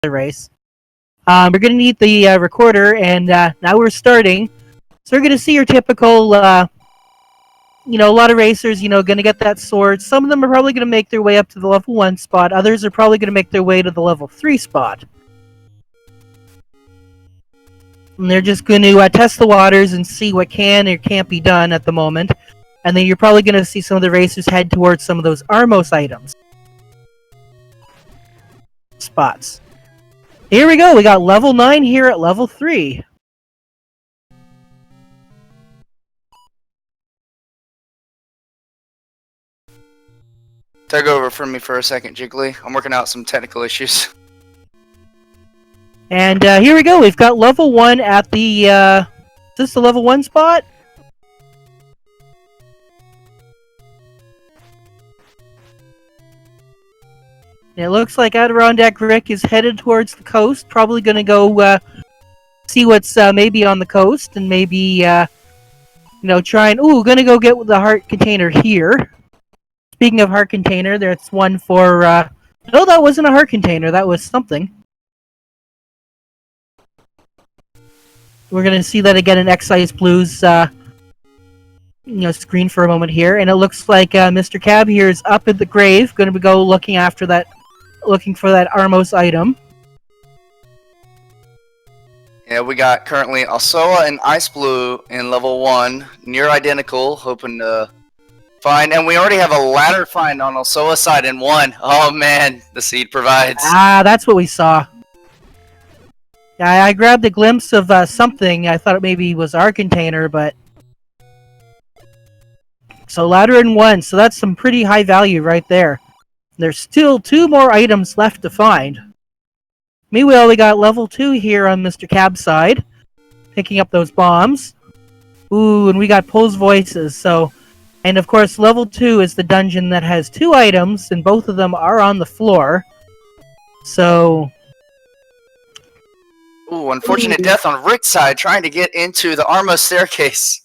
race. We're going to need the recorder, and now we're starting. So we're going to see your typical, a lot of racers, going to get that sword. Some of them are probably going to make their way up to the level 1 spot. Others are probably going to make their way to the level 3 spot. And they're just going to test the waters and see what can or can't be done at the moment. And then you're probably going to see some of the racers head towards some of those Armos items. Spots. Here we go. We got level 9 here at level 3. Take over from me for a second, Jiggly. I'm working out some technical issues. And here we go. We've got level 1 at the... is this the level 1 spot? It looks like Adirondack Rick is headed towards the coast. Probably going to go see what's maybe on the coast. And maybe, try and... Ooh, going to go get the heart container here. Speaking of heart container, there's one for... No, that wasn't a heart container. That was something. We're going to see that again in Excise Blue's screen for a moment here. And it looks like Mr. Cab here is up at the grave. Going to go looking for that Armos item. Yeah, we got currently Alsoa and Ice Blue in level 1. Near identical. Hoping to find. And we already have a ladder find on Alsoa's side in 1. Oh man, the seed provides. Ah, that's what we saw. Yeah, I grabbed a glimpse of something. I thought it maybe was our container, but... So ladder in 1, so that's some pretty high value right there. There's still 2 more items left to find. Meanwhile, we got level 2 here on Mr. Cab's side. Picking up those bombs. Ooh, and we got Poe's Voices, so... And of course, level 2 is the dungeon that has 2 items, and both of them are on the floor. So... Ooh, unfortunate death on Rick's side, trying to get into the Armo staircase.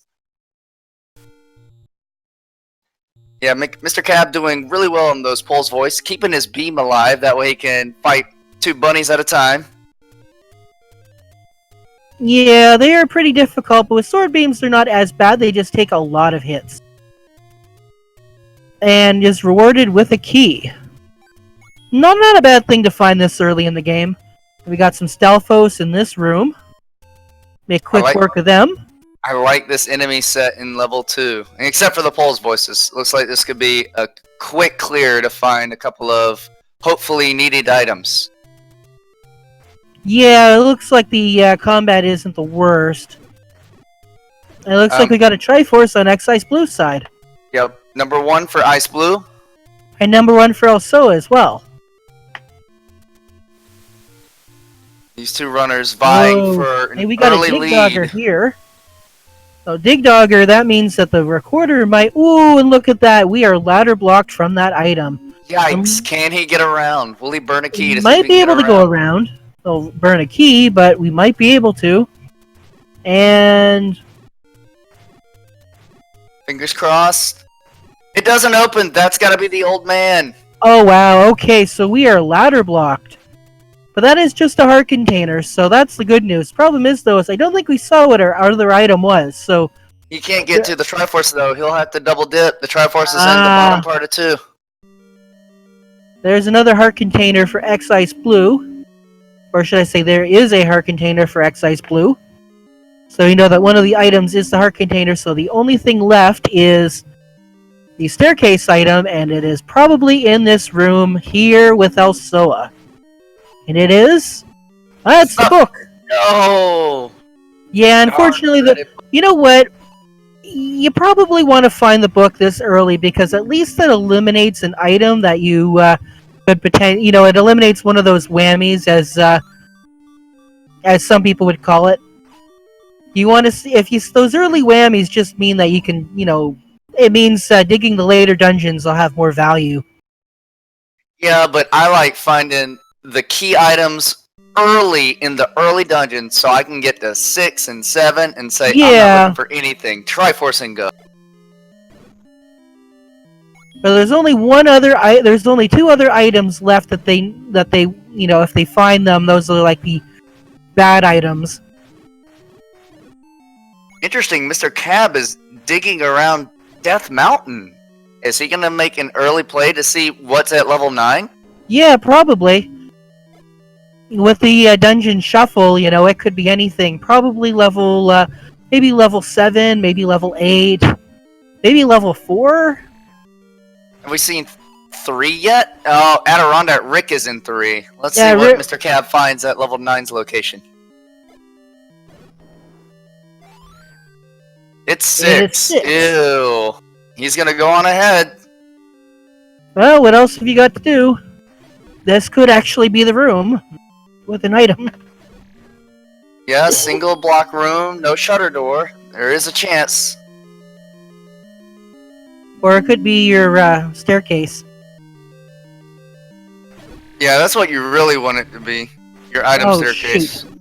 Yeah, Mr. Cab doing really well on those Pole's Voice, keeping his beam alive, that way he can fight 2 bunnies at a time. Yeah, they are pretty difficult, but with sword beams they're not as bad, they just take a lot of hits. And is rewarded with a key. Not a bad thing to find this early in the game. We got some Stelphos in this room. Make quick work of them. I like this enemy set in level 2. Except for the Pole's Voices. Looks like this could be a quick clear to find a couple of hopefully needed items. Yeah, it looks like the combat isn't the worst. It looks like we got a Triforce on Excise Blue's side. Yep, number 1 for Ice Blue. And number 1 for Alsoa as well. These 2 runners vying for an hey, we got early a Dig lead. Dogger here. So Dig Dogger, that means that the recorder might... Ooh, and look at that. We are ladder blocked from that item. Yikes, can he get around? Will he burn a key to might be able to go around. He'll burn a key, but we might be able to. And... Fingers crossed. It doesn't open. That's got to be the old man. Oh, wow. Okay, so we are ladder blocked. But that is just a heart container, so that's the good news. Problem is, though, is I don't think we saw what our other item was, so... He can't get to the Triforce, though. He'll have to double dip. The Triforce is in the bottom part of 2. There's another heart container for Excise Blue. Or should I say, there is a heart container for Excise Blue. So you know that one of the items is the heart container, so the only thing left is the staircase item, and it is probably in this room here with Alsoa. And it is? That's the book! No! Yeah, unfortunately, you know what? You probably want to find the book this early, because at least that eliminates an item that you could potentially... it eliminates one of those whammies, as some people would call it. You want to see... those early whammies just mean that you can, it means digging the later dungeons will have more value. Yeah, but I like finding the key items early in the early dungeon so I can get to 6 and 7 and say, I'm not looking for anything. Triforce and go. But there's only there's only 2 other items left that they if they find them, those are like the bad items. Interesting. Mr. Cab is digging around Death Mountain. Is he gonna make an early play to see what's at level 9? Yeah, probably. With the dungeon shuffle, it could be anything. Probably maybe level 7, maybe level 8, maybe level 4. Have we seen 3 yet? Oh, Adirondack Rick is in 3. Let's Yeah, see what Mr. Cab finds at level 9's location. It's 6. Ew. He's gonna go on ahead. Well, what else have you got to do? This could actually be the room with an item. Yeah, single block room, no shutter door. There is a chance. Or it could be your staircase. Yeah, that's what you really want it to be. Your item staircase. Shoot.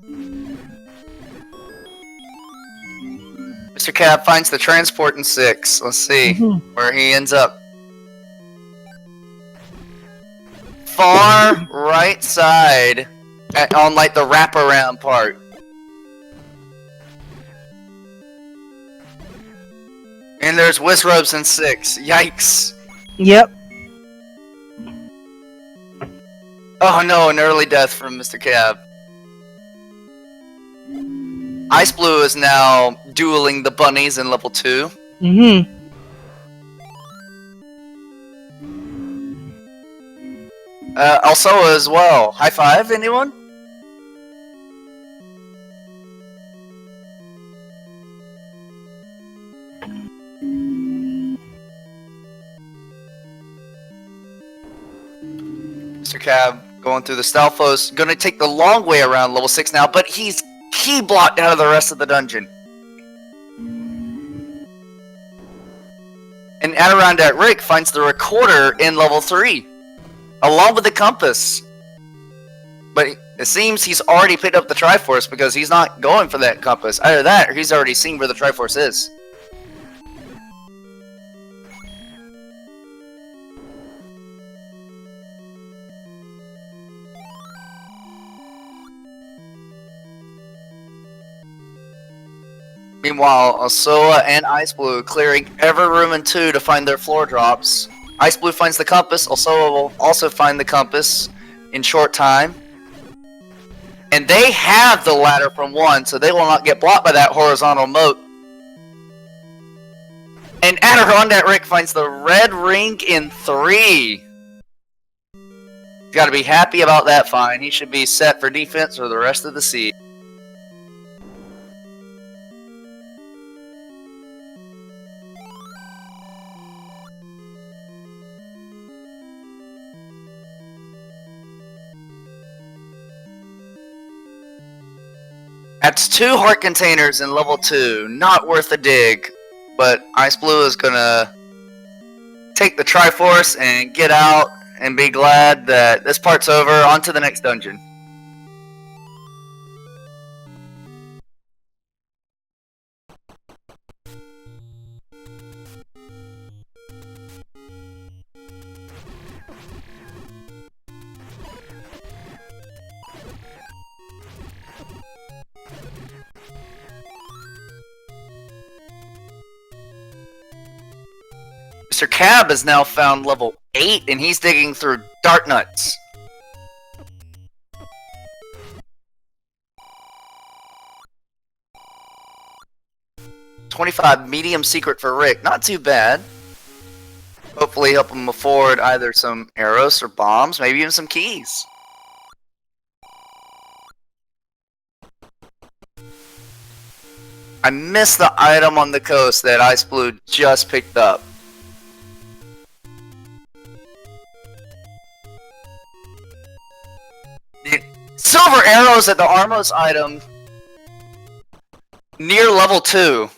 Mr. Cab finds the transport in 6. Let's see where he ends up. Far right side on like the wraparound part. And there's Wizrobes in 6. Yikes. Yep. Oh no, an early death from Mr. Cab. Ice Blue is now dueling the bunnies in level 2. Alsoa as well. High five, anyone? Mr. Cab going through the Stalfos. Gonna take the long way around level 6 now, but he's key blocked out of the rest of the dungeon. And Adirondack Rick finds the recorder in level 3, along with the compass. But it seems he's already picked up the Triforce because he's not going for that compass. Either that, or he's already seen where the Triforce is. Meanwhile, Alsoa and Ice Blue clearing every room in 2 to find their floor drops. Ice Blue finds the compass. Alsoa will also find the compass in short time. And they have the ladder from 1, so they will not get blocked by that horizontal moat. And Adirondack Rick finds the red ring in 3. He's got to be happy about that find. He should be set for defense for the rest of the season. That's 2 heart containers in level 2. Not worth a dig. But Ice Blue is gonna take the Triforce and get out and be glad that this part's over. On to the next dungeon. Mr. Cab has now found level 8 and he's digging through Dart Nuts. $25 medium secret for Rick. Not too bad. Hopefully help him afford either some arrows or bombs, maybe even some keys. I missed the item on the coast that Ice Blue just picked up. Silver arrows at the Armos item near level 2.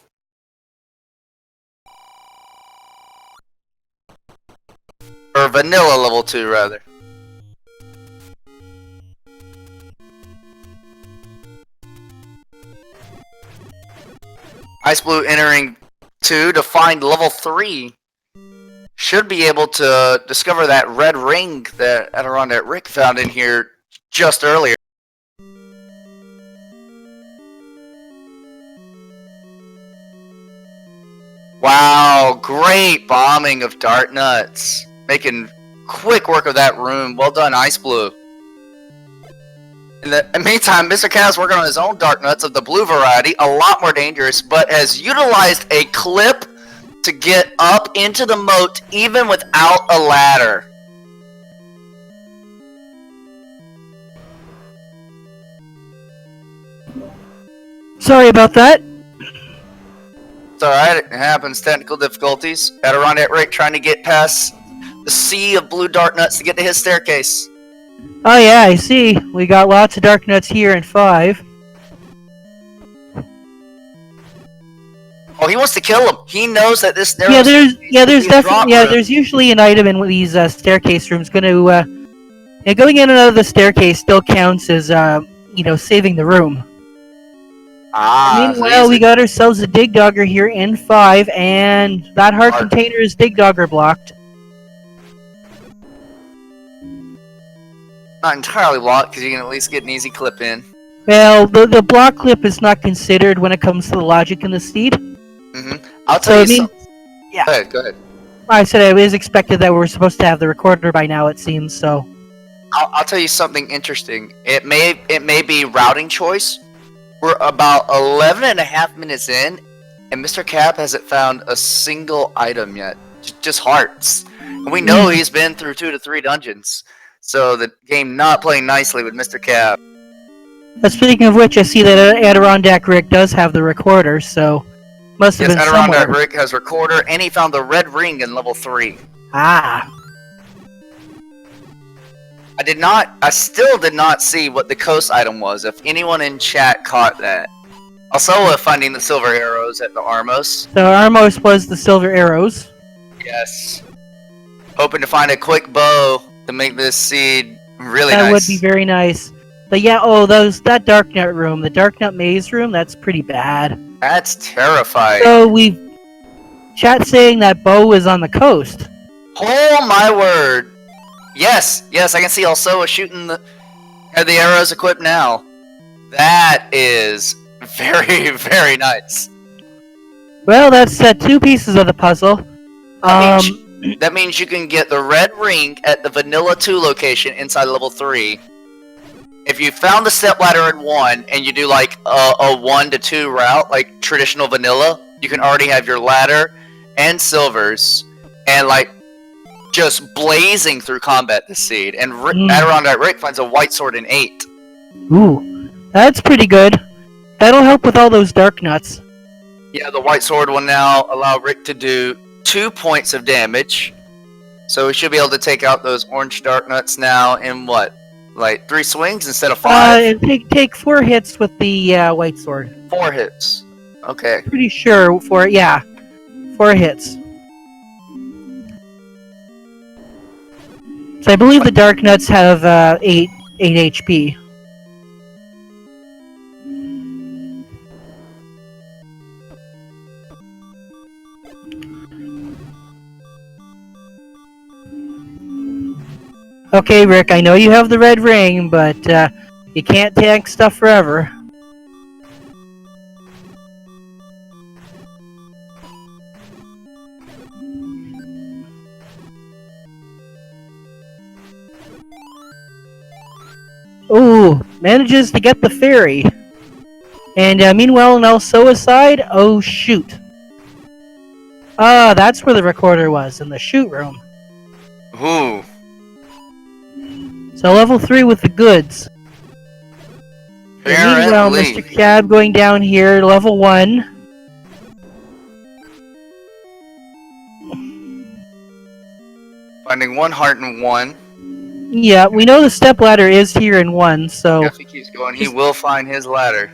Or vanilla level 2 rather. Ice Blue entering 2 to find level 3. Should be able to discover that red ring that Adirondack Rick found in here just earlier. Wow, great bombing of Dart Nuts. Making quick work of that room. Well done, Ice Blue. In the meantime, Mr. Cav's working on his own Dark Nuts of the blue variety, a lot more dangerous, but has utilized a clip to get up into the moat even without a ladder. Sorry about that. It's alright, it happens. Technical difficulties. Adirondack Rick trying to get past the sea of blue Dark Nuts to get to his staircase. Oh yeah, I see. We got lots of Dark Nuts here in 5. Oh, he wants to kill him. He knows that this narrow there's definitely there's usually an item in these staircase rooms going to going in and out of the staircase still counts as saving the room. Meanwhile, we got ourselves a Dig Dogger here in 5, and that heart container is Dig Dogger blocked. Not entirely blocked, because you can at least get an easy clip in. Well, the block clip is not considered when it comes to the logic in the seed. I'll tell you something. Yeah. Go ahead. I said it was expected that we're supposed to have the recorder by now, it seems, so... I'll tell you something interesting. It may be routing choice. We're about 11 and a half minutes in, and Mr. Cap hasn't found a single item yet. Just hearts. And we know he's been through 2 to 3 dungeons. So the game not playing nicely with Mr. Cap. Speaking of which, I see that Adirondack Rick does have the recorder, so must have been Adirondack somewhere. Rick has recorder, and he found the red ring in level 3. Ah. I still did not see what the coast item was, if anyone in chat caught that. Also, finding the silver arrows at the Armos. So Armos was the silver arrows. Yes. Hoping to find a quick bow to make this seed really nice. That would be very nice. But yeah, that Dark Nut room, the Dark Nut Maze room, that's pretty bad. That's terrifying. So chat saying that bow is on the coast. Oh my word. Yes, I can see also shooting the arrows equipped now. That is very, very nice. Well, that's 2 pieces of the puzzle. That means you can get the red ring at the Vanilla 2 location inside level 3. If you found the stepladder in 1 and you do like a 1 to 2 route, like traditional vanilla, you can already have your ladder and silvers and like just blazing through combat this seed. And Adirondack Rick finds a white sword in 8. Ooh, that's pretty good. That'll help with all those Dark Nuts. Yeah, the white sword will now allow Rick to do 2 points of damage. So we should be able to take out those orange Dark Nuts now in what? Like 3 swings instead of 5? Take 4 hits with the white sword. 4 hits. Okay. Pretty sure 4 hits. So I believe the Dark Nuts have 8 HP. Okay, Rick, I know you have the red ring, but you can't tank stuff forever. Ooh, manages to get the fairy. And meanwhile, now suicide. Oh, shoot. That's where the recorder was, in the shoot room. Ooh. So level 3 with the goods. And meanwhile, Mr. Cab going down here, level 1. Finding 1 heart in 1. Yeah, we know the stepladder is here in 1, so... If he keeps going, he will find his ladder.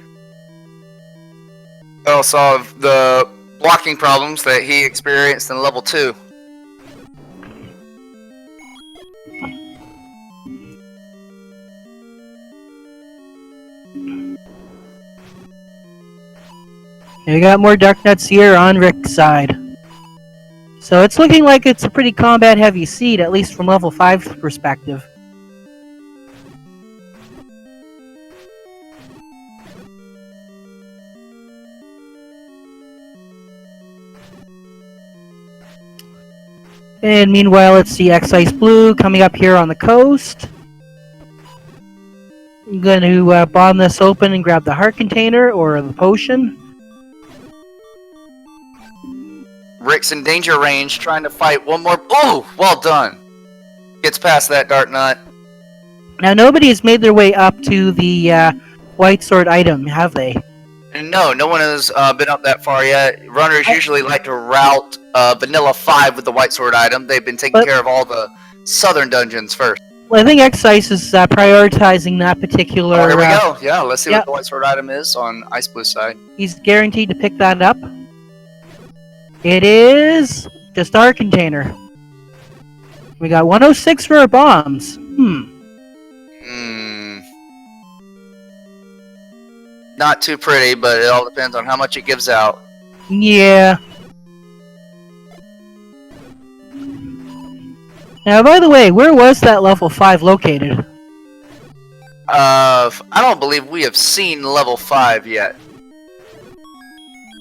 That'll solve the blocking problems that he experienced in level 2. And we got more Dark Nuts here on Rick's side. So it's looking like it's a pretty combat-heavy seed, at least from level 5's perspective. And meanwhile, let's see X-Ice Blue coming up here on the coast. I'm going to bomb this open and grab the heart container or the potion. Rick's in danger range, trying to fight one more. Oh, well done. Gets past that Dark Nut. Now, nobody has made their way up to the White Sword item, have they? No, no one has been up that far yet. Runners usually like to route Vanilla 5 with the White Sword item. They've been taking care of all the southern dungeons first. Well, I think X-Ice is prioritizing that particular... Oh, here we go. Yeah, let's see what the White Sword item is on Ice Blue's side. He's guaranteed to pick that up. It is just our container. We got 106 for our bombs. Not too pretty, but it all depends on how much it gives out. Yeah. Now, by the way, where was that level 5 located? I don't believe we have seen level 5 yet.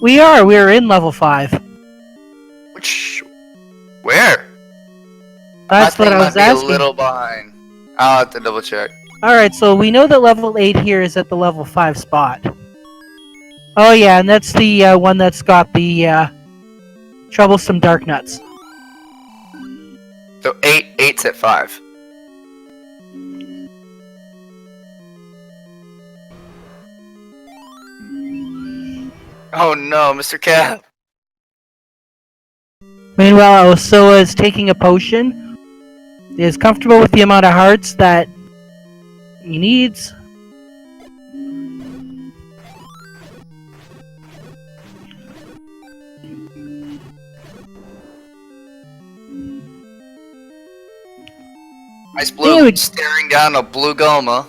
We are in level 5. Where? That's what I was asking. A little behind. I'll have to double check. Alright, so we know that level 8 here is at the level 5 spot. Oh yeah, and that's the one that's got the troublesome dark nuts. So 8's at 5. Oh no, Mr. Cap. Meanwhile, Osoa is taking a potion. He is comfortable with the amount of hearts that he needs. Ice Blue staring down a blue Goma.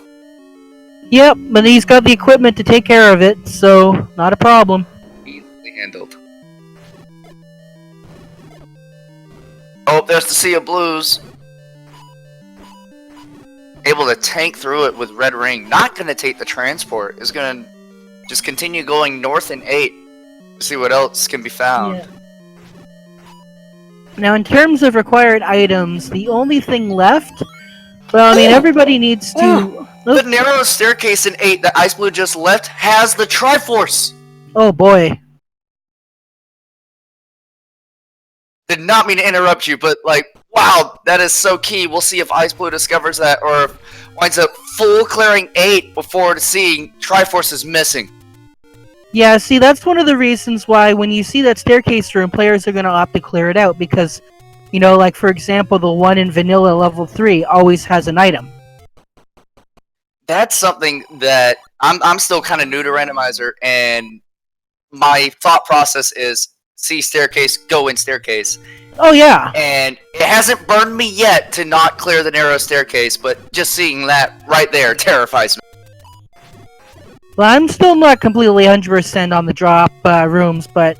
Yep, but he's got the equipment to take care of it, so not a problem. Easily handled. Oh, there's the Sea of Blues. Able to tank through it with Red Ring. Not going to take the transport. Is going to just continue going north in 8 to see what else can be found. Yeah. Now, in terms of required items, the only thing left... Well, I mean, everybody needs to... The narrow staircase in 8 that Ice Blue just left has the Triforce! Oh boy. Did not mean to interrupt you, but like, wow, that is so key. We'll see if Ice Blue discovers that or if winds up full clearing 8 before seeing Triforce is missing. Yeah, see, that's one of the reasons why when you see that staircase room, players are going to opt to clear it out because, you know, like for example, the one in Vanilla level 3 always has an item. That's something that I'm still kind of new to Randomizer, and my thought process is see staircase, go in staircase. Oh yeah. And it hasn't burned me yet to not clear the narrow staircase, but just seeing that right there terrifies me. Well, I'm still not completely 100% on the drop rooms, but,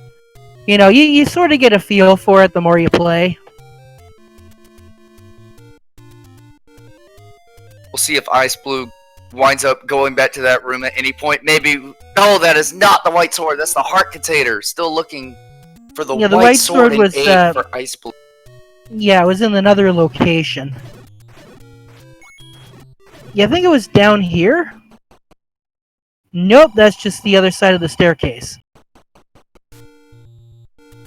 you know, you sort of get a feel for it the more you play. We'll see if Ice Blue winds up going back to that room at any point. Maybe... No, that is not the White Sword. That's the Heart Container. Still looking for the White Sword was, in 8 for Ice Blue. Yeah, it was in another location. Yeah, I think it was down here. Nope, that's just the other side of the staircase.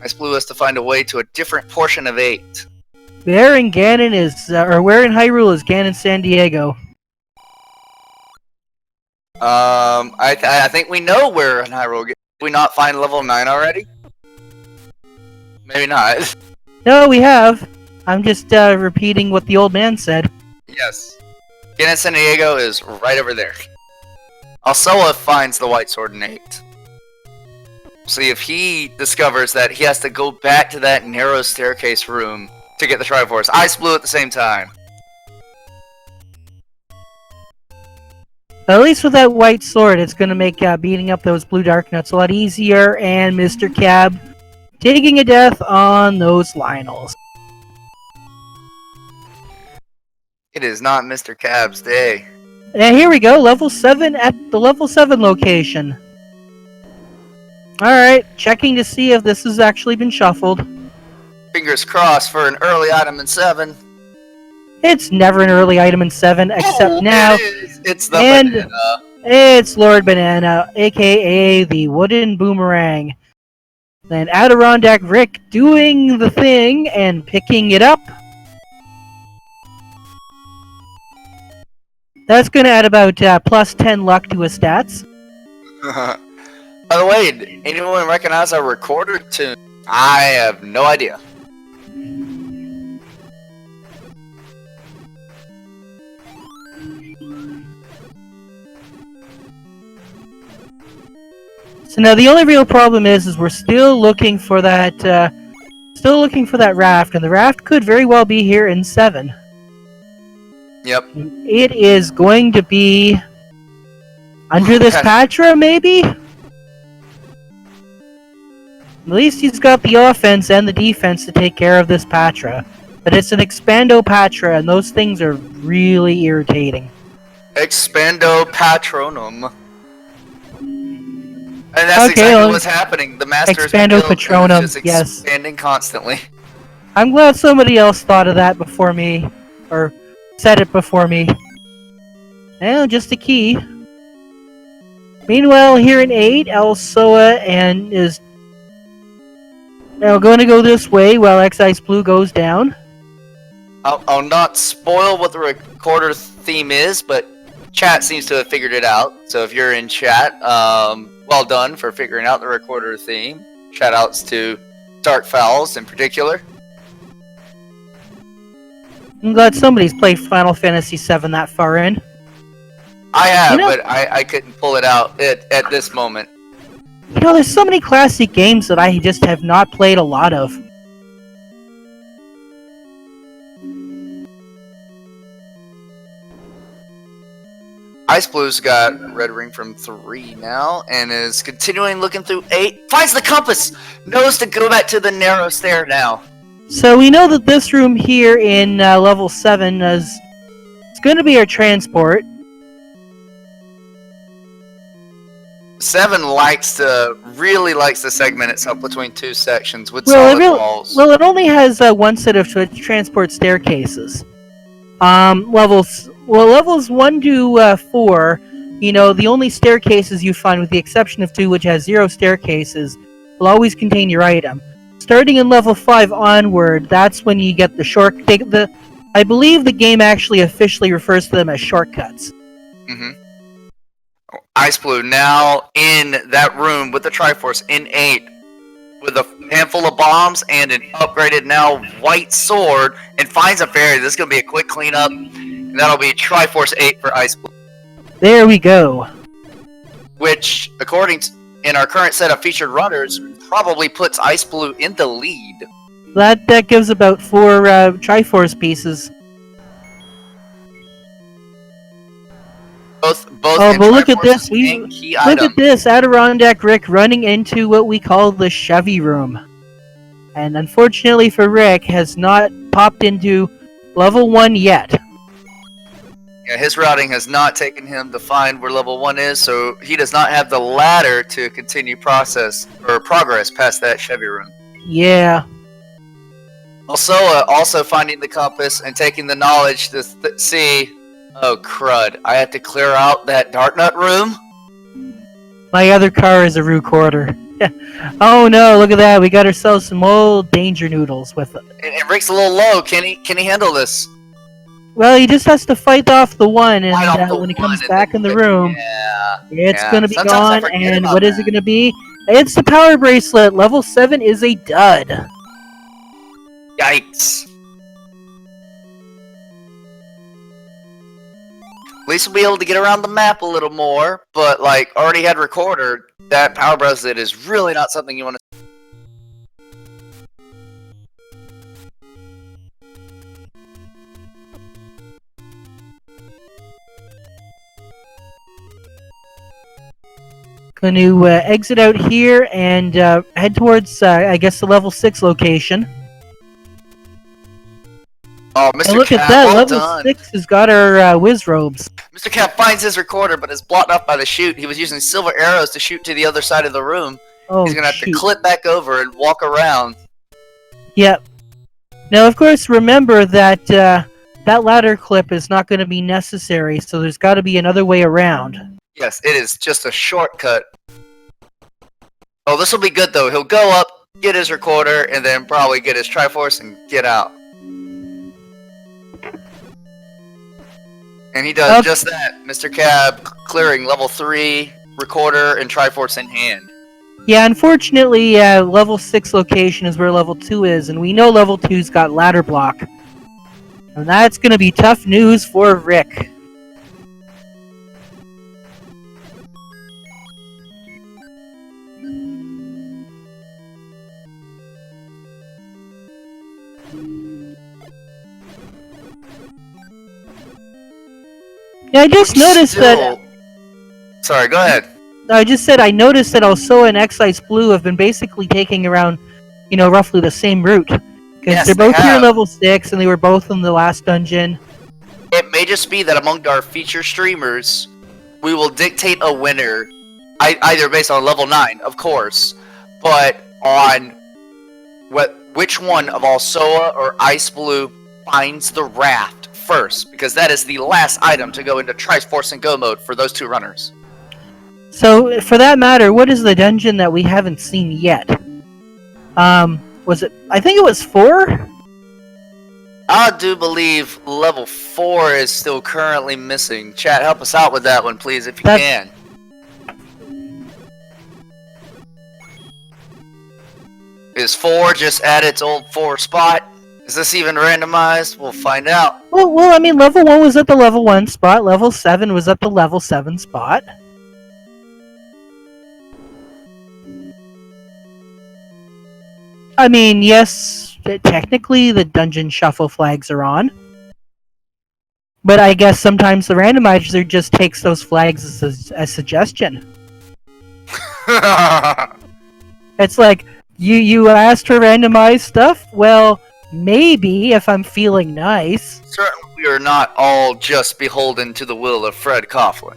Ice Blue has to find a way to a different portion of 8. Where in Ganon is, or where in Hyrule is Ganon San Diego? I think we know where in Hyrule. Did we not find level 9 already? Maybe not. No, we have. I'm just repeating what the old man said. Yes. Ganon San Diego is right over there. Alsoa finds the White Sword in 8. See if he discovers that he has to go back to that narrow staircase room to get the Triforce. Ice Blue at the same time. At least with that White Sword, it's going to make beating up those blue dark nuts a lot easier, and Mr. Cab taking a death on those Lionels. It is not Mr. Cab's day. And here we go, level 7 at the level 7 location. Alright, checking to see if this has actually been shuffled. Fingers crossed for an early item in 7. It's never an early item in 7, except now. It is. It's the And banana. it's Lord Banana, aka the Wooden Boomerang. Then Adirondack Rick doing the thing and picking it up. That's going to add about plus 10 luck to his stats. By the way, did anyone recognize our recorder tune? I have no idea. So now the only real problem is we're still looking for that raft, and the raft could very well be here in 7. Yep. It is going to be under this Patra, maybe? At least he's got the offense and the defense to take care of this Patra. But it's an Expando Patra, and those things are really irritating. Expando Patronum. And that's exactly what's happening. The Master's Expando Patronum, is just expanding constantly. I'm glad somebody else thought of that before me, or said it before me. Well, just a key. Meanwhile, here in 8, Alsoa and is now going to go this way while Excise Blue goes down. I'll not spoil what the recorder theme is, but chat seems to have figured it out. So if you're in chat, well done for figuring out the recorder theme. Shout outs to Dark Fowls in particular. I'm glad somebody's played Final Fantasy VII that far in. I have, but I couldn't pull it out at this moment. You know, there's so many classic games that I just have not played a lot of. Ice Blue's got Red Ring from 3 now, and is continuing looking through 8. Finds the compass! Knows to go back to the narrow stair now. So we know that this room here in level 7 is going to be our transport. 7 really likes to segment itself between 2 sections with solid walls. Well, it only has one set of transport staircases. Levels 1 to 4, you know, the only staircases you find, with the exception of 2, which has 0 staircases, will always contain your item. Starting in level 5 onward, that's when you get the I believe the game actually officially refers to them as shortcuts. Mm-hmm. Ice Blue now in that room with the Triforce in 8, with a handful of bombs and an upgraded now white sword, and finds a fairy. This is going to be a quick cleanup, and that'll be Triforce 8 for Ice Blue. There we go. Which, according to in our current set of featured runners, probably puts Ice Blue in the lead. That gives about 4 Triforce pieces. Both but look at this! Look at this! Adirondack Rick running into what we call the Chevy room, and unfortunately for Rick, has not popped into level 1 yet. Yeah, his routing has not taken him to find where level 1 is, so he does not have the ladder to continue progress past that Chevy room. Yeah. Also finding the compass and taking the knowledge to see. Oh crud! I have to clear out that Darknut room. My other car is a recorder. Oh no! Look at that! We got ourselves some old danger noodles with it. And Rick's a little low. Can he handle this? Well, he just has to fight off the one, and when he comes back in the room, it's gonna be gone. And what is it gonna be? It's the power bracelet. Level 7 is a dud. Yikes! At least we'll be able to get around the map a little more, but like already had recorder, that power bracelet is really not something you want to. Going to exit out here and head towards, I guess, the level 6 location. Oh, Mr. And look Cap, at that! well Level done. 6 has got our whiz robes. Mr. Cap finds his recorder, but is blocked off by the chute. He was using silver arrows to shoot to the other side of the room. Oh, He's gonna have to clip back over and walk around. Yep. Now, of course, remember that that ladder clip is not going to be necessary, so there's got to be another way around. Yes, it is just a shortcut. Oh, this will be good though. He'll go up, get his recorder, and then probably get his Triforce and get out. And he does just that. Mr. Cab clearing level 3, recorder, and Triforce in hand. Yeah, unfortunately, level 6 location is where level 2 is, and we know level 2's got ladder block. And that's going to be tough news for Rick. Yeah, I just noticed that... Sorry, go ahead. I just said I noticed that Alsoa and Excise Blue have been basically taking around, roughly the same route. Because they're both here in level 6, and they were both in the last dungeon. It may just be that among our feature streamers, we will dictate a winner, either based on level 9, of course, but on which one of Alsoa or Ice Blue finds the raft first, because that is the last item to go into Triforce and Go mode for those two runners. So, for that matter, what is the dungeon that we haven't seen yet? Was it... I think it was 4? I do believe level 4 is still currently missing. Chat, help us out with that one, please, if you can. Is 4 just at its old 4 spot? Is this even randomized? We'll find out. Well, I mean, level 1 was at the level 1 spot, level 7 was at the level 7 spot. I mean, yes, technically the dungeon shuffle flags are on. But I guess sometimes the randomizer just takes those flags as a suggestion. It's like, you asked for randomized stuff? Well, maybe, if I'm feeling nice. Certainly we are not all just beholden to the will of Fred Coughlin.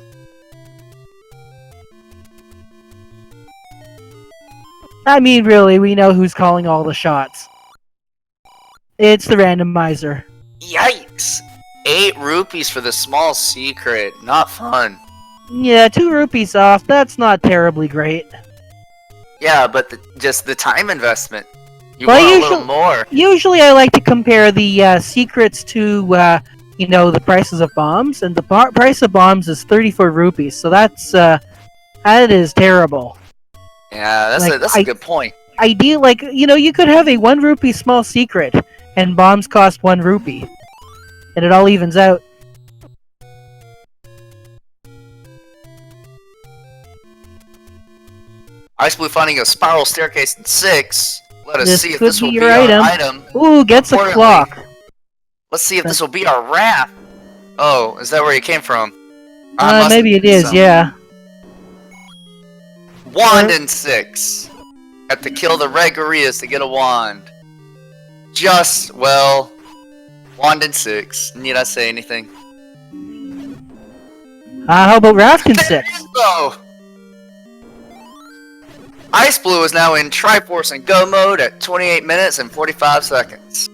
I mean, really, we know who's calling all the shots. It's the randomizer. Yikes! 8 rupees for the small secret. Not fun. Yeah, 2 rupees off. That's not terribly great. Yeah, but just the time investment. You want a little more. Usually I like to compare the secrets to, the prices of bombs. And the price of bombs is 34 rupees. So that is terrible. Yeah, that's a good point. You could have a 1 rupee small secret, and bombs cost 1 rupee. And it all evens out. Ice Blue finding a spiral staircase in 6. Let us see if this will be our item. Ooh, gets a clock. Let's see if this will be our raft. Oh, is that where you came from? Maybe it is, yeah. Wand in 6. Have to kill the red gorillas to get a wand. Wand in 6. Need I say anything? How about raft in 6? Oh. Ice Blue is now in Triforce and Go mode at 28 minutes and 45 seconds.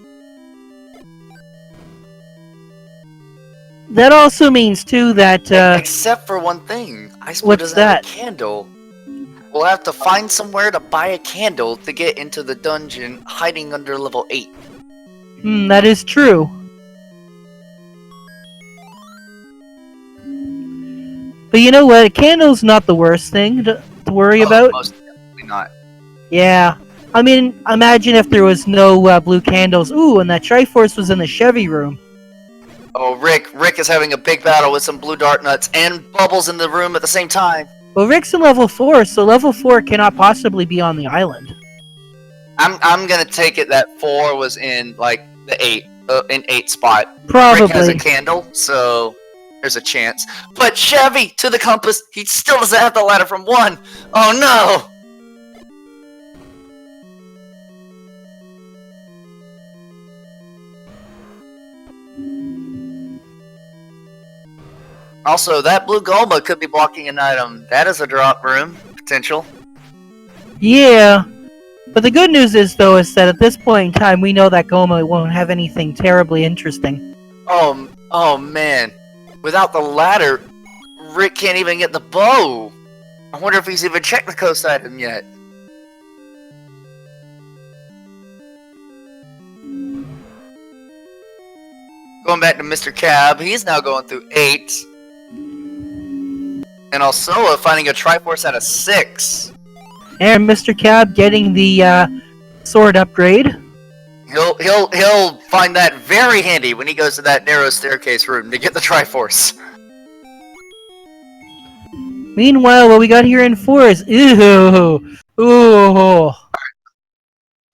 That also means, too, that... Except for one thing. Ice Blue doesn't have a candle. We'll have to find somewhere to buy a candle to get into the dungeon hiding under level 8. That is true. But you know what? A candle's not the worst thing to worry about. Most definitely not. Yeah. I mean, imagine if there was no blue candles. Ooh, and that Triforce was in the Chevy room. Oh, Rick is having a big battle with some blue dart nuts and bubbles in the room at the same time. Well, Rick's in level 4, so level 4 cannot possibly be on the island. I'm gonna take it that 4 was in, like, the 8 spot. Probably. Rick has a candle, so there's a chance. But Chevy, to the compass, he still doesn't have the ladder from 1. Oh no! Also, that blue Golba could be blocking an item. That is a drop room potential. Yeah. But the good news is, though, is that at this point in time, we know that Goma won't have anything terribly interesting. Oh man. Without the ladder, Rick can't even get the bow. I wonder if he's even checked the coast item yet. Going back to Mr. Cab, he's now going through 8. And Alsoa finding a Triforce at a 6. And Mr. Cab getting the sword upgrade. He'll find that very handy when he goes to that narrow staircase room to get the Triforce. Meanwhile, what we got here in 4 is ooh.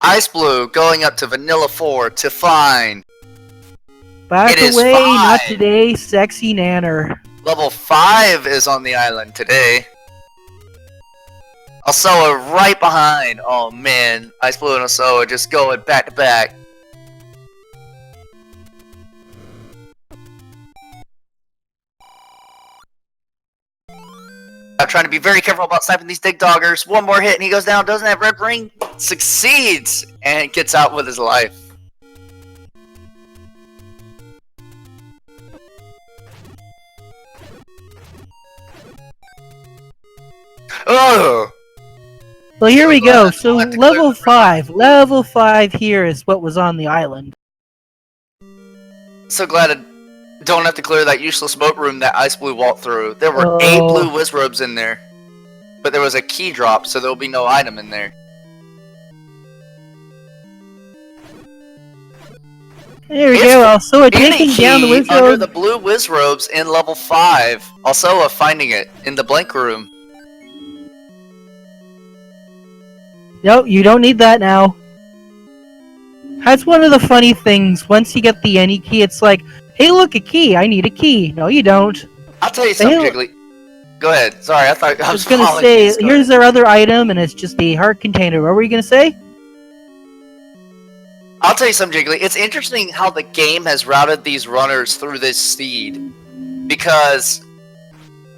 Ice Blue going up to Vanilla 4 to find. Back It is away, 5. not today, sexy nanner. Level 5 is on the island today. Alsoa right behind. Oh man, Ice Blue and Alsoa just going back to back. I'm trying to be very careful about sniping these dig doggers. One more hit and he goes down, doesn't have red ring, succeeds, and gets out with his life. Oh! Well, here we go. Don't So have to level clear 5 here is what was on the island. So glad I don't have to clear that useless boat room that Ice Blue walked through. There were 8 blue Wizrobes in there. But there was a key drop, so there'll be no item in there. There we go. Also, taking down the Key wizard. under the blue Wizrobes in level 5. Also finding it in the blank room. Nope, you don't need that now. That's one of the funny things. Once you get the any key, it's like, hey, look, a key. I need a key. No, you don't. I'll tell you something, Jiggly. Go ahead. Sorry, I thought I was gonna say, here's our other item, and it's just a heart container. What were you gonna say? I'll tell you something, Jiggly. It's interesting how the game has routed these runners through this seed, because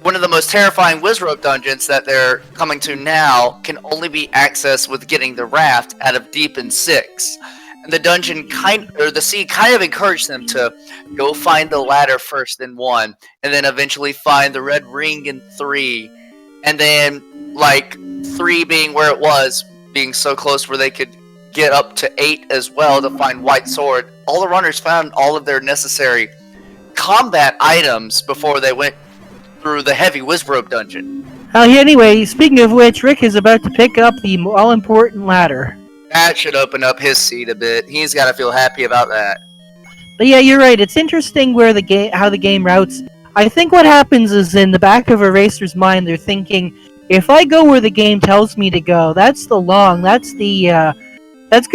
one of the most terrifying Wizrobe dungeons that they're coming to now can only be accessed with getting the raft out of Deep in 6. And the seed kind of encouraged them to go find the ladder first in 1, and then eventually find the red ring in 3, and then, like, 3 being where it was, being so close where they could get up to 8 as well to find White Sword. All the runners found all of their necessary combat items before they went through the heavy Wizrobe dungeon. Anyway, speaking of which, Rick is about to pick up the all-important ladder. That should open up his seat a bit. He's got to feel happy about that. But yeah, you're right. It's interesting where how the game routes. I think what happens is in the back of a racer's mind, they're thinking, if I go where the game tells me to go, that's going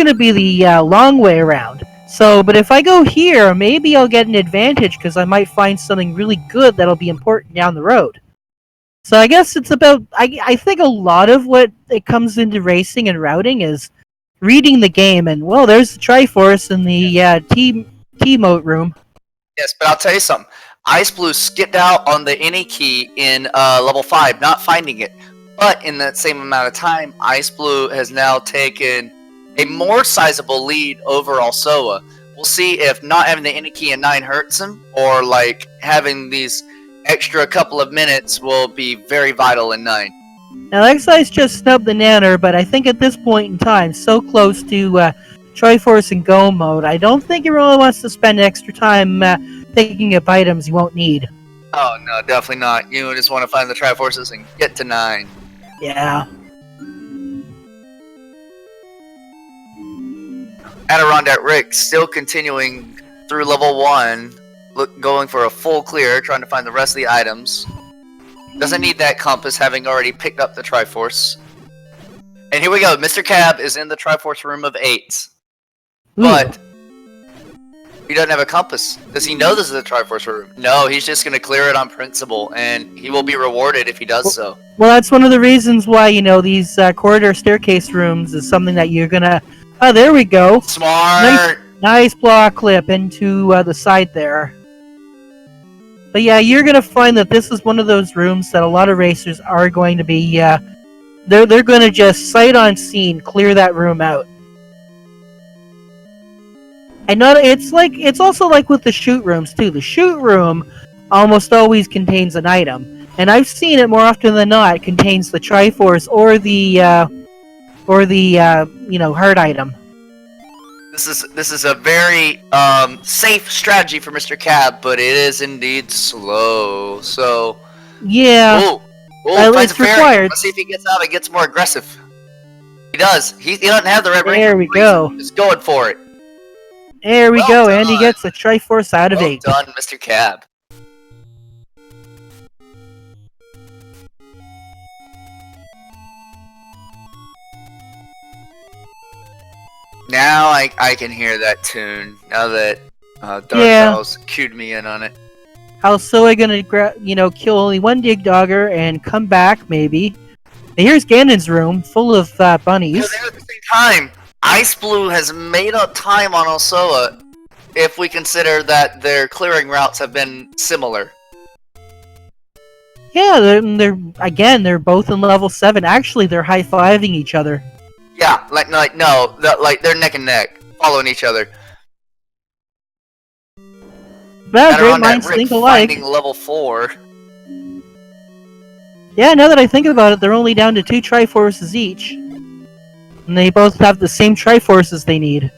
to be the long way around. So, but if I go here, maybe I'll get an advantage because I might find something really good that'll be important down the road. So I guess it's about, I think a lot of what it comes into racing and routing is reading the game, and well, there's the Triforce in the T-mote room. Yes, but I'll tell you something. Ice Blue skipped out on the any key in level 5, not finding it. But in that same amount of time, Ice Blue has now taken a more sizable lead over Alsoa. We'll see if not having the any key in 9 hurts him, or like having these extra couple of minutes will be very vital in 9. Now, Excise just snubbed the Nanner, but I think at this point in time, so close to Triforce and Go mode, I don't think he really wants to spend extra time picking up items he won't need. Oh, no, definitely not. You just want to find the Triforces and get to 9. Yeah. Adirondack Rick still continuing through level 1, going for a full clear, trying to find the rest of the items. Doesn't need that compass, having already picked up the Triforce. And here we go. Mr. Cab is in the Triforce room of 8. But he doesn't have a compass. Does he know this is the Triforce room? No, he's just going to clear it on principle, and he will be rewarded if he does so. Well, that's one of the reasons why, these corridor staircase rooms is something that you're going to... Oh, there we go. Smart! Nice block clip into the side there. But yeah, you're going to find that this is one of those rooms that a lot of racers are going to be They're gonna just sight unseen clear that room out. And not it's also like with the shoot rooms too. The shoot room almost always contains an item, and I've seen it more often than not. It contains the Triforce or the hard item. This is a very safe strategy for Mr. Cab, but it is indeed slow. So yeah, finds it's a fairy. required. Let's see if he gets out and gets more aggressive. He does. He doesn't have the red ring. There we go. He's going for it. There we Well go, done. and he gets the Triforce out of 8. Well done, Mr. Cab. Now I can hear that tune. Now that Dark Bell's cued me in on it. How's Soa gonna kill only one Dig Dogger and come back maybe? And here's Ganon's room full of bunnies. They're at the same time. Ice Blue has made up time on Osoa if we consider that their clearing routes have been similar. Yeah, they're both in level 7. Actually, they're high-fiving each other. Yeah, they're neck and neck, following each other. Well, great minds think alike. Finding level 4. Yeah, now that I think about it, they're only down to 2 Triforces each. And they both have the same Triforces they need.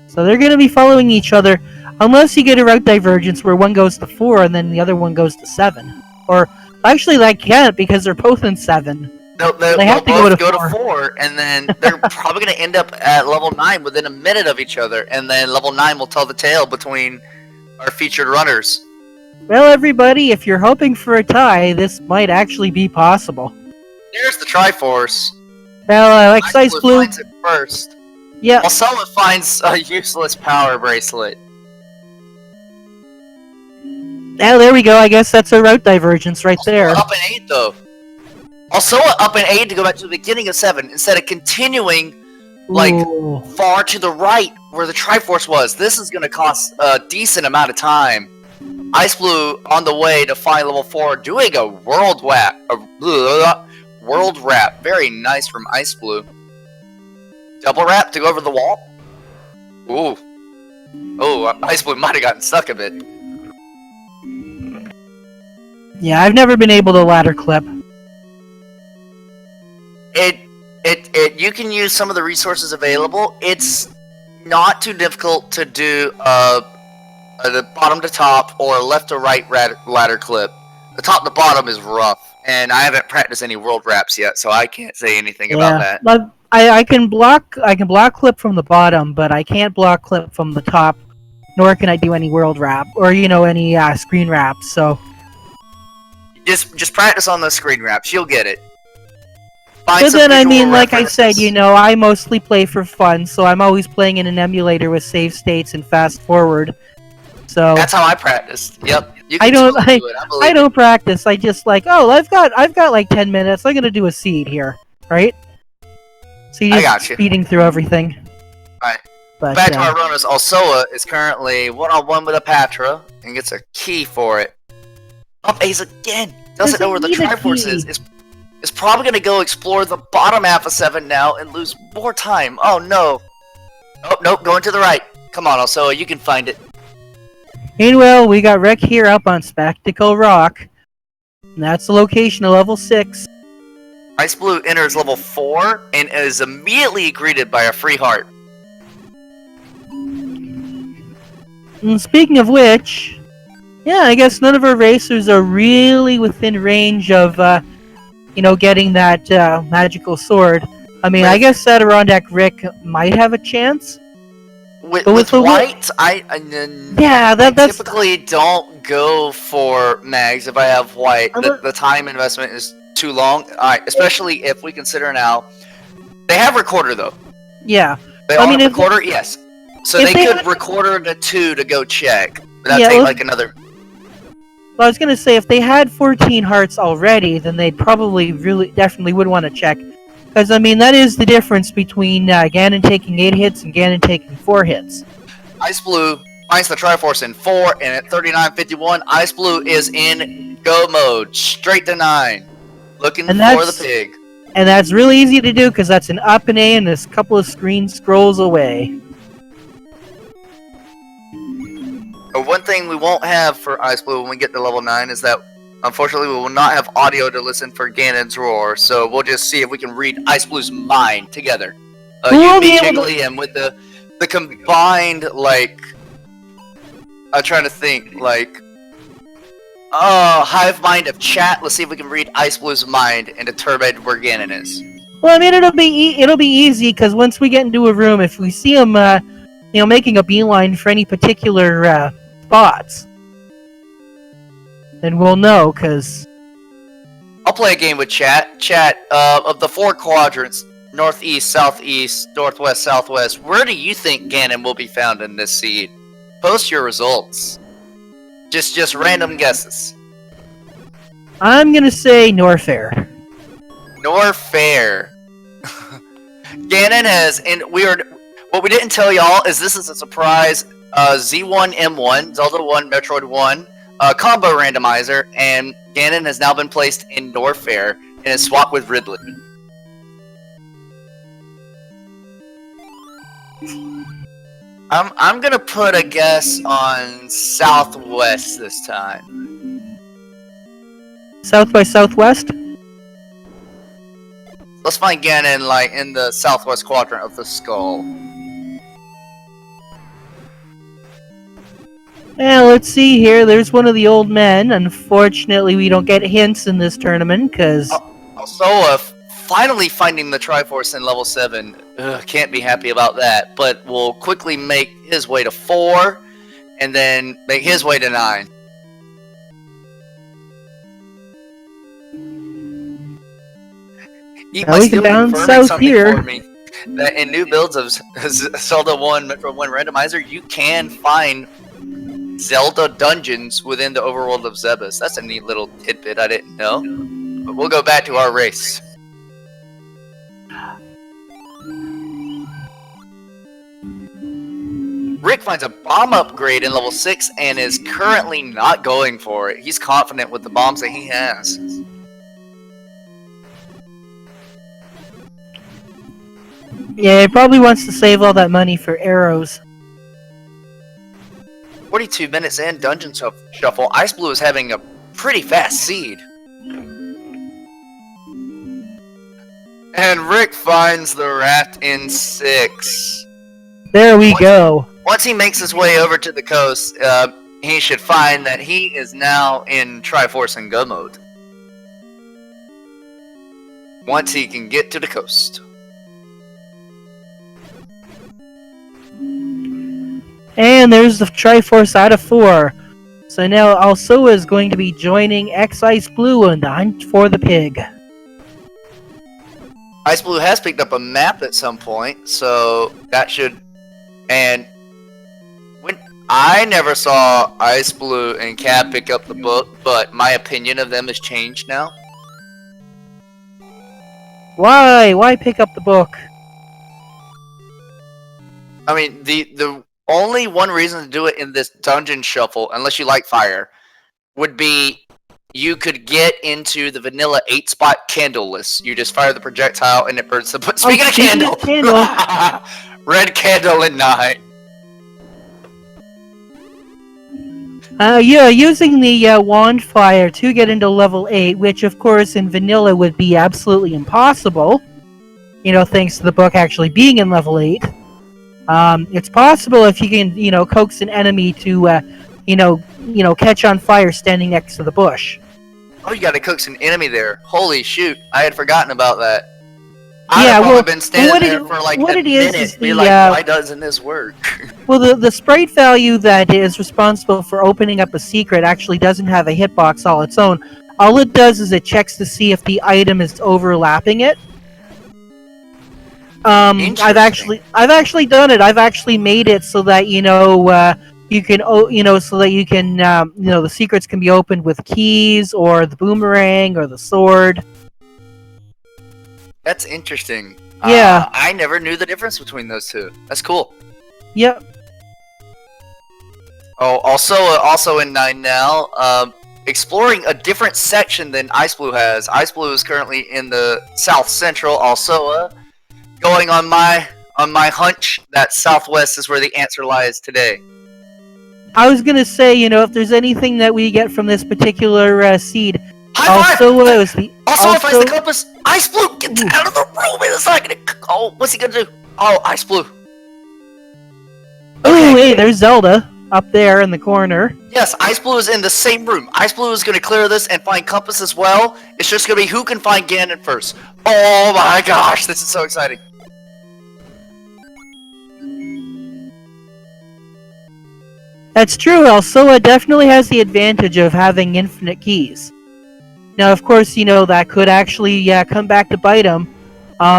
So they're going to be following each other, unless you get a route divergence where one goes to 4 and then the other one goes to 7. Or, actually that can't because they're both in 7. They have to go to 4, and then they're probably going to end up at level 9 within a minute of each other, and then level 9 will tell the tale between our featured runners. Well, everybody, if you're hoping for a tie, this might actually be possible. There's the Triforce. Well, Ice Blue finds it first. Yeah. Also, it finds a useless power bracelet. Oh, there we go. I guess that's a route divergence right there. Up in 8, though. Also, up in 8 to go back to the beginning of 7 instead of continuing far to the right where the Triforce was. This is going to cost a decent amount of time. Ice Blue on the way to find level 4, doing a world wrap. Very nice from Ice Blue. Double wrap to go over the wall. Ooh. Oh, Ice Blue might have gotten stuck a bit. Yeah, I've never been able to ladder clip. You can use some of the resources available. It's not too difficult to do the bottom to top or left to right ladder clip. The top to bottom is rough, and I haven't practiced any world wraps yet, so I can't say anything about that. But I can block clip from the bottom, but I can't block clip from the top, nor can I do any world wrap or any screen wraps. So just practice on those screen wraps. You'll get it. But then, I mean, like I said, I mostly play for fun, so I'm always playing in an emulator with save states and fast forward. So that's how I practiced. Yep. I don't practice. I just I've got like 10 minutes. I'm gonna do a seed here, right? So you just speeding through everything. Right. But, back to our runners. Alsoa is currently 1-on-1 with a Patra and gets a key for it. Up Ace again. Doesn't know where the Triforce is. Is probably going to go explore the bottom half of 7 now and lose more time. Oh, no. Oh, nope, going to the right. Come on, Alsoa, you can find it. Meanwhile, we got Wreck here up on Spectacle Rock. And that's the location of level 6. Ice Blue enters level 4 and is immediately greeted by a free heart. And speaking of which, yeah, I guess none of our racers are really within range of getting that magical sword. I mean, I guess Adirondack Rick might have a chance. With white, I typically don't go for mags if I have white. The time investment is too long. Especially if we consider now they have recorder though. Yeah, they have recorder. Yes, so they could recorder to 2 to go check. But that'd take like another. Well, I was gonna say if they had 14 hearts already, then they'd probably definitely would want to check, because I mean that is the difference between Ganon taking 8 hits and Ganon taking 4 hits. Ice Blue finds the Triforce in 4, and at 39.51, Ice Blue is in go mode, straight to 9. Looking And for the pig. And that's really easy to do because that's an up and A and there's a couple of screen scrolls away. One thing we won't have for Ice Blue when we get to level 9 is that, unfortunately, we will not have audio to listen for Ganon's roar, so we'll just see if we can read Ice Blue's mind together. You, me, Jiggly, and with the combined, like... I'm trying to think, like... hive mind of chat. Let's see if we can read Ice Blue's mind and determine where Ganon is. Well, I mean, it'll be easy because once we get into a room, if we see him, making a beeline for any particular spots, then we'll know. Because I'll play a game with chat. Chat, of the 4 quadrants, northeast, southeast, northwest, southwest, where do you think Ganon will be found in this seed? Post your results. Just random guesses. I'm gonna say Norfair. Norfair. Ganon has, and what we didn't tell y'all is this is a surprise Z1, M1, Zelda 1, Metroid 1 combo randomizer, and Ganon has now been placed in Norfair and is swapped with Ridley. I'm gonna put a guess on Southwest this time. South by Southwest? Let's find Ganon like in the southwest quadrant of the skull. Yeah, let's see here. There's one of the old men. Unfortunately, we don't get hints in this tournament because... Also, finally finding the Triforce in level 7. Can't be happy about that. But will quickly make his way to 4, and then make his way to 9. Eat my steal down confirming south here. For me. That in new builds of Zelda 1, Metroid 1 Randomizer, you can find Zelda dungeons within the overworld of Zebes. That's a neat little tidbit I didn't know. But we'll go back to our race. Rick finds a bomb upgrade in level 6 and is currently not going for it. He's confident with the bombs that he has. Yeah, he probably wants to save all that money for arrows. 42 minutes in, Dungeon Shuffle. Ice Blue is having a pretty fast seed. And Rick finds the rat in 6. There we go. Once he makes his way over to the coast, he should find that he is now in Triforce and Go mode. Once he can get to the coast. And there's the Triforce out of 4. So now Alsoa is going to be joining X-Ice Blue on the hunt for the pig. Ice Blue has picked up a map at some point, so that should... And when I never saw Ice Blue and Cab pick up the book, but my opinion of them has changed now. Why? Why pick up the book? I mean, the only one reason to do it in this dungeon shuffle, unless you like fire, would be you could get into the vanilla 8-spot candleless. You just fire the projectile and it burns the... Speaking of candle! Red candle in 9. Yeah, using the wand fire to get into level 8, which of course in vanilla would be absolutely impossible. Thanks to the book actually being in level 8. It's possible if you can, coax an enemy to, catch on fire standing next to the bush. Oh, you gotta coax an enemy there. Holy shoot, I had forgotten about that. I've probably been standing there for like a minute, be like, why doesn't this work? Well, the sprite value that is responsible for opening up a secret actually doesn't have a hitbox all its own. All it does is it checks to see if the item is overlapping it. I've actually done it. I've actually made it so that you can the secrets can be opened with keys or the boomerang or the sword. That's interesting. Yeah. I never knew the difference between those two. That's cool. Yep. Oh, also in 9 now, exploring a different section than Ice Blue has. Ice Blue is currently in the south central, also going on my hunch that southwest is where the answer lies today. I was gonna say, if there's anything that we get from this particular seed, High also five! is the Also, if I the compass, Ice Blue, get out of the room! It's not gonna. Oh, what's he gonna do? Oh, Ice Blue. Okay. Oh, hey, there's Zelda up there in the corner. Yes, Ice Blue is in the same room. Ice Blue is gonna clear this and find compass as well. It's just gonna be who can find Ganon first. Oh my gosh, this is so exciting. That's true. Alsoa definitely has the advantage of having infinite keys. Now, of course, that could actually come back to bite him.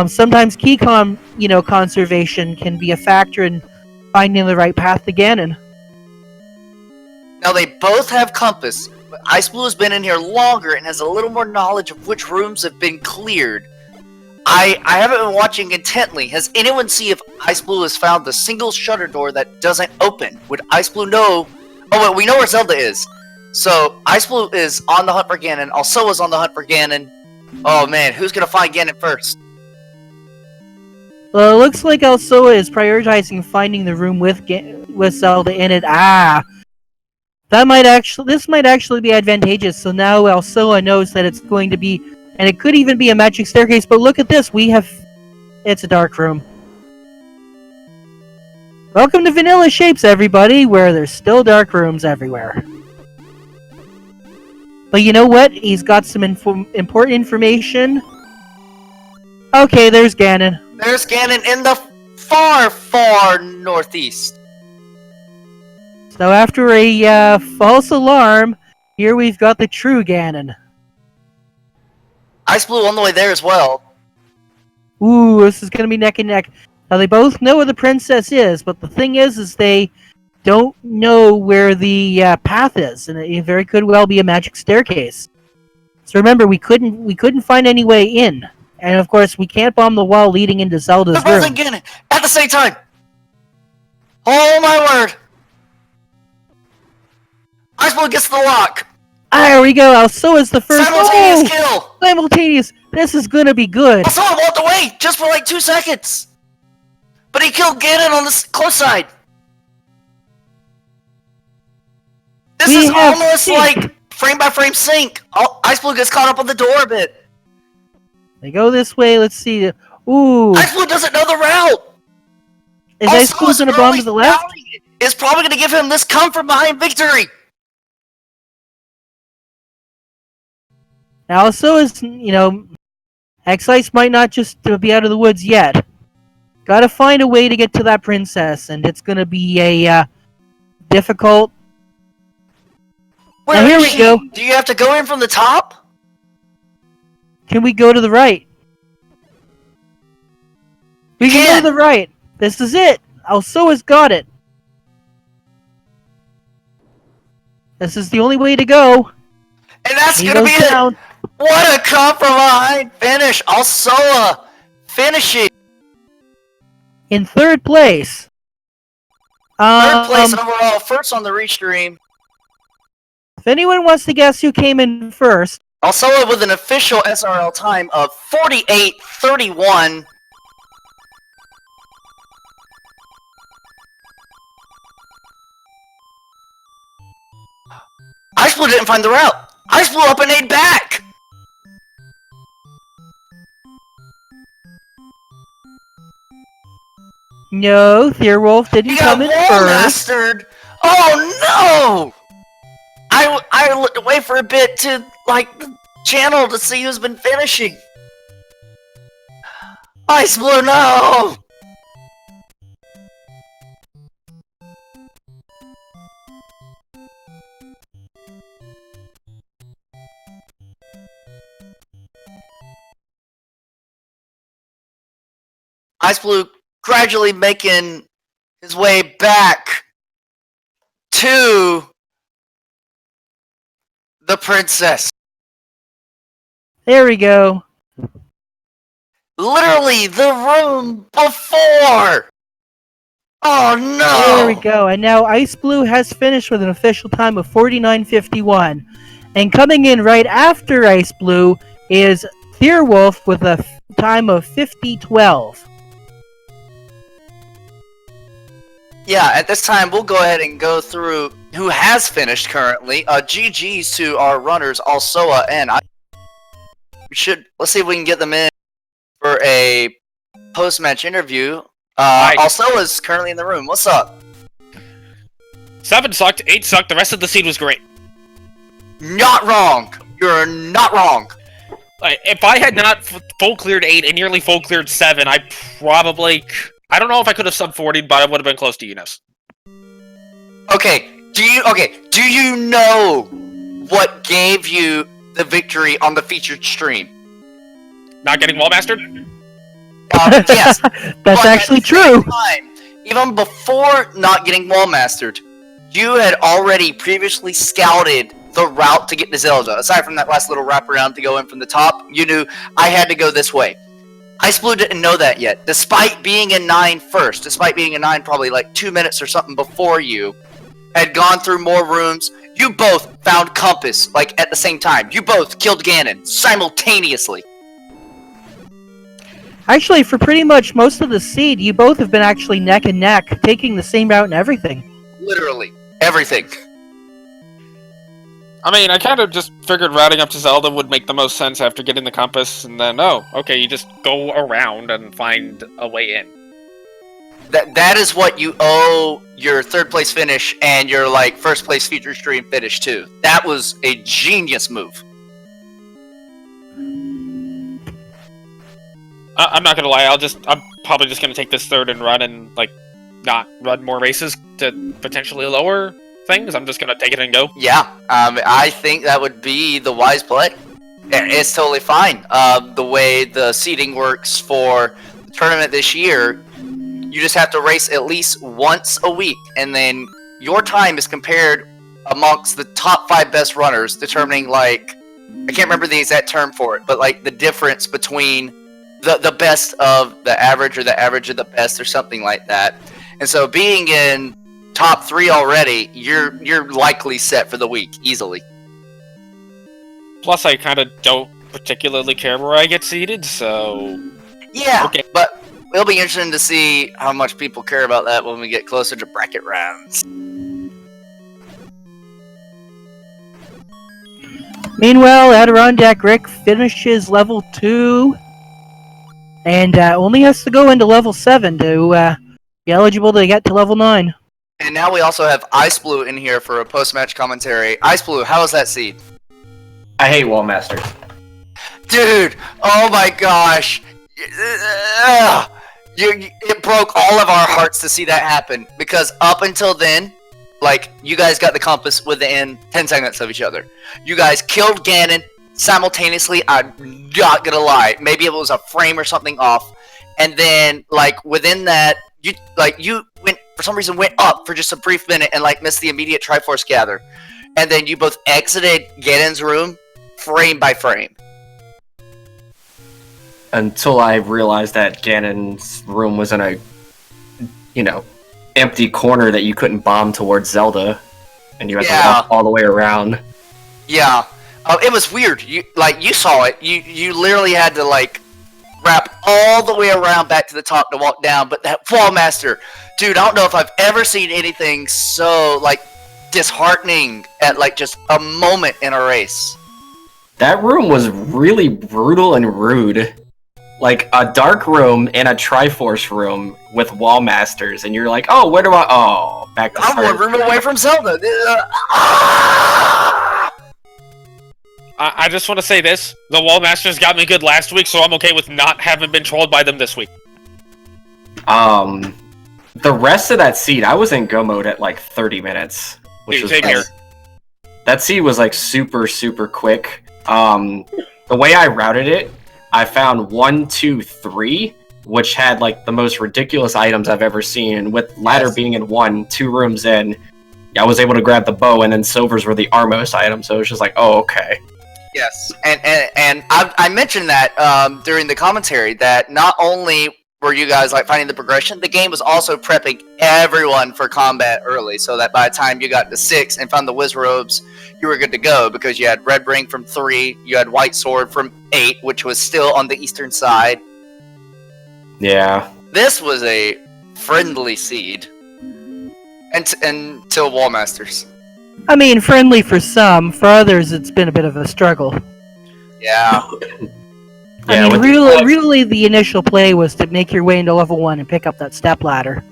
Sometimes key conservation can be a factor in finding the right path to Ganon. Now, they both have compass, but Ice Blue has been in here longer and has a little more knowledge of which rooms have been cleared. I haven't been watching intently. Has anyone seen if Ice Blue has found the single shutter door that doesn't open? Would Ice Blue know? Oh, well, we know where Zelda is. So, Ice Blue is on the hunt for Ganon. Also is on the hunt for Ganon. Oh man, who's gonna find Ganon first? Well, it looks like Alsoa is prioritizing finding the room with Zelda in it. This might actually be advantageous. So now Alsoa knows that it's going to be, and it could even be a magic staircase. But look at this, it's a dark room. Welcome to Vanilla Shapes, everybody, where there's still dark rooms everywhere. But you know what? He's got some important information. Okay, there's Ganon. There's Ganon in the far, far northeast. So after a false alarm, here we've got the true Ganon. Ice Blue on the way there as well. Ooh, this is gonna be neck and neck. Now they both know where the princess is, but the thing is they don't know where the path is, and it very could well be a magic staircase. So remember, we couldn't find any way in, and of course we can't bomb the wall leading into Zelda's room. They're both in Ganon at the same time. Oh my word! Ice Blue gets the lock. There we go. Alsoa's the first. Simultaneous kill. Simultaneous. This is gonna be good. Alsoa walked away just for like 2 seconds, but he killed Ganon on the close side. This is almost like frame by frame sync. Ice Blue gets caught up on the door a bit. They go this way. Let's see. Ooh. Ice Blue doesn't know the route. Is Ice Blue gonna bomb to the left? It's probably gonna give him this come from behind victory. Now, so is, X-Ice might not just be out of the woods yet. Gotta find a way to get to that princess, and it's gonna be a difficult. Where now, here we go. Do you have to go in from the top? Can we go to the right? We can go to the right. This is it. Alsoa's got it. This is the only way to go. And that's gonna be it. What a compromise finish. Alsoa finishing in third place. Third place overall, first on the restream. If anyone wants to guess who came in first. Alsoa with an official SRL time of 48:31. Ice Blue didn't find the route. Ice Blue up and 8 back. No, Theorwolf didn't come in first. Mastered. Oh no! I looked away for a bit to the channel to see who's been finishing. Ice Blue, no! Ice Blue gradually making his way back to the princess. There we go. Literally the room before. Oh no! There we go. And now Ice Blue has finished with an official time of 49:51. And coming in right after Ice Blue is Wolf with a time of 50:12. Yeah, at this time, we'll go ahead and go through who has finished currently. GG's to our runners, Alsoa and I. Let's see if we can get them in for a post-match interview. Alsoa's currently in the room. What's up? 7 sucked, 8 sucked, the rest of the seed was great. Not wrong. You're not wrong. If I had not full cleared 8 and nearly full cleared 7, I don't know if I could have sub 40, but I would have been close to Eunice. Okay, do you know what gave you the victory on the featured stream? Not getting wall mastered? Yes. That's actually true. Time, even before not getting wall mastered, you had already previously scouted the route to get to Zelda. Aside from that last little wraparound to go in from the top, you knew I had to go this way. Ice Blue didn't know that yet, despite being in 9 first, despite being in 9 probably like 2 minutes or something before you, had gone through more rooms. You both found Compass, like, at the same time. You both killed Ganon, simultaneously. Actually, for pretty much most of the seed, you both have been actually neck and neck, taking the same route and everything. Literally, everything. I mean, I kind of just figured routing up to Zelda would make the most sense after getting the compass, and then, oh, okay, you just go around and find a way in. That is what you owe your 3rd place finish and your, like, 1st place feature stream finish to. That was a genius move. I'm not gonna lie, I'm probably just gonna take this 3rd and run and, like, not run more races to potentially lower things. I'm just gonna take it and go. Yeah, I think that would be the wise play. It's totally fine. The way the seeding works for the tournament this year, you just have to race at least once a week, and then your time is compared amongst the top 5 best runners, determining, like, I can't remember the exact term for it, but, like, the difference between the best of the average or the average of the best or something like that. And so being in top 3 already, you're likely set for the week, easily. Plus, I kind of don't particularly care where I get seated, so... Yeah, okay. But it'll be interesting to see how much people care about that when we get closer to bracket rounds. Meanwhile, Adirondack Rick finishes level 2, and only has to go into level 7 to be eligible to get to level 9. And now we also have Ice Blue in here for a post-match commentary. Ice Blue, how is that seed? I hate wall masters. Dude, oh my gosh. It broke all of our hearts to see that happen, because up until then, like, you guys got the compass within 10 seconds of each other. You guys killed Ganon simultaneously. I'm not gonna lie, maybe it was a frame or something off, and then, like, within that, you went, for some reason, went up for just a brief minute and, like, missed the immediate Triforce gather, and then you both exited Ganon's room frame by frame. Until I realized that Ganon's room was in a, empty corner that you couldn't bomb towards Zelda, and you had to walk all the way around. Yeah, it was weird. You saw it. You literally had to, like, wrap all the way around back to the top to walk down. But that Wall Master, dude, I don't know if I've ever seen anything so, like, disheartening at, like, just a moment in a race. That room was really brutal and rude. Like, a dark room and a Triforce room with wall masters, and you're like, oh, where do I... Oh, back to I'm one room away from Zelda. I just want to say this. The wall masters got me good last week, so I'm okay with not having been trolled by them this week. The rest of that seed, I was in go mode at, like, 30 minutes. Which was same here. That seed was, like, super, super quick. The way I routed it, I found 1, 2, 3, which had, like, the most ridiculous items I've ever seen. With ladder being in 1, 2 rooms in, I was able to grab the bow, and then silvers were the Armos items, so it was just like, oh, okay. Yes, and I mentioned that during the commentary, that not only were you guys, like, finding the progression, the game was also prepping everyone for combat early, so that by the time you got to 6 and found the Wizrobes, you were good to go because you had Red Ring from 3, you had White Sword from 8, which was still on the eastern side. Yeah. This was a friendly seed. Until Wallmasters. I mean, friendly for some. For others, it's been a bit of a struggle. Yeah. I mean, with really, the initial play was to make your way into level 1 and pick up that step ladder.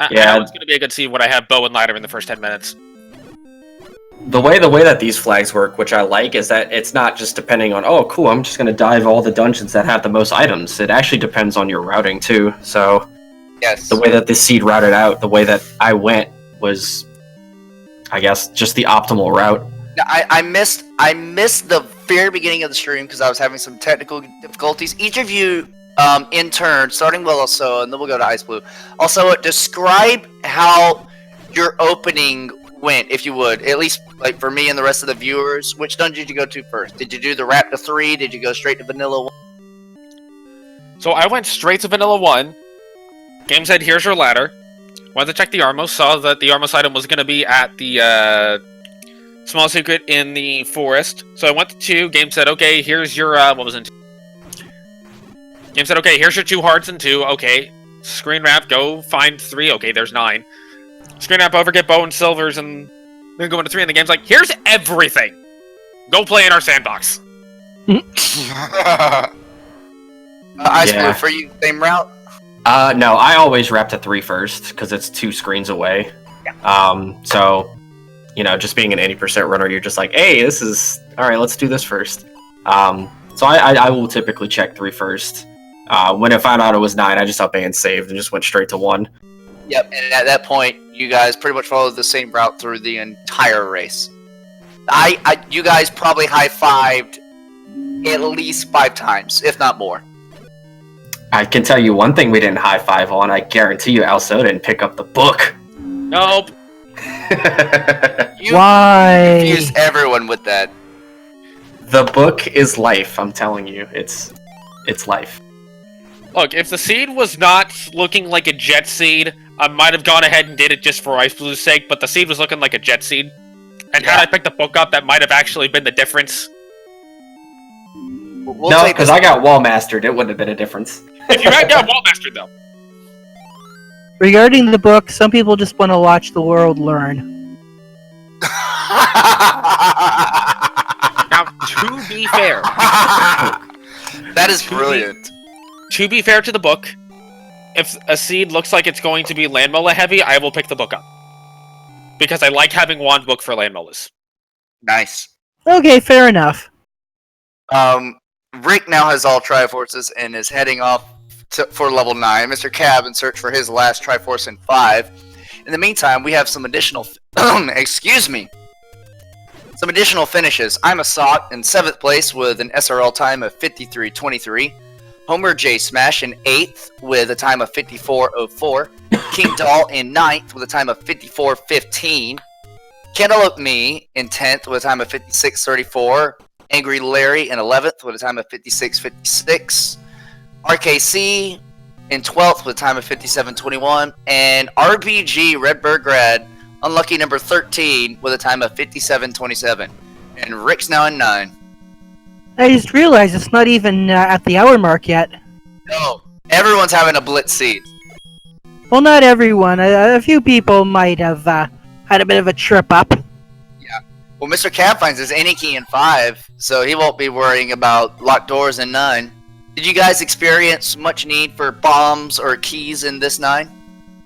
I know it's going to be a good seed when I have bow and ladder in the first 10 minutes. the way that these flags work, which I like, is that it's not just depending on, oh, cool, I'm just going to dive all the dungeons that have the most items. It actually depends on your routing, too. So, Yes. the way that this seed routed out, the way that I went was, I guess, just the optimal route. Now, I missed the very beginning of the stream because I was having some technical difficulties. Each of you, in turn, starting with also, and then we'll go to Ice Blue. Also, describe how your opening went, if you would. At least, like for me and the rest of the viewers, which dungeon did you go to first? Did you do the Raptor 3? Did you go straight to Vanilla 1? So I went straight to Vanilla 1. Game said, here's your ladder. Went to check the Armos, saw that the Armos item was going to be at the small secret in the forest. So I went to 2. Game said, okay, here's your, what was in 2? Game said, okay, here's your 2 hearts in 2. Okay. Screen wrap, go find 3. Okay, there's 9. Screen wrap over, get bow and silvers, and then go into 3. And the game's like, here's everything. Go play in our sandbox. Ice Blue, for you, same route? No, I always wrap to 3 first, because it's 2 screens away. Yeah. So, you know, just being an 80% runner, you're just like, hey, this is... Alright, let's do this first. So I will typically check 3 first. When I found out it was 9, I just up and saved and just went straight to 1. Yep, and at that point, you guys pretty much followed the same route through the entire race. You guys probably high-fived at least 5 times, if not more. I can tell you one thing we didn't high five on. I guarantee you Also didn't pick up the book. Nope. You Why? confused everyone with that. The book is life, I'm telling you. It's life. Look, if the seed was not looking like a jet seed, I might have gone ahead and did it just for Ice Blue's sake, but the seed was looking like a jet seed. And had I picked the book up, that might have actually been the difference. We'll no, take because this- I got wall mastered. It wouldn't have been a difference. If you had got wall mastered, though. Regarding the book, some people just want to watch the world learn. Now, to be fair, That is brilliant. to be fair to the book, if a seed looks like it's going to be Landmola heavy, I will pick the book up. Because I like having Wand Book for Landmolas. Nice. Okay, fair enough. Rick now has all Triforces and is heading off for level 9. Mr. Cab in search for his last Triforce in 5. In the meantime, we have some additional... excuse me. Some additional finishes. I'm a Sock in 7th place with an SRL time of 53.23. Homer J. Smash in 8th with a time of 54.04. King Doll in 9th with a time of 54.15. Cantaloupe Me in 10th with a time of 56.34. Angry Larry in 11th with a time of 56.56. RKC in 12th with a time of 57.21. And RBG Redbird Grad, unlucky number 13 with a time of 57.27. And Rick's now in 9. I just realized it's not even at the hour mark yet. No, everyone's having a blitz seed. Well, not everyone. A few people might have had a bit of a trip up. Well, Mr. Cab finds his any key in 5, so he won't be worrying about locked doors in 9. Did you guys experience much need for bombs or keys in this 9?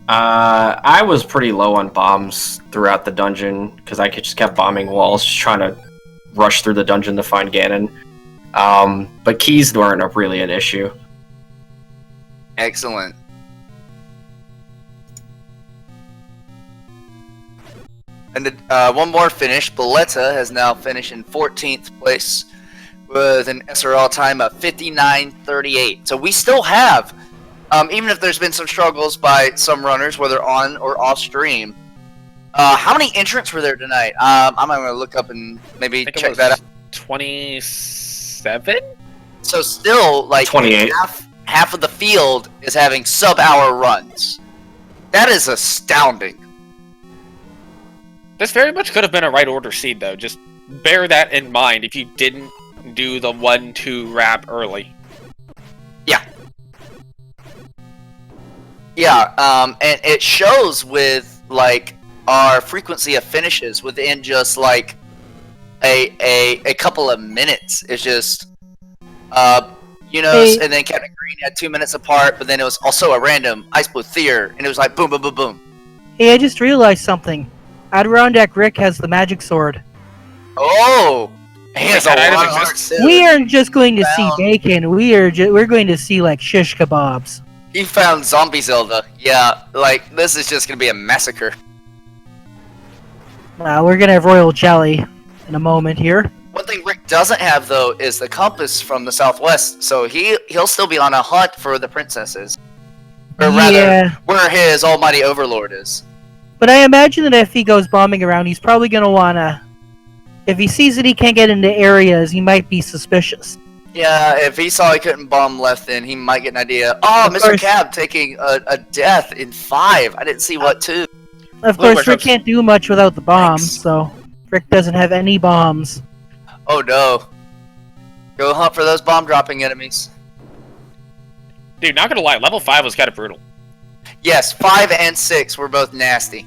I was pretty low on bombs throughout the dungeon, because I just kept bombing walls, just trying to rush through the dungeon to find Ganon. But keys weren't really an issue. Excellent. And one more finish. Belletta has now finished in 14th place with an SRL time of 59.38. So we still have, even if there's been some struggles by some runners, whether on or off stream, how many entrants were there tonight? I'm going to look up and maybe check that out. 27? So still, like, 28. half of the field is having sub-hour runs. That is astounding. This very much could have been a right order seed, though. Just bear that in mind if you didn't do the 1-2 wrap early. Yeah, and it shows with, like, our frequency of finishes within just, like, a couple of minutes. It's just, Hey. and then Captain Green had 2 minutes apart, but then it was also a random Ice Blue Theer, and it was like boom, boom, boom, boom. Hey, I just realized something. Adirondack Rick has the magic sword. Oh! He has a That item lot of exists? art, too. We aren't just going to see Found- bacon. We're going to see like shish kebabs. He found Zombie Zelda. Yeah, like, this is just gonna be a massacre. We're gonna have royal jelly in a moment here. One thing Rick doesn't have, though, is the compass from the southwest, so he'll still be on a hunt for the princesses. Or rather, Yeah. where his almighty overlord is. But I imagine that if he goes bombing around, he's probably gonna wanna... If he sees that he can't get into areas, he might be suspicious. Yeah, if he saw he couldn't bomb left, then he might get an idea. Oh, Of Mr. course. Cab taking a death in 5. I didn't see what 2. Of Blue course, Rick Bishops. can't do much without the bombs, Thanks. so... Rick doesn't have any bombs. Oh no. Go hunt for those bomb dropping enemies. Dude, not gonna lie, level 5 was kind of brutal. Yes, 5 and 6 were both nasty.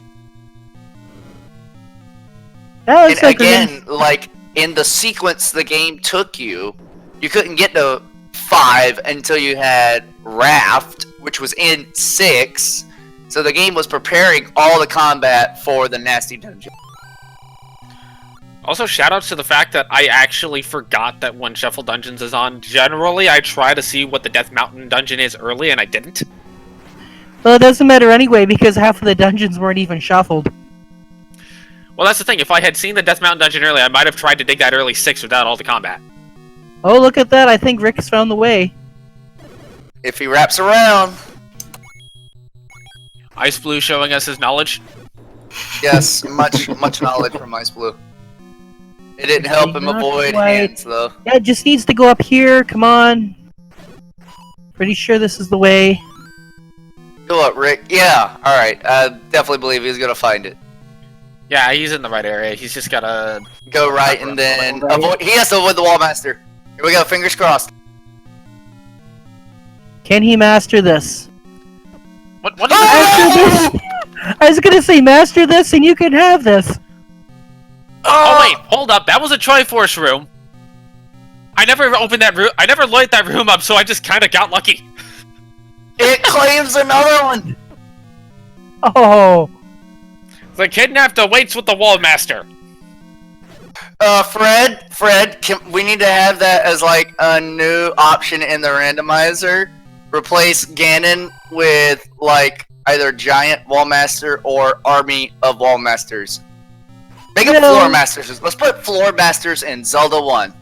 That And looks like we're again, like, in the sequence the game took you, you couldn't get to 5 until you had Raft, which was in 6. So the game was preparing all the combat for the nasty dungeon. Also, shoutouts to the fact that I actually forgot that when Shuffle Dungeons is on. Generally, I try to see what the Death Mountain dungeon is early, and I didn't. Well, it doesn't matter anyway, because half of the dungeons weren't even shuffled. Well, that's the thing. If I had seen the Death Mountain dungeon early, I might have tried to dig that early 6 without all the combat. Oh, look at that. I think Rick's found the way. If he wraps around, Ice Blue showing us his knowledge. yes, much knowledge from Ice Blue. It didn't help him Not avoid quite. hands, though. Yeah, it just needs to go up here. Come on. Pretty sure this is the way. Go up, Rick. Yeah, alright. I definitely believe he's gonna find it. Yeah, he's in the right area. He's just gotta... Go right and then Right. avoid. He has to avoid the wall master. Here we go, fingers crossed. Can he master this? What is that? Master this? I was gonna say master this and you can have this. Oh, wait, hold up. That was a Triforce room. I never opened that room. I never light that room up, so I just kind of got lucky. It claims another one! Oh. The kidnapped awaits with the Wall Master. Fred, we need to have that as like a new option in the randomizer. Replace Ganon with like either Giant Wallmaster or Army of Wallmasters. Make up No. Floor Masters. Let's put Floor Masters in Zelda 1.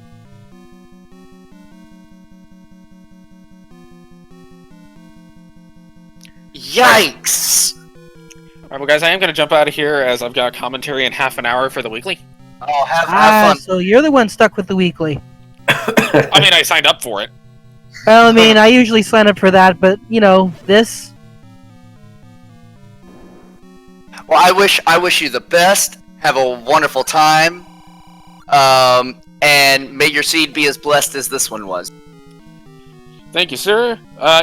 Yikes! Alright, well, guys, I am going to jump out of here as I've got commentary in half an hour for the weekly. Oh, have fun. So you're the one stuck with the weekly. I mean, I signed up for it. Well, I mean, I usually sign up for that, but, you know, this... Well, I wish you the best. Have a wonderful time. And may your seed be as blessed as this one was. Thank you, sir.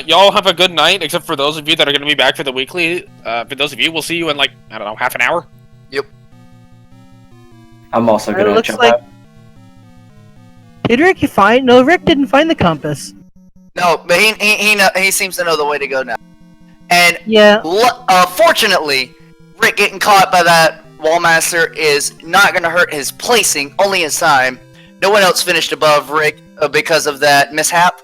Y'all have a good night, except for those of you that are going to be back for the weekly. For those of you, we'll see you in, like, I don't know, half an hour. I'm also It gonna looks jump like- out. Did Rick find... No, Rick didn't find the compass. No, but he seems to know the way to go now. And Yeah. fortunately, Rick getting caught by that Wallmaster is not going to hurt his placing, only his time. No one else finished above Rick because of that mishap.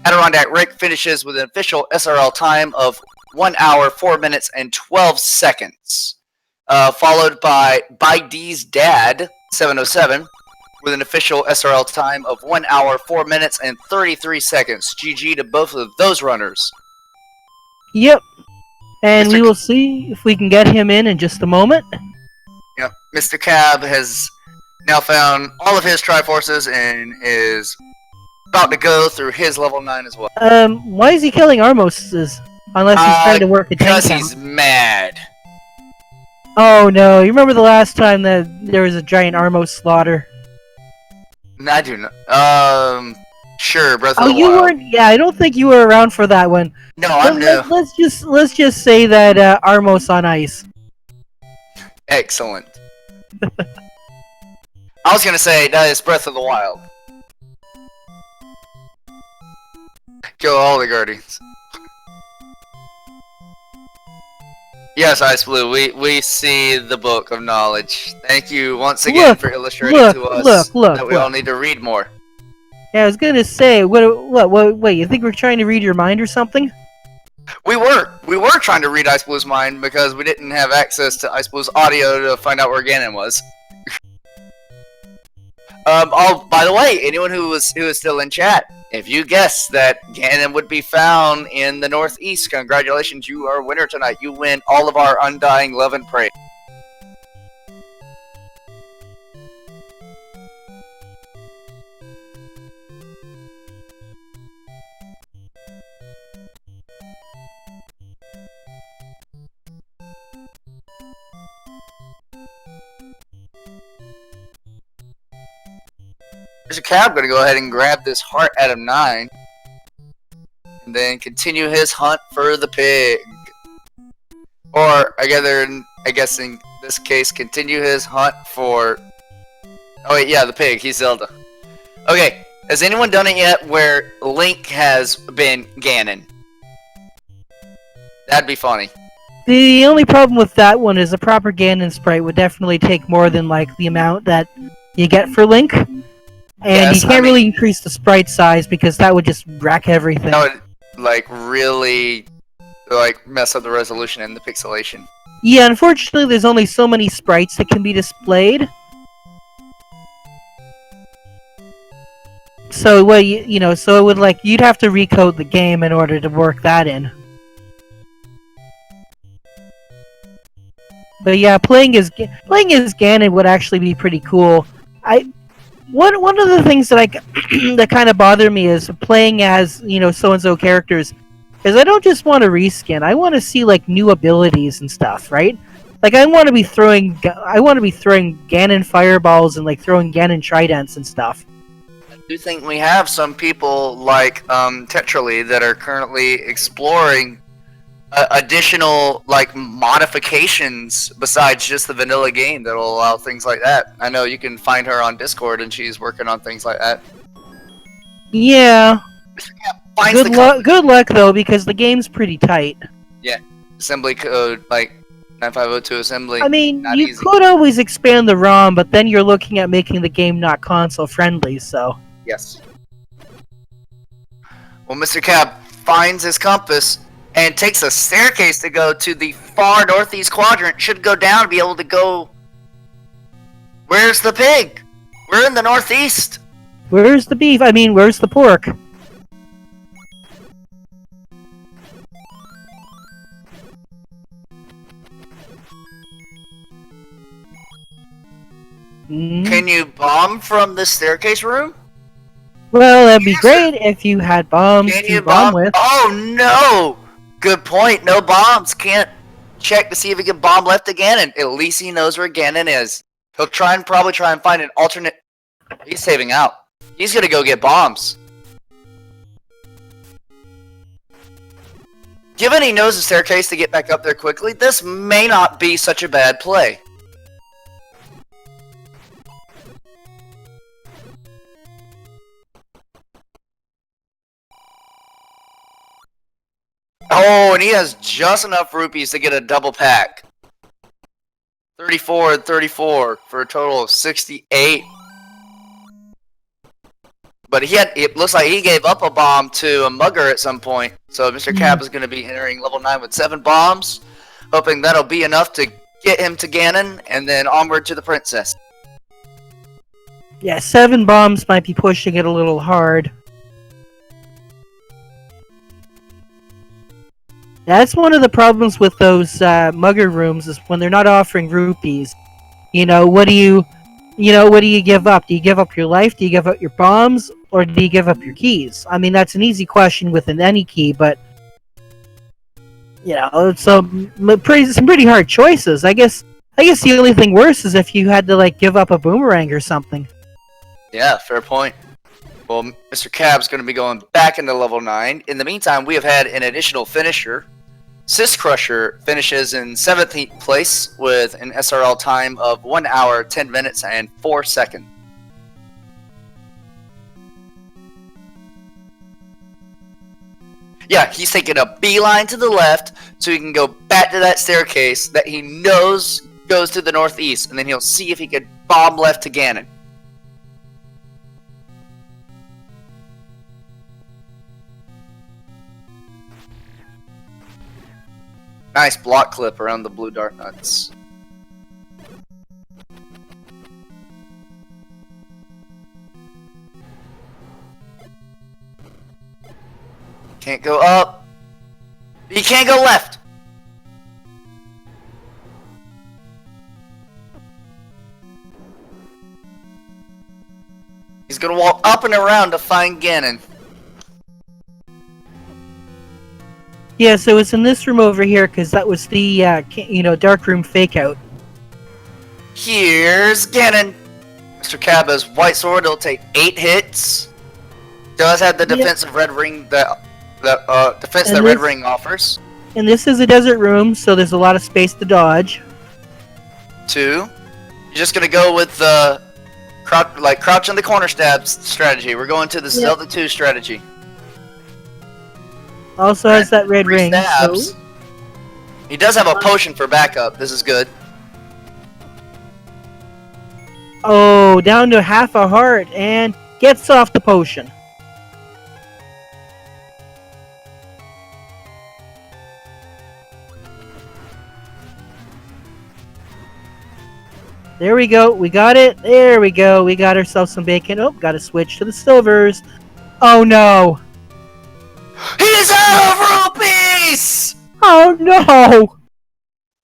Adirondack Rick finishes with an official SRL time of 1 hour, 4 minutes, and 12 seconds. Followed by D's Dad, 707, with an official SRL time of 1 hour, 4 minutes, and 33 seconds. GG to both of those runners. Yep. And Mr. we will see if we can get him in just a moment. Yep, Mr. Cab has now found all of his Triforces and is about to go through his level 9 as well. Why is he killing Armoses? Unless he's trying to work a tank Because down. he's mad. Oh no, you remember the last time that there was a giant Armo slaughter? I do not. Sure, Breath of Oh, the you Wild. weren't. Yeah, I don't think you were around for that one. No, I'm new. Let's just say that Armos on ice. Excellent. I was gonna say that is Breath of the Wild. Kill all the Guardians. Yes, Ice Blue, we see the book of knowledge. Thank you once again for illustrating to us that we all need to read more. Yeah, I was gonna say, wait, you think we're trying to read your mind or something? We were trying to read Ice Blue's mind because we didn't have access to Ice Blue's audio to find out where Ganon was. Oh, by the way, anyone who is still in chat, if you guessed that Ganon would be found in the Northeast, congratulations, you are a winner tonight. You win all of our undying love and praise. There's a cab gonna go ahead and grab this heart out of 9. And then continue his hunt for the pig. Or, I guess in this case, continue his hunt for... Oh wait, yeah, the pig. He's Zelda. Okay, has anyone done it yet where Link has been Ganon? That'd be funny. The only problem with that one is a proper Ganon sprite would definitely take more than, like, the amount that you get for Link. And Yes, you can't really increase the sprite size because that would just wreck everything. That would, like, really, like, mess up the resolution and the pixelation. Yeah, unfortunately, there's only so many sprites that can be displayed. So, well, you know, so it would, like, you'd have to recode the game in order to work that in. But yeah, playing as Ganon would actually be pretty cool. One of the things that that kind of bother me is playing as, you know, so-and-so characters is I don't just want to reskin. I want to see, like, new abilities and stuff, right? Like, I want to be throwing Ganon fireballs and, like, throwing Ganon tridents and stuff. I do think we have some people like Tetrally that are currently exploring additional, like, modifications besides just the vanilla game that'll allow things like that. I know you can find her on Discord and she's working on things like that. Yeah. Good luck though, because the game's pretty tight. Yeah, assembly code like 9502 assembly. I mean, you could always expand the ROM, but then you're looking at making the game not console friendly. So. Yes. Well, Mr. Cab finds his compass and takes a staircase to go to the far northeast quadrant. Should go down to be able to go. Where's the pig? We're in the northeast. Where's the beef? I mean, where's the pork? Can you bomb from the staircase room? Well, that'd be great if you had bombs to bomb with. Oh no! Good point. No bombs. Can't check to see if he can bomb left to Ganon. At least he knows where Ganon is. He'll probably try and find an alternate. He's saving out. He's gonna go get bombs. Given he knows the staircase to get back up there quickly, this may not be such a bad play. Oh, and he has just enough rupees to get a double pack. 34 and 34 for a total of 68. But it looks like he gave up a bomb to a mugger at some point. So Mr. Cap is going to be entering level 9 with 7 bombs. Hoping that'll be enough to get him to Ganon and then onward to the princess. Yeah, 7 bombs might be pushing it a little hard. That's one of the problems with those mugger rooms is when they're not offering rupees. You know, what do you give up? Do you give up your life? Do you give up your bombs? Or do you give up your keys? I mean, that's an easy question with any key, but you know, it's some pretty hard choices. I guess I guess the only thing worse is if you had to like give up a boomerang or something. Yeah, fair point. Well, Mr. Cab's going to be going back into level 9. In the meantime, we have had an additional finisher. Sis Crusher finishes in 17th place with an SRL time of 1 hour, 10 minutes, and 4 seconds. Yeah, he's taking a beeline to the left so he can go back to that staircase that he knows goes to the northeast, and then he'll see if he could bomb left to Ganon. Nice block clip around the blue dart nuts. Can't go up. You can't go left. He's gonna walk up and around to find Ganon. Yeah, so it's in this room over here because that was the dark room fake out. Here's Ganon. Mr. Cabba's white sword. It'll take 8 hits. Does have the defensive red ring that red ring offers. And this is a desert room, so there's a lot of space to dodge. 2. You're just gonna go with the crouch in the corner stab strategy. We're going to the Zelda 2 strategy. Also has that red ring. So... He does have a potion for backup. This is good. Oh, down to half a heart and gets off the potion. There we go. We got it. There we go. We got ourselves some bacon. Oh, got to switch to the silvers. Oh no. He's out of rupees! Oh no!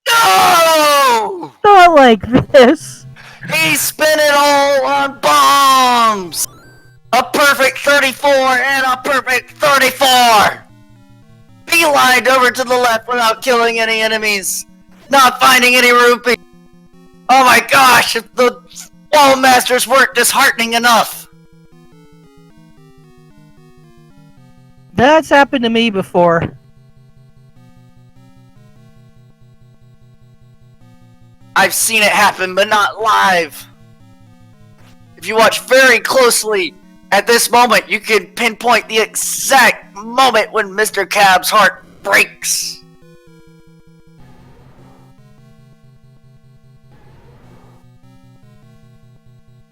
No! Not like this. He spent it all on bombs! A perfect 34 and a perfect 34! Beelined over to the left without killing any enemies. Not finding any rupees. Oh my gosh, if the Wall Masters weren't disheartening enough. That's happened to me before. I've seen it happen, but not live. If you watch very closely at this moment, you can pinpoint the exact moment when Mr. Cab's heart breaks.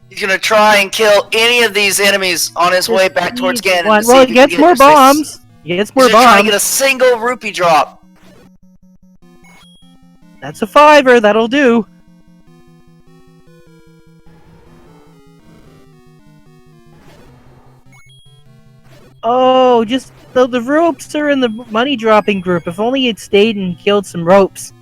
He's gonna try and kill any of these enemies on his way back towards Ganon. Well, he gets more bombs. He gets more bombs. Trying to get a single rupee drop. That's a 5er. That'll do. Oh, just the ropes are in the money dropping group. If only he'd stayed and killed some ropes.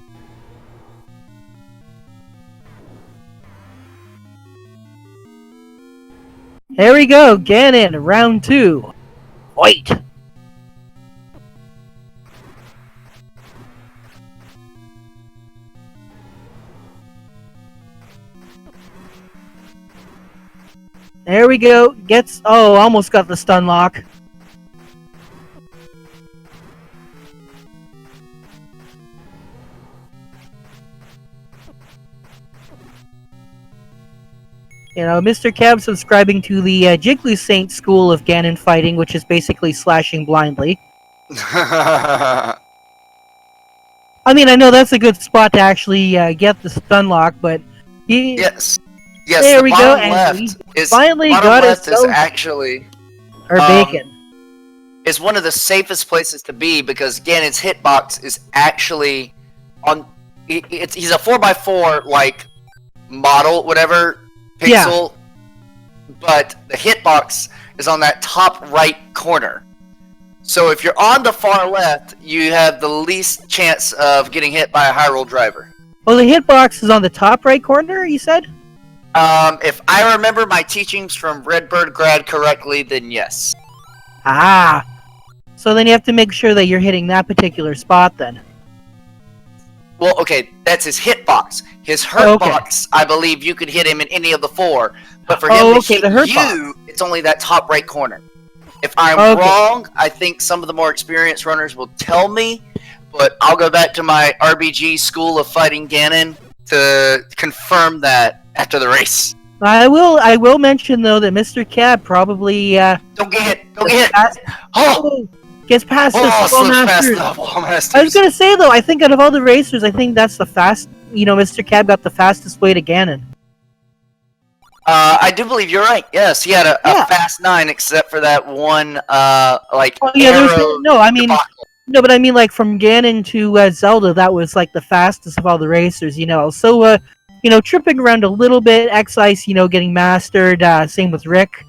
There we go, Ganon, round 2. Wait. There we go. Gets almost got the stun lock. You know, Mr. Cab subscribing to the Jiggly Saint school of Ganon fighting, which is basically slashing blindly. I mean, I know that's a good spot to actually get the stun lock, but yes, there the we go, bottom left is finally got left is ourselves actually our bacon. Is one of the safest places to be because Ganon's hitbox is actually on. He's a 4x4 like model, whatever. Pixel, but the hitbox is on that top right corner. So if you're on the far left, you have the least chance of getting hit by a high roll driver. Well, the hitbox is on the top right corner, you said? If I remember my teachings from Redbird Grad correctly, then yes. Ah. So then you have to make sure that you're hitting that particular spot then. Well, okay, that's his hitbox. His hurtbox, I believe you could hit him in any of the 4. But for him to hit the hurt you, it's only that top right corner. If I'm wrong, I think some of the more experienced runners will tell me, but I'll go back to my RBG School of Fighting Ganon to confirm that after the race. I will mention though that Mr. Cab probably Don't get hit! Don't get hit! Gets past the Wall slips past Masters. the Wall Masters. I was gonna say though, I think out of all the racers, I think that's the fast. Mr. Cab got the fastest way to Ganon. I do believe you're right. Yes, he had a fast 9, except for that one, arrow. But I mean, like from Ganon to Zelda, that was like the fastest of all the racers. So tripping around a little bit, X-Ice, getting mastered. Same with Rick,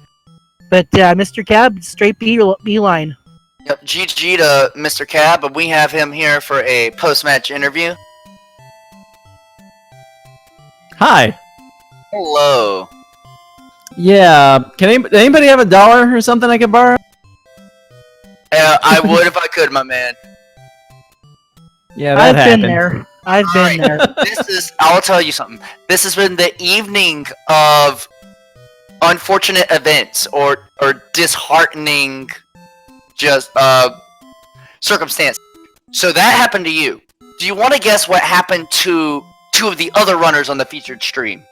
but Mr. Cab straight beeline. Yep, GG to Mr. Cab, and we have him here for a post-match interview. Hi. Hello. Yeah, anybody have $1 or something I could borrow? I would if I could, my man. Yeah, I've been there. I've been there. I'll tell you something. This has been the evening of unfortunate events or disheartening circumstance. So that happened to you. Do you want to guess what happened to 2 of the other runners on the featured stream?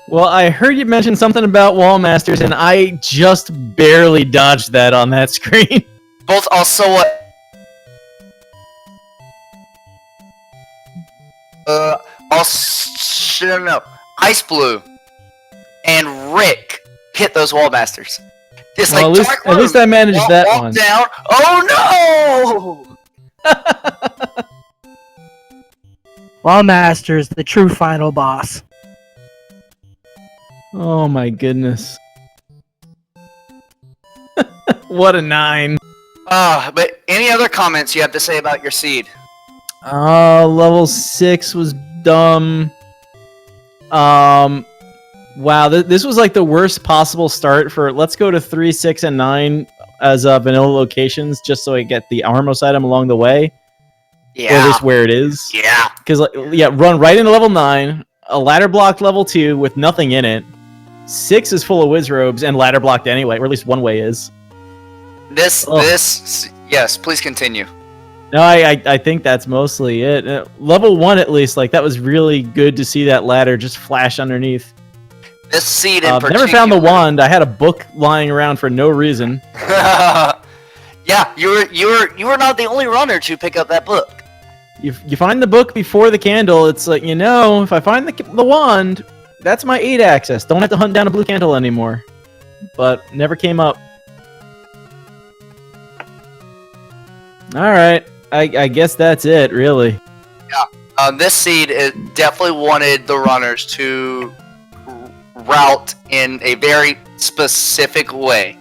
Well, I heard you mention something about Wall Masters, and I just barely dodged that on that screen. Both also Ice Blue and Rick hit those Wall Masters. It's well, like at least I managed that one. Down. Oh no! Wall Masters, the true final boss. Oh my goodness. What a 9. But any other comments you have to say about your seed? Level 6 was dumb. Wow, this was like the worst possible start for. Let's go to 3, 6, and 9 as vanilla locations, just so I get the Armos item along the way. Yeah. Or at least where it is. Yeah. Because run right into level 9, a ladder blocked level 2 with nothing in it. 6 is full of whiz robes and ladder blocked anyway, or at least one way is. Yes, please continue. No, I think that's mostly it. Level 1 at least, like that was really good to see that ladder just flash underneath. This seed in particular. Never found the wand. I had a book lying around for no reason. Yeah, you were not the only runner to pick up that book. You find the book before the candle. It's like, if I find the wand, that's my 8 access. Don't have to hunt down a blue candle anymore. But never came up. Alright. I guess that's it, really. Yeah. This seed definitely wanted the runners to route in a very specific way.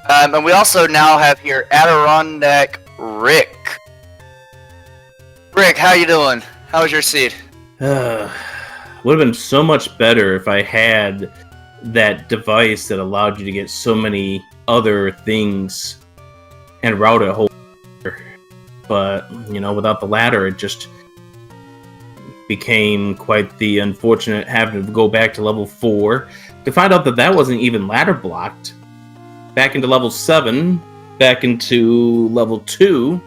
And we also now have here Adirondack Rick. Rick, how you doing? How was your seed? Would have been so much better if I had that device that allowed you to get so many other things and route a whole. But without the ladder, it just became quite the unfortunate having to go back to level 4 to find out that wasn't even ladder blocked. Back into level 7, back into level 2.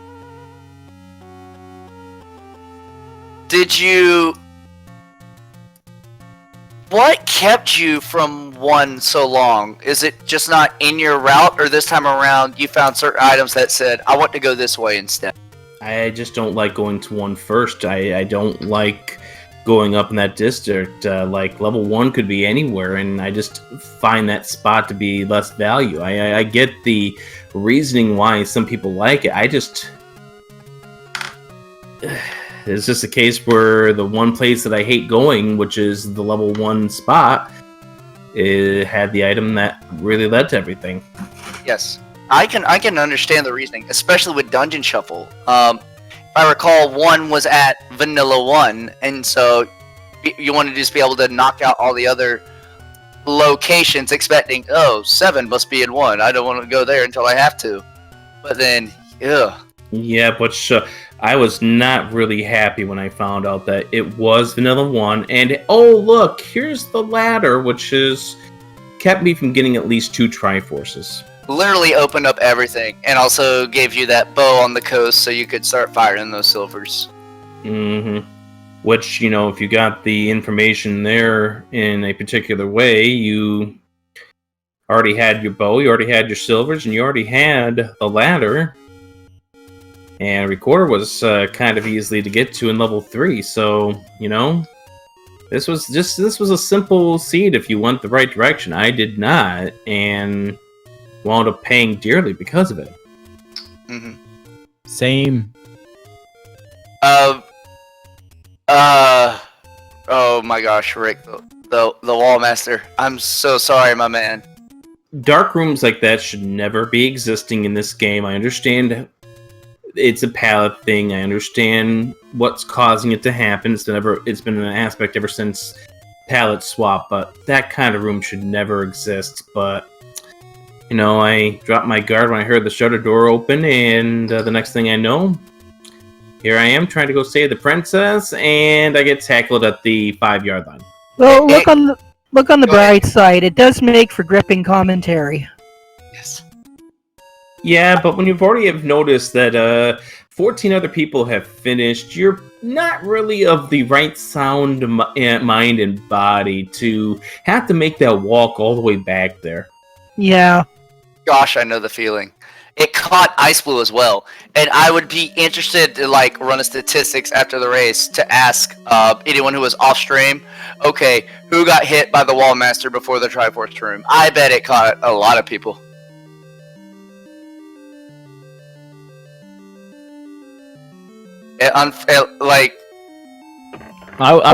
What kept you from 1 so long? Is it just not in your route, or this time around you found certain items that said, I want to go this way instead? I just don't like going to 1 first. I don't like going up in that district. Like level 1 could be anywhere, and I just find that spot to be less value. I get the reasoning why some people like it. It's just a case where the one place that I hate going, which is the level 1 spot, it had the item that really led to everything. Yes. I can understand the reasoning, especially with Dungeon Shuffle. If I recall, 1 was at Vanilla 1, and so you want to just be able to knock out all the other locations, expecting, 7 must be in 1. I don't want to go there until I have to. But then, ugh. Yeah, but I was not really happy when I found out that it was Vanilla 1, and oh look, here's the ladder, which has kept me from getting at least 2 Triforces. Literally opened up everything, and also gave you that bow on the coast so you could start firing those silvers. Mm-hmm. Which, you know, if you got the information there in a particular way, you already had your bow, you already had your silvers, and you already had the ladder. And recorder was kind of easily to get to in level 3, so, you know, this was a simple seed if you went the right direction. I did not, and wound up paying dearly because of it. Mm-hmm. Same. Oh my gosh, Rick, the wall master. I'm so sorry, my man. Dark rooms like that should never be existing in this game. I understand it's a palette thing. I understand what's causing it to happen. It's been an aspect ever since palette swap, but that kind of room should never exist. But you know, I dropped my guard when I heard the shutter door open, and the next thing I know, here I am trying to go save the princess, and I get tackled at the 5-yard line. Well, look on the bright side. It does make for gripping commentary. Yes. Yeah, but when you've already have noticed that 14 other people have finished, you're not really of the right sound mind and body to have to make that walk all the way back there. Yeah. Gosh, I know the feeling. It caught Ice Blue as well, and I would be interested to like run a statistics after the race to ask anyone who was off stream, okay, who got hit by the Wall Master before the Triforce room? I bet it caught a lot of people. I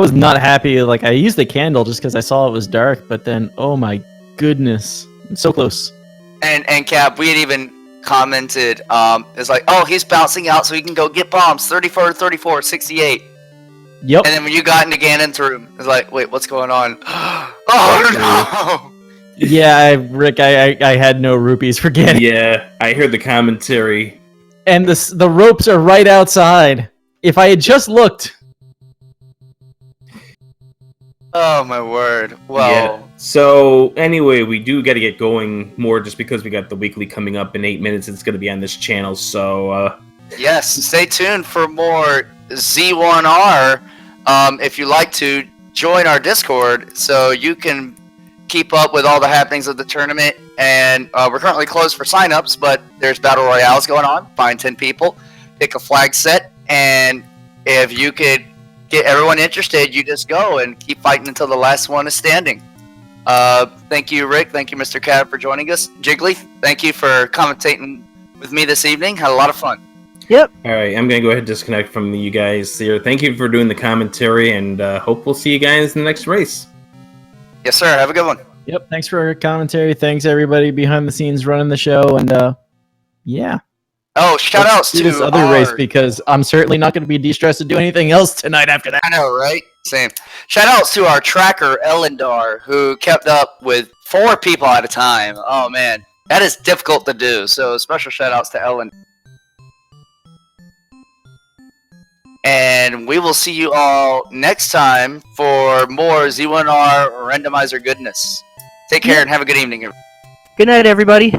was not happy. Like, I used the candle just because I saw it was dark, but then, oh my goodness, so close. And Cap, we had even commented, it's like, oh, he's bouncing out so he can go get bombs, 34, 34, 68. Yep. And then when you got into Ganon's room, it's like, wait, what's going on? Oh no! Yeah, Rick, I had no rupees for Ganon. Yeah, I heard the commentary. And the ropes are right outside. If I had just looked. Oh my word. Well. Yeah. So anyway, we do got to get going more just because we got the weekly coming up in 8 minutes. It's going to be on this channel. So yes, stay tuned for more Z1R. If you like to join our Discord, so you can keep up with all the happenings of the tournament. And we're currently closed for signups, but there's battle royales going on. Find 10 people, pick a flag set, and if you could get everyone interested, you just go and keep fighting until the last one is standing. Thank you, Rick. Thank you, Mr. Cab, for joining us. Jiggly, thank you for commentating with me this evening. Had a lot of fun. Yep. all right, I'm going to go ahead and disconnect from you guys here. Thank you for doing the commentary, and hope we'll see you guys in the next race. Yes, sir. Have a good one. Yep, thanks for your commentary. Thanks, everybody behind the scenes running the show. And, yeah. Oh, shout outs to this other race because I'm certainly not going to be de-stressed to do anything else tonight after that. I know, right? Same. Shout outs to our tracker, Elendar, who kept up with 4 people at a time. Oh, man. That is difficult to do. So, special shout outs to Ellen. And we will see you all next time for more Z1R Randomizer goodness. Take care and have a good evening. Good night, everybody.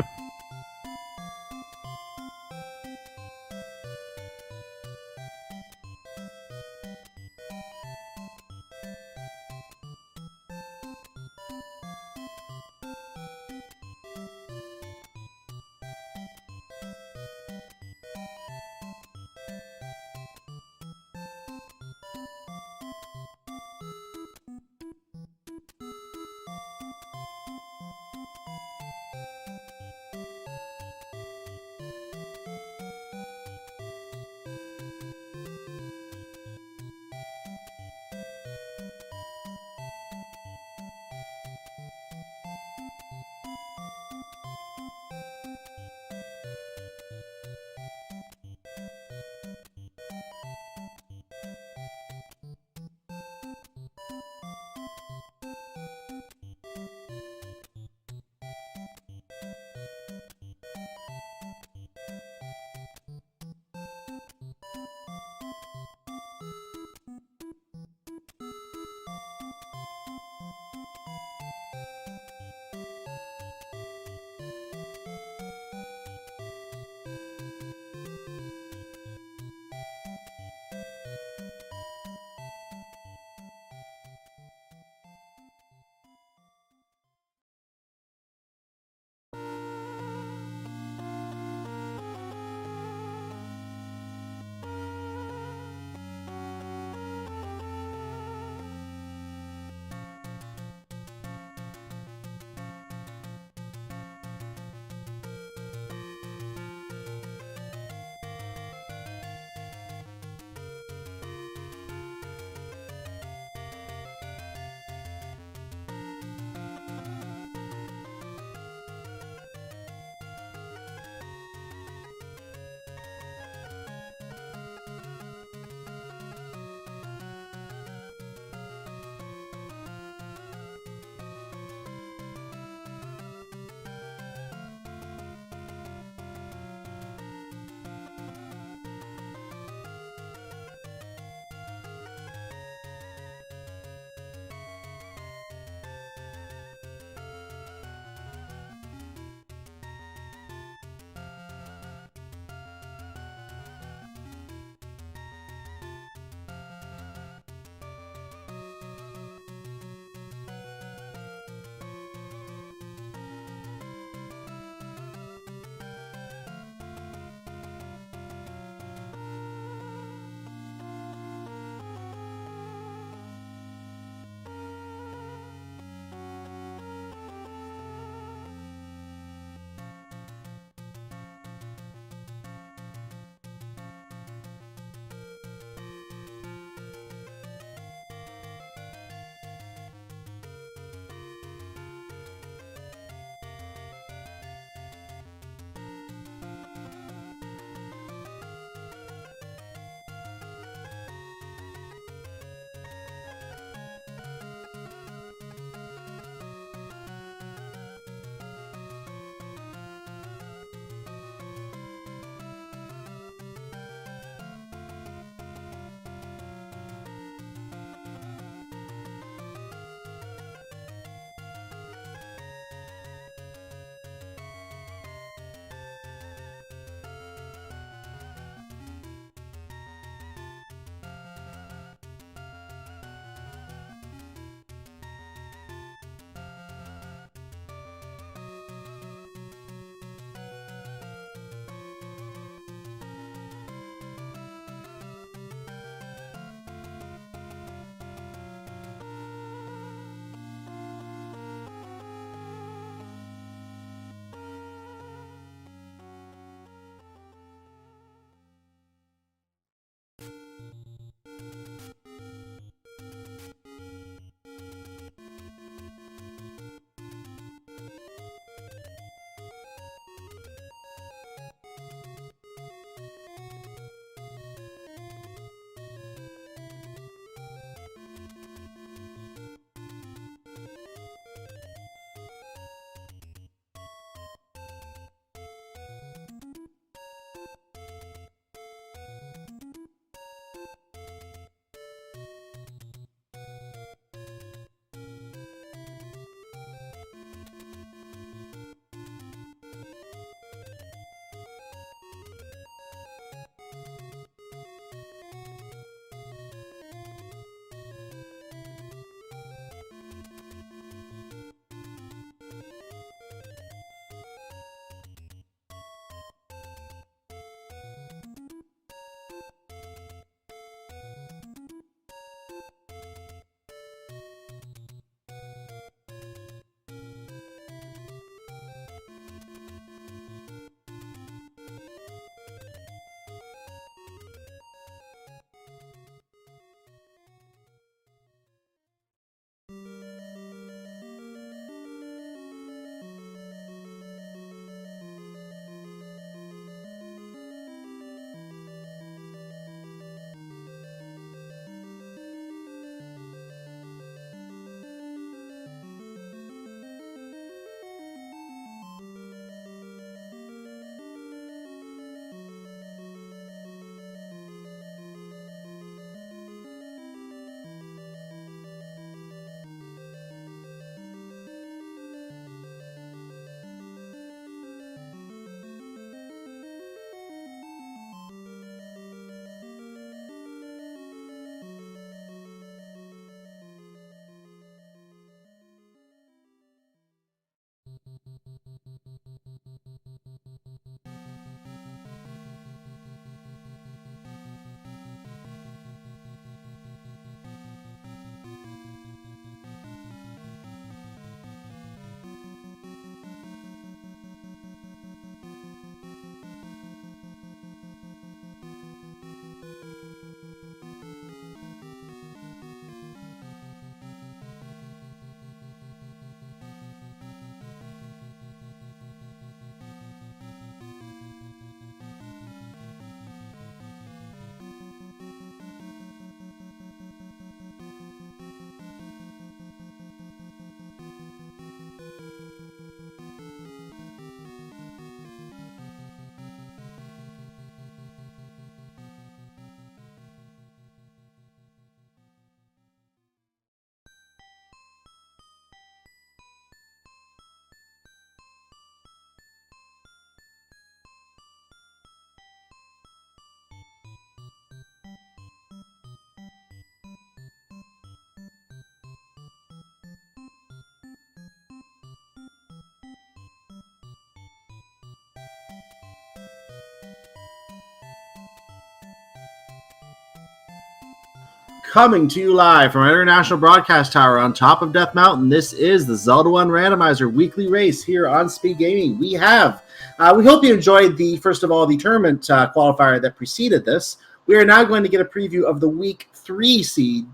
Coming to you live from our International Broadcast Tower on top of Death Mountain, this is the Zelda 1 Randomizer weekly race here on Speed Gaming. We hope you enjoyed first of all, the tournament qualifier that preceded this. We are now going to get a preview of the Week 3 seed,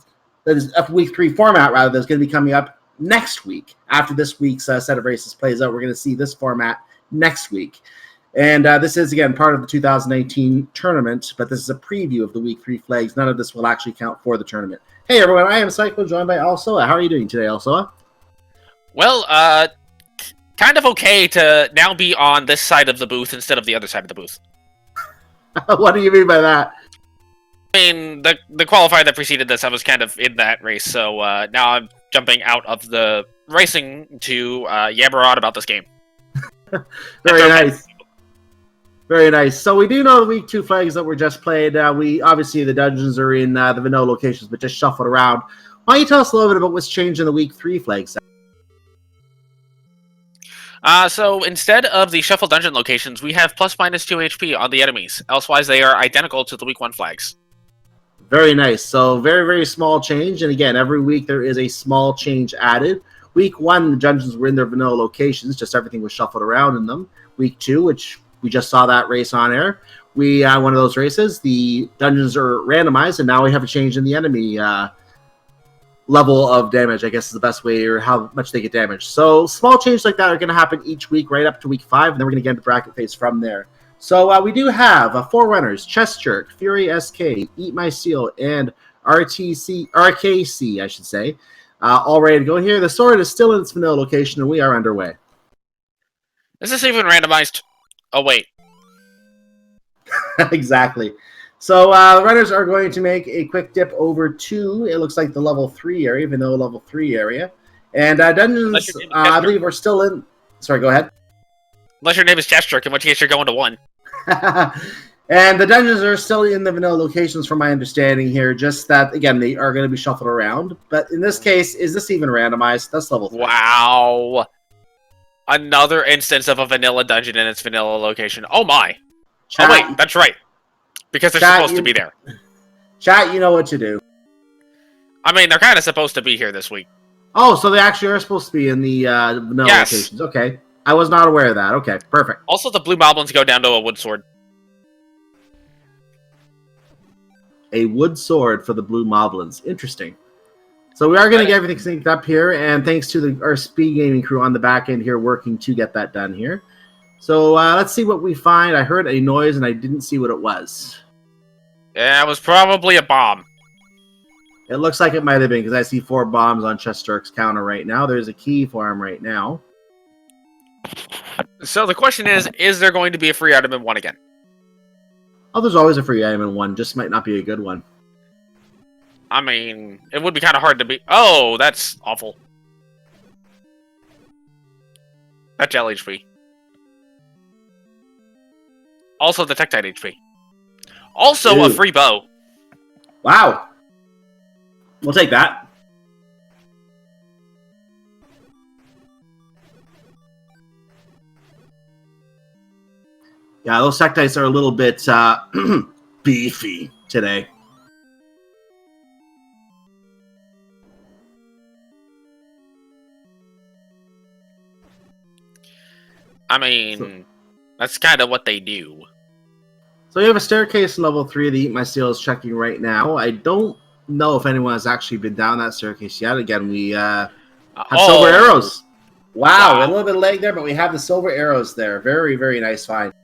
that is Week 3 format, rather, that's going to be coming up next week. After this week's set of races plays out, we're going to see this format next week. And this is, again, part of the 2018 tournament, but this is a preview of the Week 3 flags. None of this will actually count for the tournament. Hey, everyone, I am Psycho, joined by Alsoa. How are you doing today, Alsoa? Well, kind of okay to now be on this side of the booth instead of the other side of the booth. What do you mean by that? I mean, the qualifier that preceded this, I was kind of in that race, so now I'm jumping out of the racing to yabber on about this game. Very nice. Very nice. So we do know the Week 2 flags that were just played. Obviously, the dungeons are in the vanilla locations, but just shuffled around. Why don't you tell us a little bit about what's changed in the Week 3 flags? So instead of the shuffle dungeon locations, we have plus minus 2 HP on the enemies. Elsewise, they are identical to the Week 1 flags. Very nice. So very, very small change. And again, every week there is a small change added. Week 1, the dungeons were in their vanilla locations. Just everything was shuffled around in them. Week 2, which we just saw that race on air. One of those races, the dungeons are randomized, and now we have a change in the enemy level of damage, I guess is the best way, or how much they get damaged. So small changes like that are going to happen each week, right up to Week 5, and then we're going to get into bracket phase from there. So we do have 4 runners: Chest Jerk, Fury SK, Eat My Seal, and RKC, I should say, all ready to go here. The sword is still in its vanilla location, and we are underway. Is this even randomized? Oh, wait. Exactly. So runners are going to make a quick dip over to, it looks like, the level 3 area, vanilla level 3 area. And dungeons, I believe, are still in... Sorry, go ahead. Unless your name is Chest Jerk, in which case you're going to 1. And the dungeons are still in the vanilla locations, from my understanding here. Just that, again, they are going to be shuffled around. But in this case, is this even randomized? That's level 3. Wow. Another instance of a vanilla dungeon in its vanilla location. Oh my. Chat, oh wait, that's right. Because they're supposed to be there. Chat, you know what to do. I mean, they're kind of supposed to be here this week. Oh, so they actually are supposed to be in the vanilla locations. Okay. I was not aware of that. Okay, perfect. Also, the blue moblins go down to a wood sword. A wood sword for the blue moblins. Interesting. So we are going to get everything synced up here, and thanks to our Speed Gaming crew on the back end here working to get that done here. So let's see what we find. I heard a noise, and I didn't see what it was. Yeah, it was probably a bomb. It looks like it might have been, because I see 4 bombs on Chest Jerk's counter right now. There's a key for him right now. So the question is there going to be a free item in 1 again? Oh, there's always a free item in 1. Just might not be a good one. I mean, it would be kind of hard to be... Oh, that's awful. That's gel HP. Also the Tektite HP. Also a free bow. Wow. We'll take that. Yeah, those Tektites are a little bit beefy today. I mean, that's kind of what they do. So we have a staircase level 3. The Eat My Seal is checking right now. I don't know if anyone has actually been down that staircase yet. Again, we have silver arrows. Wow, a little bit of lag there, but we have the silver arrows there. Very, very nice find.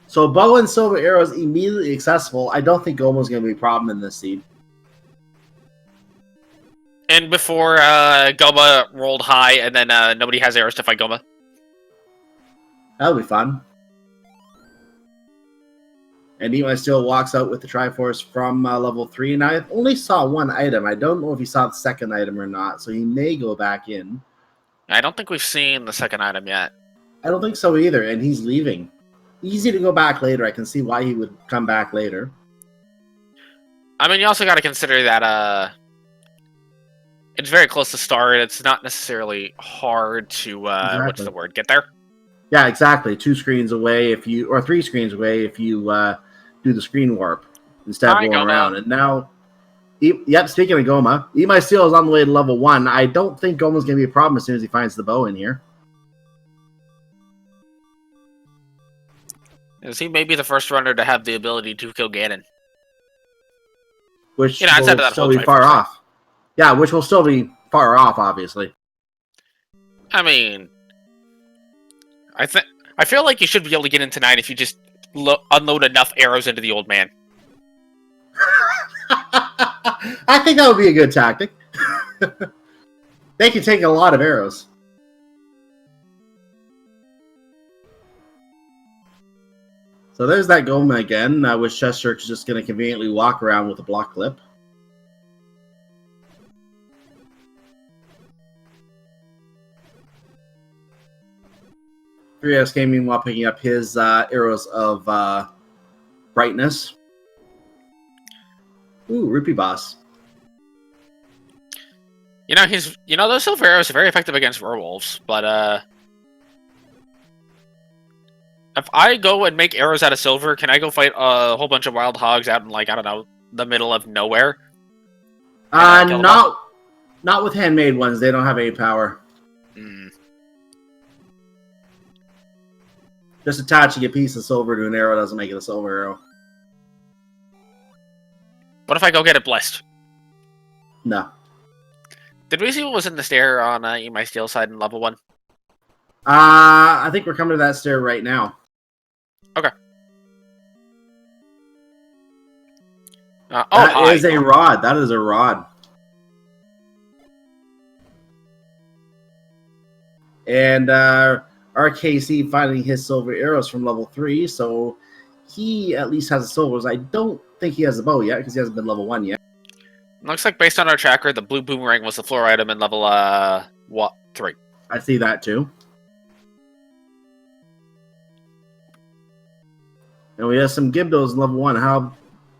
So bow and silver arrows immediately accessible. I don't think Gomo's going to be a problem in this seed. And before Goma rolled high, and then nobody has arrows to fight Goma. That'll be fun. And Eat My Seal walks out with the Triforce from level 3. And I only saw 1 item. I don't know if he saw the second item or not, so he may go back in. I don't think we've seen the second item yet. I don't think so either, and he's leaving. Easy to go back later. I can see why he would come back later. I mean, you also got to consider that it's very close to start. It's not necessarily hard to what's the word? Get there. Yeah, exactly. 2 screens away if you, or 3 screens away if you do the screen warp. instead of Hi, going Goma. around. And now, yep, speaking of Goma, Eat My Steel is on the way to level 1. I don't think Goma's going to be a problem as soon as he finds the bow in here. Is he maybe the first runner to have the ability to kill Ganon? Which Outside of will that still whole be far Triforce thing. off. Yeah, which will still be far off, obviously. I mean, I feel like you should be able to get into 9 if you just unload enough arrows into the old man. I think that would be a good tactic. They can take a lot of arrows. So there's that Goma again, which Chester is just going to conveniently walk around with a block clip. 3S Gaming while picking up his arrows of brightness. Ooh, Rupee Boss. Those silver arrows are very effective against werewolves, but if I go and make arrows out of silver, can I go fight a whole bunch of wild hogs out in, like, I don't know, the middle of nowhere? Not with handmade ones. They don't have any power. Hmm. Just attaching a piece of silver to an arrow doesn't make it a silver arrow. What if I go get it blessed? No. Did we see what was in the stair on Eat My Steel side in level 1? I think we're coming to that stair right now. Okay. That is a rod. That is a rod. And RKC finding his silver arrows from level 3, so he at least has the silvers. I don't think he has the bow yet because he hasn't been level 1 yet. Looks like based on our tracker, the blue boomerang was the floor item in level 3. I see that too. And we have some Gibdos in level 1.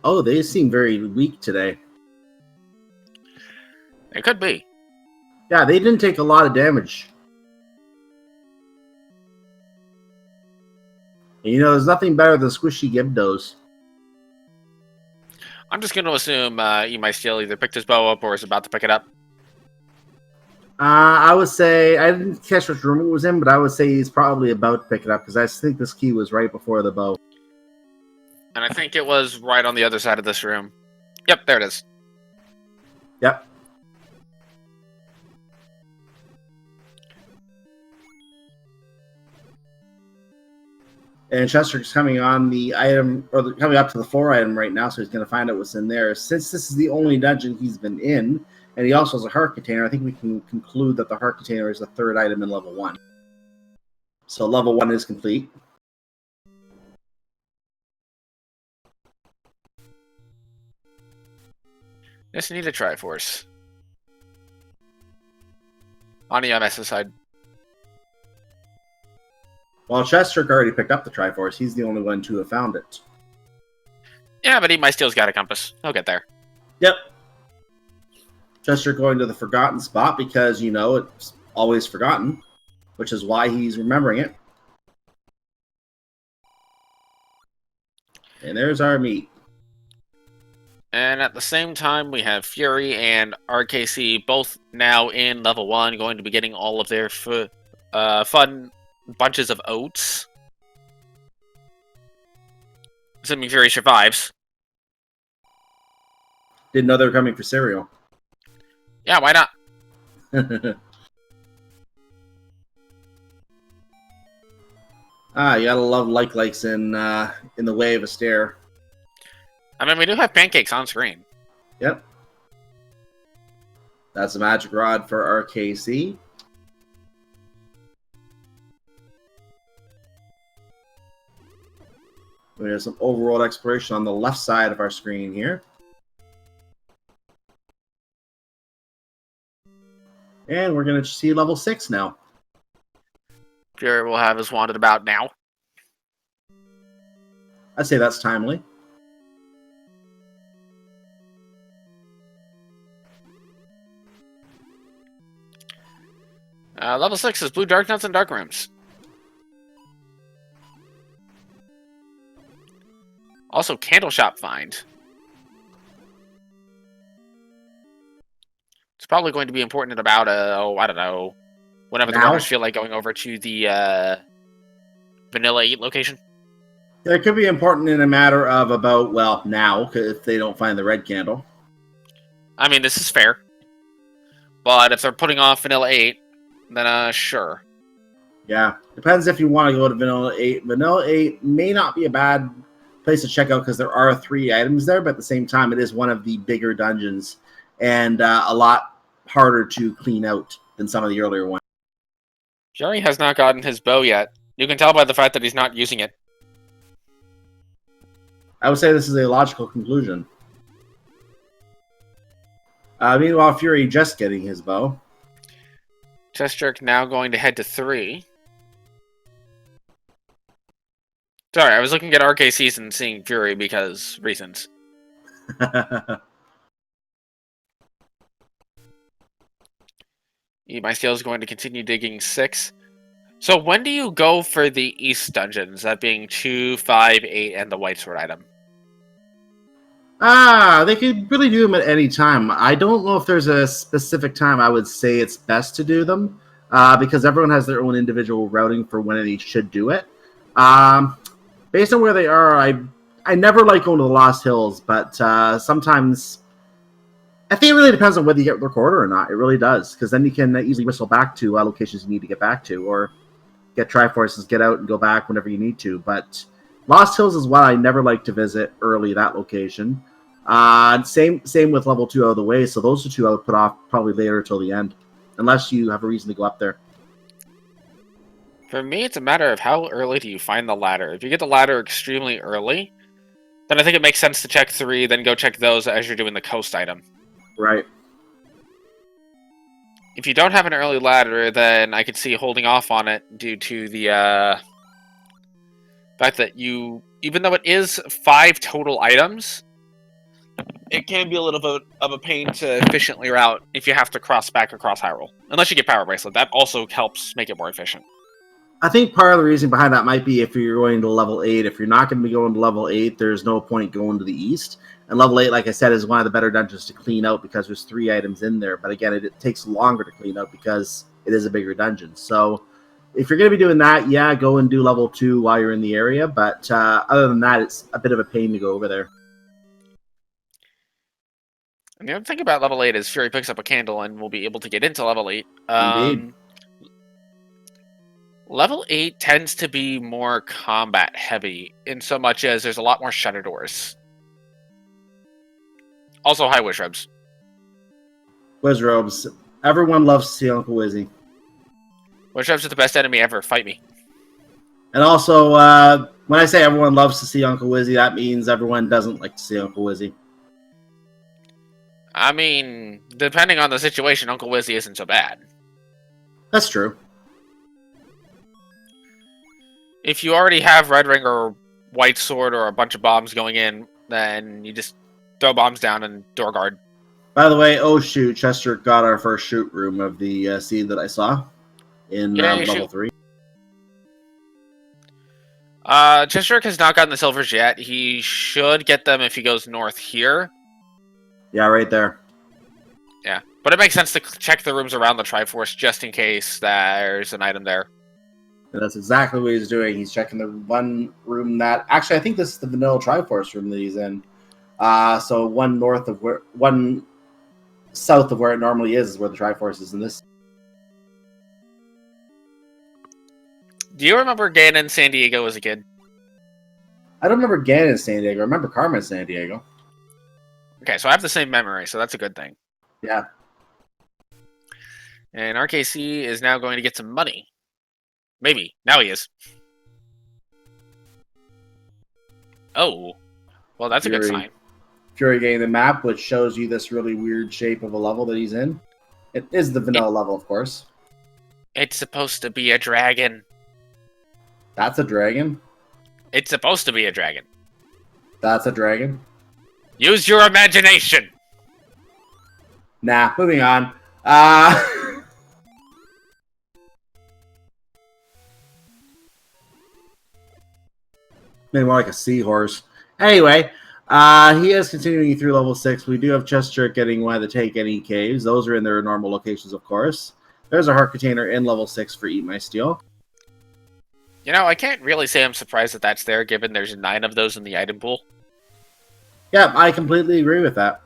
Oh, they seem very weak today. It could be. Yeah, they didn't take a lot of damage. And, there's nothing better than squishy Gibdos. I'm just going to assume Eat My Steel either picked his bow up or is about to pick it up. I would say, I didn't catch which room it was in, but I would say he's probably about to pick it up because I think this key was right before the bow. And I think it was right on the other side of this room. Yep, there it is. Yep. And Chester's coming on the item, or coming up to the 4 item right now, so he's going to find out what's in there. Since this is the only dungeon he's been in, and he also has a heart container, I think we can conclude that the heart container is the 3rd item in level 1. So level 1 is complete. Just need a Triforce. On EMS's side. Well, Chester already picked up the Triforce. He's the only one to have found it. Yeah, but Eat My Steel's got a compass. He'll get there. Yep. Chester going to the forgotten spot because, it's always forgotten, which is why he's remembering it. And there's our meat. And at the same time, we have Fury and RKC both now in level 1, going to be getting all of their fun bunches of oats. Assuming Fury survives. Didn't know they were coming for cereal. Yeah, why not? You gotta love likes in the way of a stair. I mean, we do have pancakes on screen. Yep. That's a magic rod for RKC. We have some overworld exploration on the left side of our screen here. And we're going to see level 6 now. Fury will have his wanted about now. I'd say that's timely. Level 6 is Blue Dark Nuts and Dark Rooms. Also, Candle Shop Find. probably going to be important in about, I don't know, whenever the Now? runners feel like going over to the Vanilla 8 location. It could be important in a matter of about, well, now, if they don't find the red candle. I mean, this is fair. But if they're putting off Vanilla 8, then sure. Yeah, depends if you want to go to Vanilla 8. Vanilla 8 may not be a bad place to check out because there are 3 items there, but at the same time, it is one of the bigger dungeons and a lot harder to clean out than some of the earlier ones. Jerry has not gotten his bow yet. You can tell by the fact that he's not using it. I would say this is a logical conclusion. Meanwhile, Fury just getting his bow. Chest Jerk now going to head to 3. Sorry, I was looking at RKCs and seeing Fury because reasons. My Steel is going to continue digging 6. So when do you go for the East dungeons? That being 2, 5, 8, and the White Sword item. They could really do them at any time. I don't know if there's a specific time I would say it's best to do them, because everyone has their own individual routing for when they should do it. Based on where they are, I never like going to the Lost Hills, but sometimes I think it really depends on whether you get recorder or not. It really does, because then you can easily whistle back to locations you need to get back to, or get Triforces, get out and go back whenever you need to. But Lost Hills is what I never like to visit early, that location. Same with level 2 out of the way, so those are 2 I would put off probably later till the end, unless you have a reason to go up there. For me, it's a matter of how early do you find the ladder. If you get the ladder extremely early, then I think it makes sense to check 3, then go check those as you're doing the coast item. Right. If you don't have an early ladder, then I could see holding off on it due to the fact that even though it is 5 total items, it can be a little bit of a pain to efficiently route if you have to cross back across Hyrule. Unless you get Power Bracelet, that also helps make it more efficient. I think part of the reason behind that might be if you're going to level 8. If you're not going to be going to level 8, there's no point going to the east. And level 8, like I said, is one of the better dungeons to clean out because there's 3 items in there. But again, it takes longer to clean out because it is a bigger dungeon. So if you're going to be doing that, yeah, go and do level 2 while you're in the area. But other than that, it's a bit of a pain to go over there. And the other thing about level 8 is Fury picks up a candle and will be able to get into level 8. Indeed. Level 8 tends to be more combat heavy, in so much as there's a lot more shutter doors. Also, high wish robes. Wiz robes. Everyone loves to see Uncle Wizzy. Wish robes are the best enemy ever. Fight me. And also, when I say everyone loves to see Uncle Wizzy, that means everyone doesn't like to see Uncle Wizzy. I mean, depending on the situation, Uncle Wizzy isn't so bad. That's true. If you already have Red Ring or White Sword or a bunch of bombs going in, then you just throw bombs down and door guard. By the way, oh shoot, Chester got our first shoot room of the seed that I saw in level 3. Chester has not gotten the silvers yet. He should get them if he goes north here. Yeah, right there. Yeah, but it makes sense to check the rooms around the Triforce just in case there's an item there. And that's exactly what he's doing. He's checking the one room that... Actually, I think this is the vanilla Triforce room that he's in. So one south of where it normally is where the Triforce is in this. Do you remember Ganon in San Diego as a kid? I don't remember Ganon in San Diego. I remember Carmen in San Diego. Okay, so I have the same memory, so that's a good thing. Yeah. And RKC is now going to get some money. Maybe. Now he is. Oh. Well, that's a good sign. Fury getting the map, which shows you this really weird shape of a level that he's in. It is the vanilla level, of course. It's supposed to be a dragon. That's a dragon? It's supposed to be a dragon. That's a dragon? Use your imagination! Nah, moving on. Maybe more like a seahorse. Anyway, He is continuing through level 6. We do have Chest Jerk getting one of the Take Any caves. Those are in their normal locations, of course. There's a heart container in level 6 for Eat My Steel. You know, I can't really say I'm surprised that that's there, given there's 9 of those in the item pool. Yeah, I completely agree with that.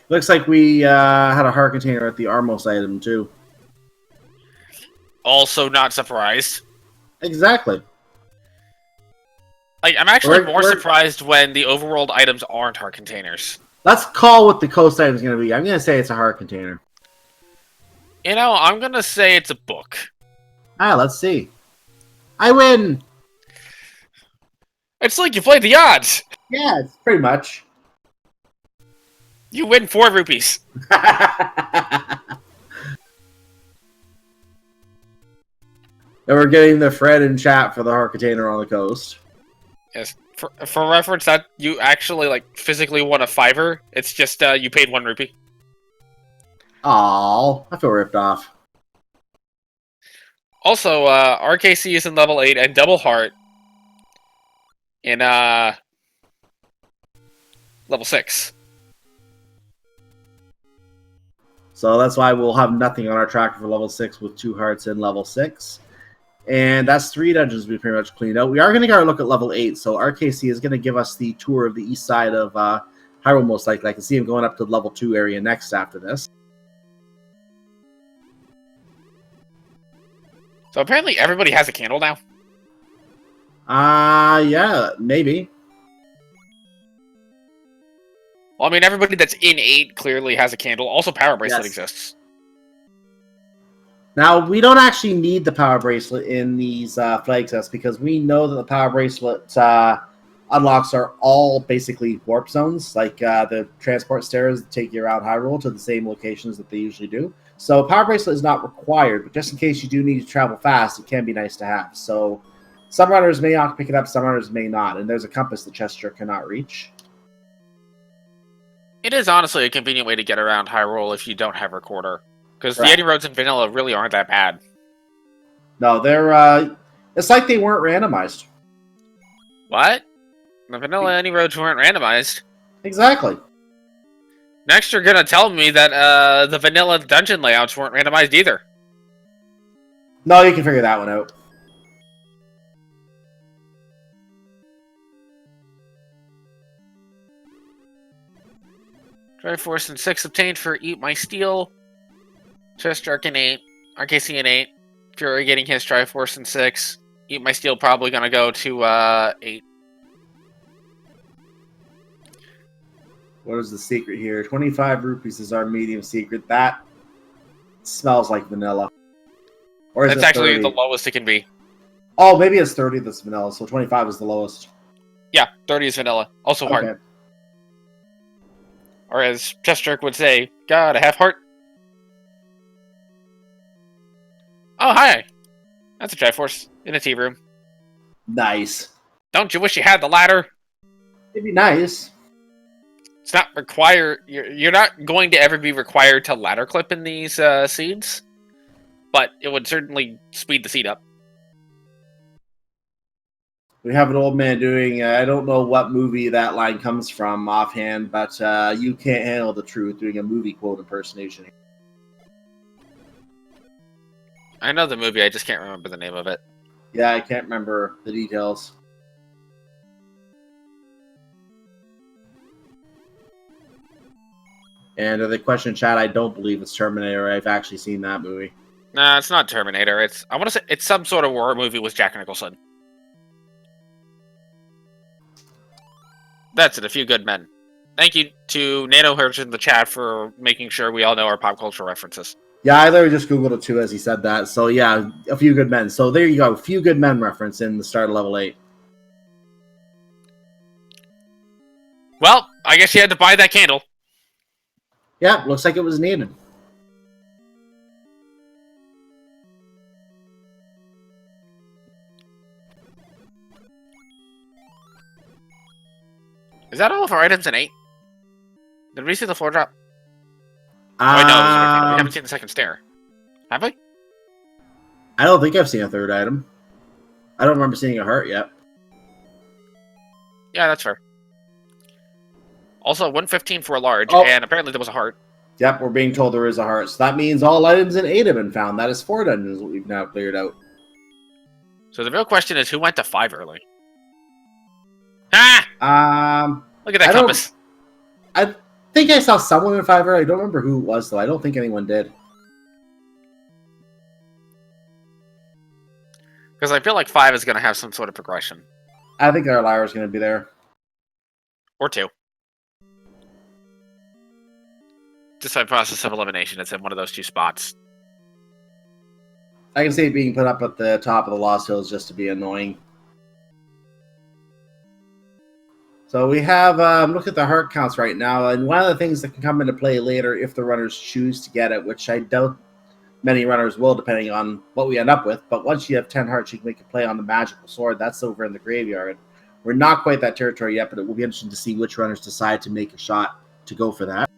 Looks like we had a heart container at the Armos item, too. Also not surprised. Exactly. Like, I'm actually We're- more we're- surprised when the overworld items aren't heart containers. Let's call what the coast item is going to be. I'm going to say it's a heart container. You know, I'm gonna say it's a book. Let's see. I win! It's like you played the odds! Yeah, it's pretty much. You win 4 rupees. And we're getting the Fred in chat for the heart container on the coast. Yes. For reference, that you actually, like, physically won a $5. It's just, you paid 1 rupee. Aww, I feel ripped off. Also, RKC is in level 8 and Double Heart in, level 6. So that's why we'll have nothing on our tracker for level 6 with 2 hearts in level 6. And that's 3 dungeons we pretty much cleaned out. We are going to go look at level 8. So RKC is going to give us the tour of the east side of Hyrule most likely. I can see him going up to the level 2 area next after this. So apparently everybody has a candle now. Yeah, maybe. Well, I mean, everybody that's in 8 clearly has a candle. Also, Power Bracelet Yes. exists. Now, we don't actually need the power bracelet in these flag tests because we know that the power bracelet unlocks are all basically warp zones, like the transport stairs that take you around Hyrule to the same locations that they usually do. So power bracelet is not required, but just in case you do need to travel fast, it can be nice to have. So some runners may not pick it up, some runners may not, and there's a compass that Chester cannot reach. It is honestly a convenient way to get around Hyrule if you don't have Recorder. Because the Right. Eddie roads in Vanilla really aren't that bad. No, they're it's like they weren't randomized. What? The Vanilla Eddie roads weren't randomized. Exactly. Next, you're gonna tell me that the Vanilla dungeon layouts weren't randomized either. No, you can figure that one out. Triforce and 6 obtained for Eat My Steel. Chest Arc in 8. RKC in 8. Fury getting his Triforce in 6. Eat My Steel probably gonna go to 8. What is the secret here? 25 rupees is our medium secret. That smells like vanilla. Or is That's it actually 30? the lowest it can be. Oh, maybe it's 30 that's vanilla, so 25 is the lowest. Yeah, 30 is vanilla. Also heart. Okay. Or as Chesterk would say, gotta have heart. Oh, hi! That's a Triforce in a tea room. Nice. Don't you wish you had the ladder? It'd be nice. It's not required. You're not going to ever be required to ladder clip in these seeds, but it would certainly speed the seed up. We have an old man doing, I don't know what movie that line comes from offhand, but you can't handle the truth, doing a movie quote impersonation. I know the movie, I just can't remember the name of it. Yeah, I can't remember the details. And the question chat, I don't believe it's Terminator. I've actually seen that movie. Nah, it's not Terminator. I want to say it's some sort of war movie with Jack Nicholson. That's it. A Few Good Men. Thank you to Nanohertz in the chat for making sure we all know our pop culture references. Yeah, I literally just Googled it too as he said that. So yeah, A Few Good Men. So there you go. Few Good Men reference in the start of level 8. Well, I guess you had to buy that candle. Yeah, looks like it was needed. Is that all of our items in 8? Did we see the floor drop? Oh, wait, no, it was our candle. We haven't seen the second stair. Have we? I don't think I've seen a third item. I don't remember seeing a heart yet. Yeah, that's fair. Also, 115 for a large, Oh. and apparently there was a heart. Yep, we're being told there is a heart. So that means all items in 8 have been found. That is 4 dungeons that we've now cleared out. So the real question is, who went to 5 early? Ah! Look at that compass. I think I saw someone in 5 early. I don't remember who it was, though. I don't think anyone did. Because I feel like 5 is going to have some sort of progression. I think our Lyra is going to be there. Or 2. Just by process of elimination, it's in one of those 2 spots. I can see it being put up at the top of the Lost Hills just to be annoying. So we have, look at the heart counts right now, and one of the things that can come into play later if the runners choose to get it, which I doubt many runners will, depending on what we end up with, but once you have 10 hearts, you can make a play on the magical sword. That's over in the graveyard. We're not quite that territory yet, but it will be interesting to see which runners decide to make a shot to go for that.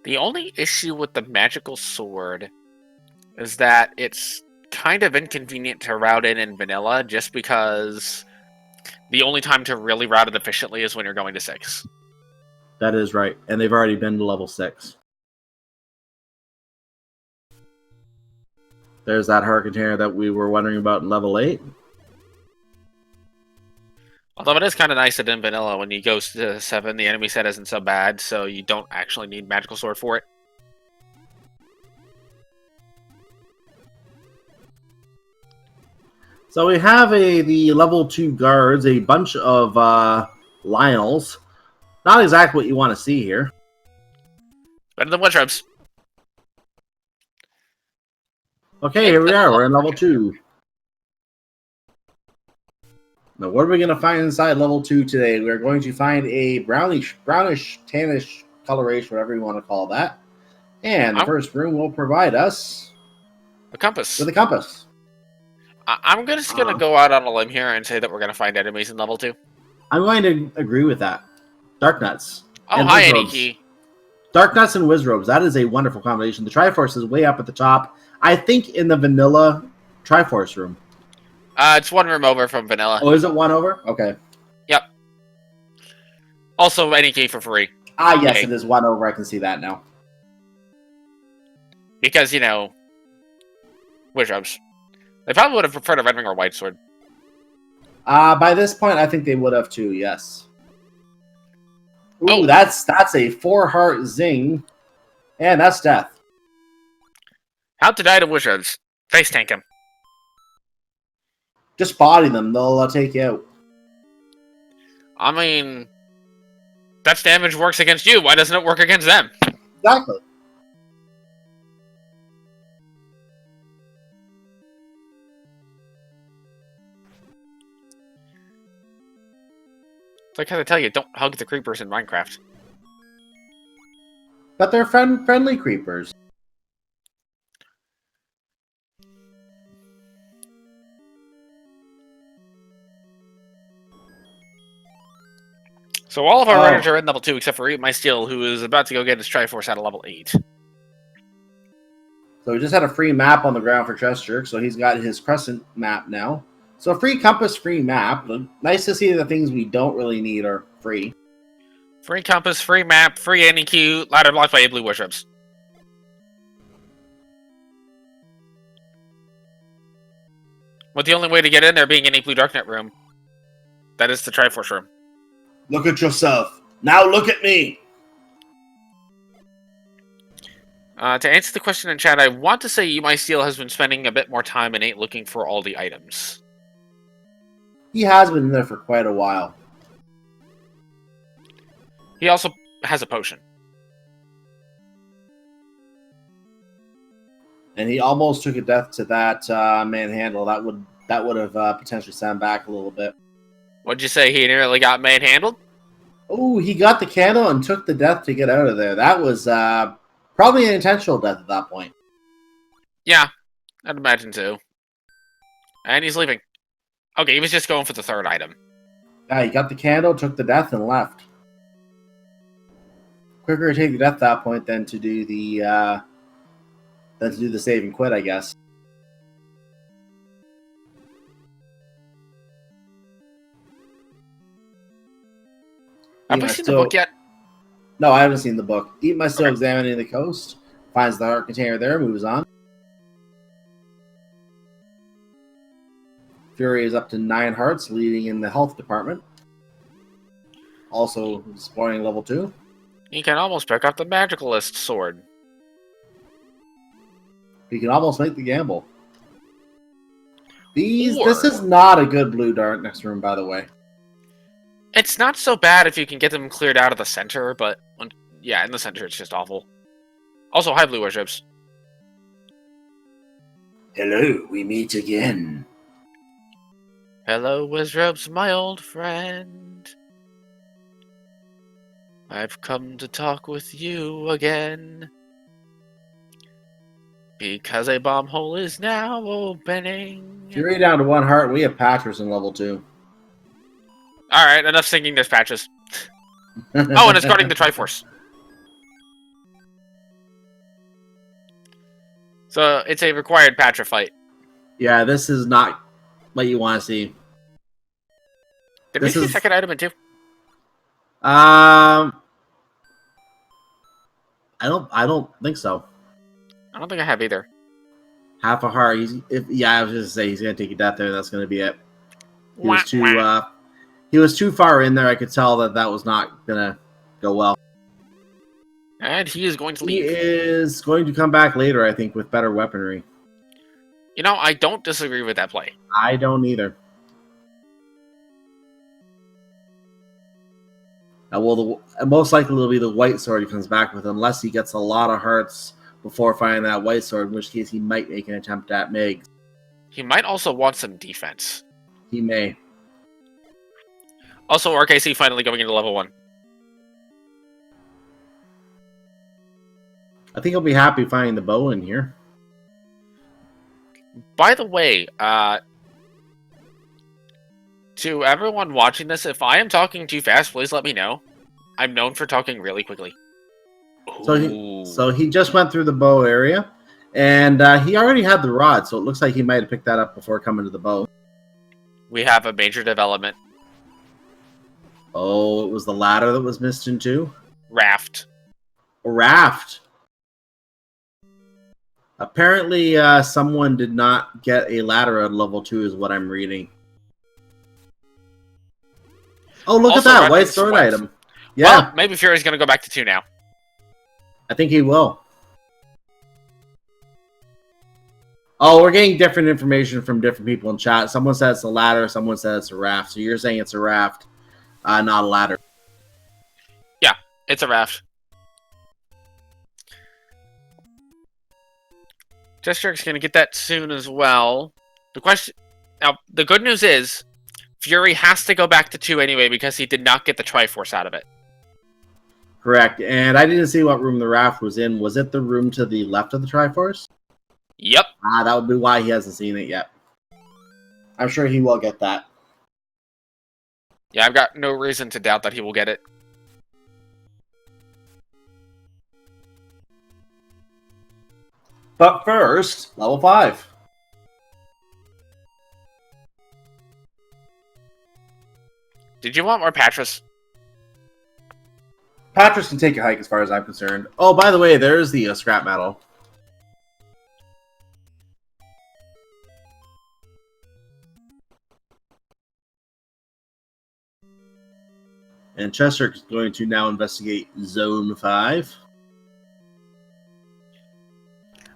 The only issue with the magical sword is that it's kind of inconvenient to route in vanilla, just because the only time to really route it efficiently is when you're going to 6. That is right, and they've already been to level 6. There's that heart container that we were wondering about in level 8. Although it is kind of nice that in vanilla, when you go to 7, the enemy set isn't so bad, so you don't actually need magical sword for it. So we have the level 2 guards, a bunch of Lionels. Not exactly what you want to see here. Better than witch ropes. Okay, here we are. We're in level 2. Now, what are we going to find inside level 2 today? We're going to find a brownish, tannish coloration, whatever you want to call that. And the first room will provide us a compass. With a compass. I'm just going to go out on a limb here and say that we're going to find enemies in level 2. I'm going to agree with that. Dark Nuts. Oh, hi, Aniki. Dark Nuts and Wizrobes. That is a wonderful combination. The Triforce is way up at the top. I think in the vanilla Triforce room. It's one room over from vanilla. Oh, is it one over? Okay. Yep. Also, Aniki for free. Ah, yes, It is one over. I can see that now. Because, Wizrobes. They probably would have preferred a red ring or white sword. By this point, I think they would have too, yes. Ooh, that's a 4-heart zing. And that's death. How to die to Wizrobes. Face tank him. Just body them. They'll take you out. I mean, that's damage works against you. Why doesn't it work against them? Exactly. It's like how they tell you, don't hug the creepers in Minecraft. But they're friendly creepers. So all of our runners are in level 2, except for Eat My Steel, who is about to go get his Triforce out of level 8. So we just had a free map on the ground for Chest Jerk, so he's got his Crescent map now. So free compass, free map. Nice to see the things we don't really need are free. Free compass, free map, free NEQ, ladder blocked by blue worships. With the only way to get in there being any blue Darknet room. That is the Triforce room. Look at yourself. Now look at me. To answer the question in chat, I want to say My Steel has been spending a bit more time in 8 looking for all the items. He has been there for quite a while. He also has a potion. And he almost took a death to that manhandle. That would have potentially sent him back a little bit. What'd you say? He nearly got manhandled? Oh, he got the candle and took the death to get out of there. That was probably an intentional death at that point. Yeah, I'd imagine so. And he's leaving. Okay, he was just going for the third item. He got the candle, took the death, and left. Quicker to take the death at that point than to do the save and quit, I guess. Have we seen the book yet? No, I haven't seen the book. Eatma still examining the coast. Finds the heart container there, moves on. Fury is up to 9 hearts, leading in the health department. Also exploring level 2. You can almost pick up the Magicalist sword. He can almost make the gamble. This is not a good blue dart next room, by the way. It's not so bad if you can get them cleared out of the center, but yeah, in the center it's just awful. Also, hi, blue warships. Hello, we meet again. Hello, Wizrobes, my old friend. I've come to talk with you again. Because a bomb hole is now opening. Fury down to 1 heart. We have Patchers in level 2. Alright, enough singing, there's patches. Oh, and it's guarding the Triforce. So, it's a required Patra fight. Yeah, this is not what you want to see. Did we see the second item in 2? I don't think so. I don't think I have either. Half a heart. I was just gonna say he's gonna take a death there. That's gonna be it. He was too far in there. I could tell that was not gonna go well. And he is going to leave. He is going to come back later, I think, with better weaponry. You know, I don't disagree with that play. I don't either. Most likely it'll be the white sword he comes back with, unless he gets a lot of hearts before finding that white sword, in which case he might make an attempt at Meg. He might also want some defense. He may. Also, RKC finally going into level 1. I think he'll be happy finding the bow in here. By the way, to everyone watching this, if I am talking too fast, please let me know. I'm known for talking really quickly. So he just went through the bow area, and he already had the rod, so it looks like he might have picked that up before coming to the bow. We have a major development. Oh, it was the ladder that was missed in 2? Raft. A raft. Apparently, someone did not get a ladder at level 2, is what I'm reading. Oh, look Also, at that white sword item. Yeah. Well, maybe Fury's going to go back to 2 now. I think he will. Oh, we're getting different information from different people in chat. Someone says it's a ladder, someone says it's a raft. So you're saying it's a raft, not a ladder. Yeah, it's a raft. Jester's going to get that soon as well. The good news is, Fury has to go back to 2 anyway because he did not get the Triforce out of it. Correct. And I didn't see what room the raft was in. Was it the room to the left of the Triforce? Yep. That would be why he hasn't seen it yet. I'm sure he will get that. Yeah, I've got no reason to doubt that he will get it. But first, level 5. Did you want more Patras? Patras can take a hike as far as I'm concerned. Oh, by the way, there's the scrap metal. And Chester is going to now investigate Zone 5.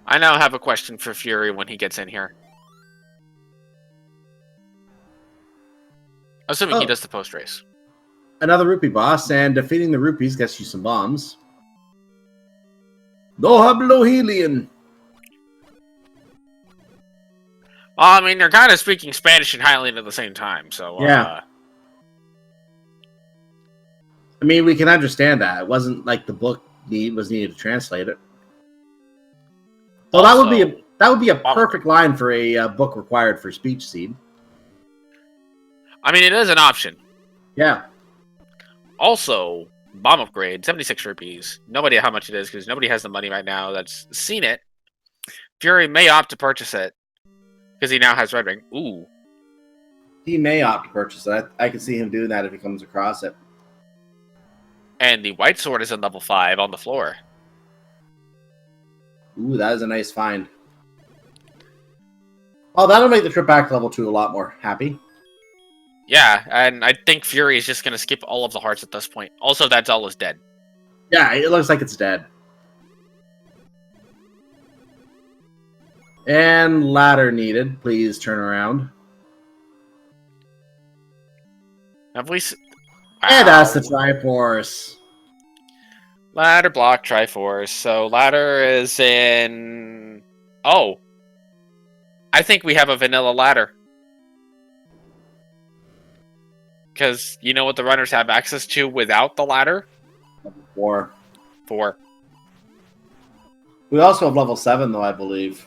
I now have a question for Fury when he gets in here. Assuming he does the post race. Another rupee boss, and defeating the rupees gets you some bombs. No hablo Helian. I mean, they're kind of speaking Spanish and Highland at the same time, so... Yeah. I mean, we can understand that. It wasn't like the book was needed to translate it. Well, also, that would be a perfect line for a book required for speech seed. I mean, it is an option. Yeah. Also, bomb upgrade, 76 rupees. No idea how much it is because nobody has the money right now that's seen it. Fury may opt to purchase it because he now has Red Ring. Ooh. He may opt to purchase it. I can see him doing that if he comes across it. And the white sword is in level 5 on the floor. Ooh, that is a nice find. Oh, that'll make the trip back to level 2 a lot more happy. Yeah, and I think Fury is just going to skip all of the hearts at this point. Also, that Zelda is dead. Yeah, it looks like it's dead. And ladder needed. Please turn around. Have we... And that's the Triforce. Ladder block Triforce. So ladder is in... Oh. I think we have a vanilla ladder. Because you know what the runners have access to without the ladder? 4. 4. We also have level 7, though, I believe.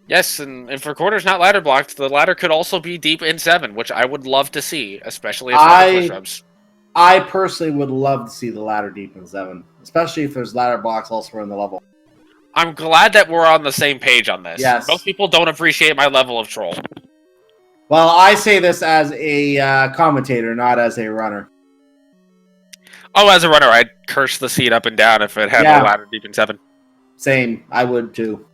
Yes, and if recorder's not ladder blocked, the ladder could also be deep in 7, which I would love to see, especially if there's shrubs. I personally would love to see the ladder deep in 7, especially if there's ladder blocks elsewhere in the level. I'm glad that we're on the same page on this. Yes. Most people don't appreciate my level of troll. Well, I say this as a commentator, not as a runner. Oh, as a runner, I'd curse the seat up and down if it had a ladder deep in 7. Same, I would too.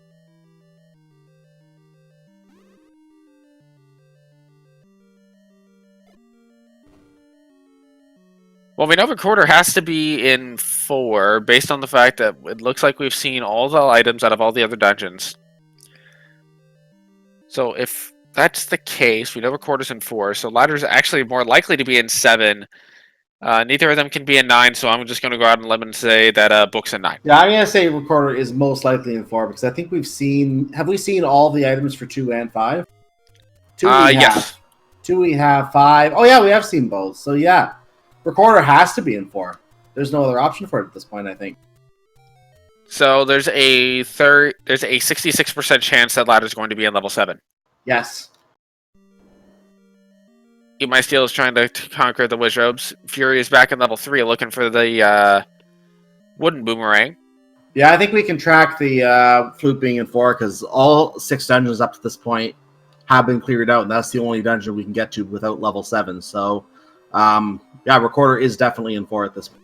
Well, we know recorder has to be in 4, based on the fact that it looks like we've seen all the items out of all the other dungeons. So if that's the case, we know recorder's in 4, so ladder's actually more likely to be in 7. Neither of them can be in 9, so I'm just going to go out on a limb and say that book's in 9. Yeah, I'm going to say recorder is most likely in 4, because I think we've seen... Have we seen all the items for 2 and 5? 2 we have. Yes. 2 we have, 5... Oh yeah, we have seen both, so yeah. Recorder has to be in 4. There's no other option for it at this point, I think. So there's a 66% chance that ladder's going to be in level 7. Yes. Eat My Steel is trying to conquer the Wizrobes. Fury is back in level 3 looking for the wooden boomerang. Yeah, I think we can track the flute being in 4, because all 6 dungeons up to this point have been cleared out, and that's the only dungeon we can get to without level 7. So, yeah, recorder is definitely in 4 at this point.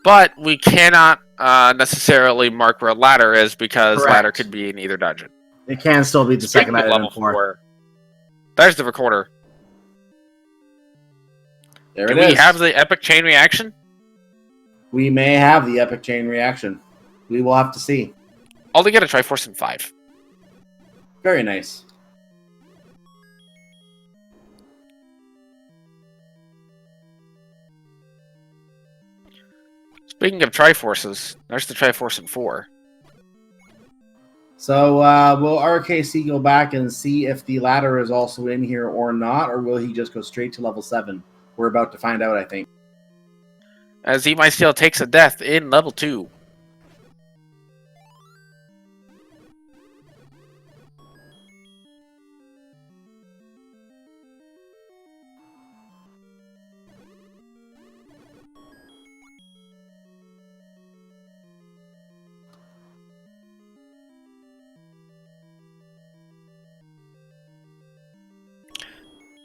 But we cannot necessarily mark where ladder is, because Correct. Ladder could be in either dungeon. It can still be the second item in 4. There's the recorder. There Do it is. we have the epic chain reaction? We may have the epic chain reaction. We will have to see. I'll get a Triforce in 5. Very nice. Speaking of Triforces, there's the Triforce in 4. So, will RKC go back and see if the ladder is also in here or not, or will he just go straight to level 7? We're about to find out, I think. As Eat My Steel takes a death in level 2.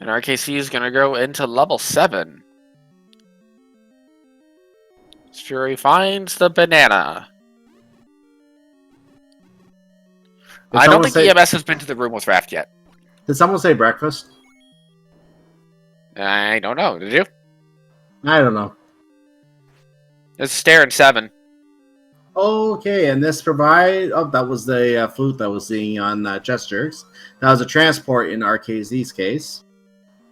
And RKC is going to go into level 7. Fury finds the banana. I don't think EMS has been to the room with Raft yet. Did someone say breakfast? I don't know. Did you? I don't know. It's a stair in 7. Okay, and this provide... Oh, that was the flute that was seeing on Chest Jerks. That was a transport in RKZ's case.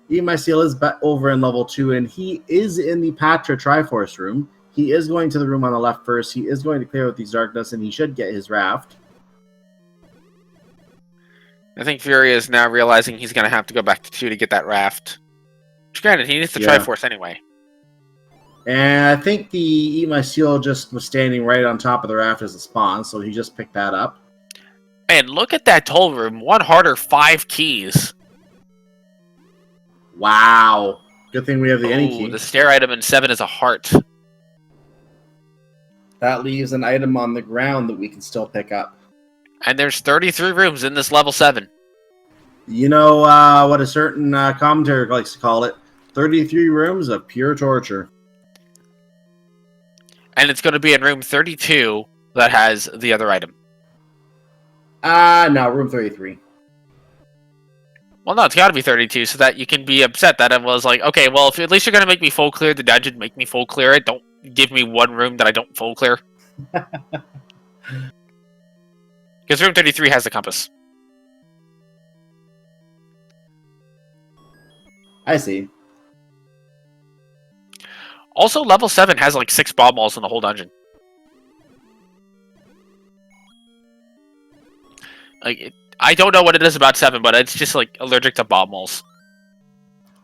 My Steel is over in level 2, and he is in the Patra Triforce room. He is going to the room on the left first. He is going to clear out these darkness, and he should get his raft. I think Fury is now realizing he's going to have to go back to 2 to get that raft. Which, granted, he needs the Triforce anyway. And I think the Eat My Steel just was standing right on top of the raft as a spawn, so he just picked that up. And look at that toll room. 1 harder, 5 keys. Wow. Good thing we have the any key. The stair item in 7 is a heart. That leaves an item on the ground that we can still pick up. And there's 33 rooms in this level 7. You know what a certain commentator likes to call it? 33 rooms of pure torture. And it's going to be in room 32 that has the other item. No, room 33. Well, no, it's got to be 32 so that you can be upset that it was like, okay, well, if at least you're going to make me full clear the dungeon, make me full clear it. Don't give me one room that I don't full clear. Because room 33 has the compass. I see. Also, level 7 has like 6 bomb balls in the whole dungeon. Like, I don't know what it is about 7, but it's just like allergic to bomb balls.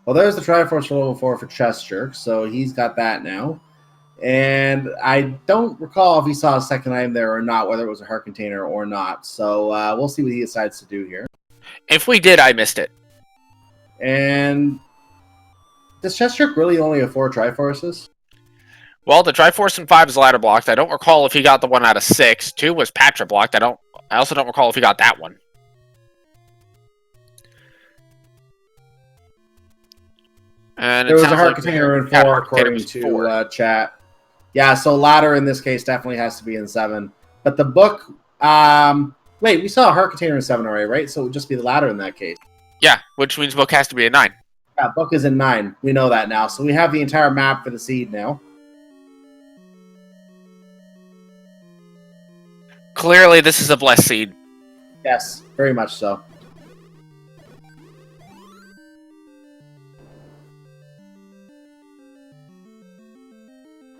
Well, there's the Triforce for level 4 for Chest Jerk, so he's got that now. And I don't recall if he saw a second item there or not, whether it was a heart container or not. So we'll see what he decides to do here. If we did, I missed it. And does Chest Jerk really only have 4 Triforces? Well, the Triforce in 5 is ladder blocked. I don't recall if he got the one out of 6. 2 was Patra blocked. I also don't recall if he got that one. And there was a heart container in 4, according to chat. Yeah, so ladder in this case definitely has to be in 7. But the book, wait, we saw a heart container in 7 already, right? So it would just be the ladder in that case. Yeah, which means book has to be a 9. Yeah, book is in 9. We know that now. So we have the entire map for the seed now. Clearly, this is a blessed seed. Yes, very much so.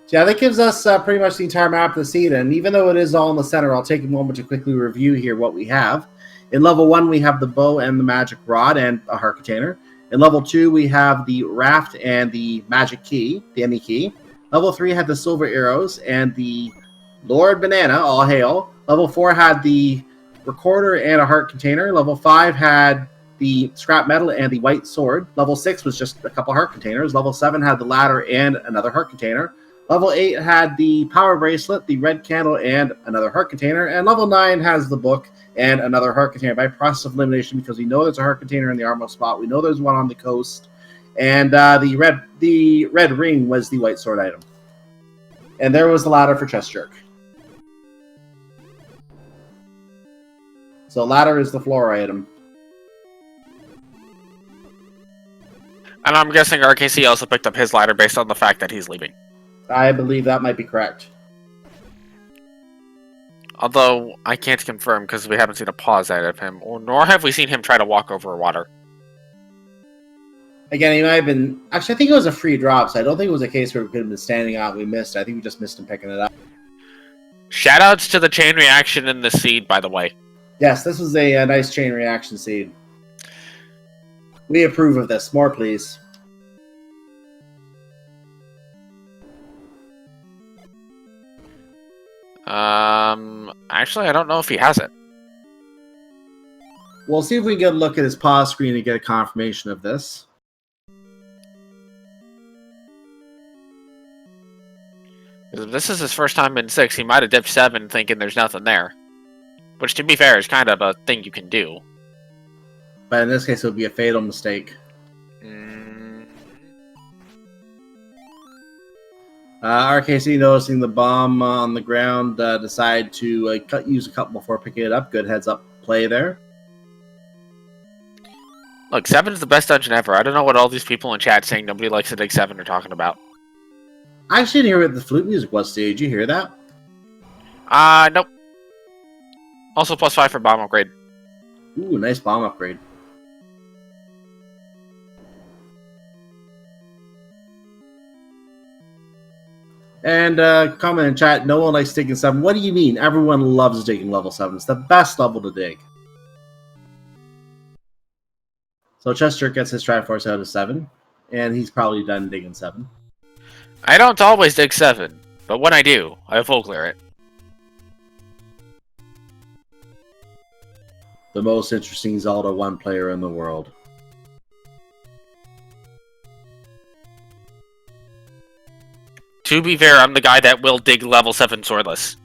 Yeah, that gives us pretty much the entire map of the seed, and even though it is all in the center, I'll take a moment to quickly review here what we have. In level 1, we have the bow and the magic rod and a heart container. In level 2, we have the raft and the magic key, the Emmy key. Level 3 had the silver arrows and the Lord Banana, all hail. Level 4 had the recorder and a heart container. Level 5 had the scrap metal and the white sword. Level 6 was just a couple heart containers. Level 7 had the ladder and another heart container. Level 8 had the power bracelet, the red candle, and another heart container. And level 9 has the book and another heart container by process of elimination, because we know there's a heart container in the Armo spot. We know there's one on the coast. And the red ring was the white sword item. And there was the ladder for Chest Jerk. So ladder is the floor item. And I'm guessing RKC also picked up his ladder based on the fact that he's leaving. I believe that might be correct. Although, I can't confirm because we haven't seen a pause out of him, nor have we seen him try to walk over water. Again, he might have been... Actually, I think it was a free drop, so I don't think it was a case where we could have been standing out and we missed it. I think we just missed him picking it up. Shoutouts to the chain reaction in the seed, by the way. Yes, this was a nice chain reaction seed. We approve of this. More, please. Actually, I don't know if he has it. We'll see if we can get a look at his pause screen and get a confirmation of this. If this is his first time in 6, he might have dipped 7 thinking there's nothing there. Which, to be fair, is kind of a thing you can do. But in this case, it would be a fatal mistake. RKC, noticing the bomb on the ground, decide to use a couple before picking it up. Good heads-up play there. Look, 7 is the best dungeon ever. I don't know what all these people in chat saying nobody likes to dig 7 are talking about. I actually didn't hear what the flute music was, Steve. Did you hear that? Nope. Also +5 for bomb upgrade. Ooh, nice bomb upgrade. And comment in chat, no one likes digging 7. What do you mean? Everyone loves digging level 7. It's the best level to dig. So Chester gets his Triforce out of 7, and he's probably done digging 7. I don't always dig 7, but when I do, I full clear it. The most interesting Zelda 1 player in the world. To be fair, I'm the guy that will dig level 7 swordless.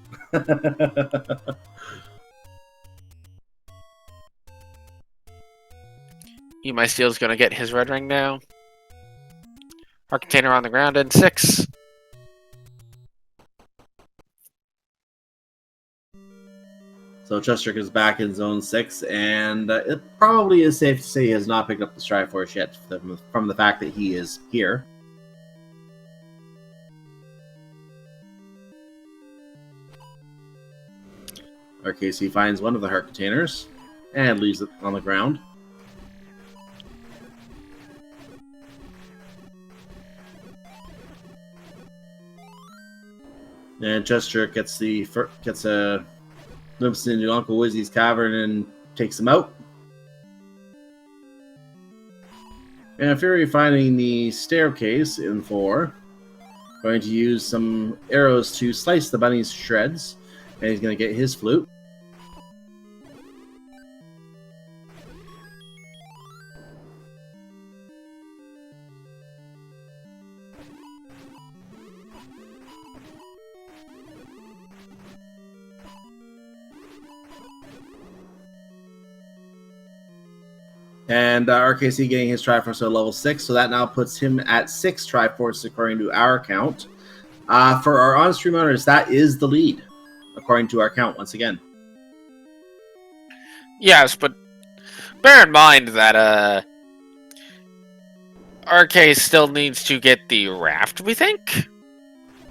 My Steel's gonna get his red ring now. Our container on the ground in 6. So Chester is back in Zone 6, and it probably is safe to say he has not picked up the Triforce yet from the fact that he is here. RKC finds one of the heart containers and leaves it on the ground. And Chester gets a glimpse into Uncle Wizzy's cavern and takes him out. And Fury finding the staircase in 4, going to use some arrows to slice the bunny's shreds, and he's going to get his flute. And RKC getting his Triforce at level 6, so that now puts him at 6 Triforce according to our count. For our on-stream owners, that is the lead, according to our count once again. Yes, but bear in mind that RK still needs to get the raft, we think?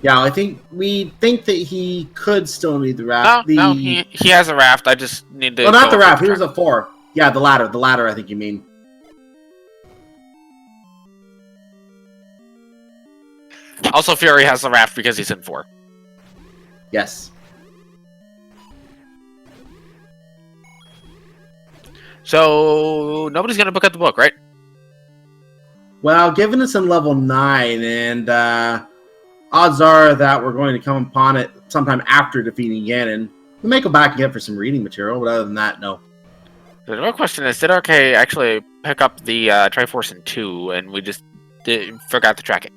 Yeah, we think that he could still need the raft. No, he has a raft. I just need to... Well, not the raft. He was a 4. Yeah, the ladder. The ladder, I think you mean. Also, Fury has the raft because he's in 4. Yes. So, nobody's going to book out the book, right? Well, given it's in level 9, and odds are that we're going to come upon it sometime after defeating Ganon, we may go back again for some reading material, but other than that, no. The real question is, did RK actually pick up the Triforce in 2, and we just forgot to track it?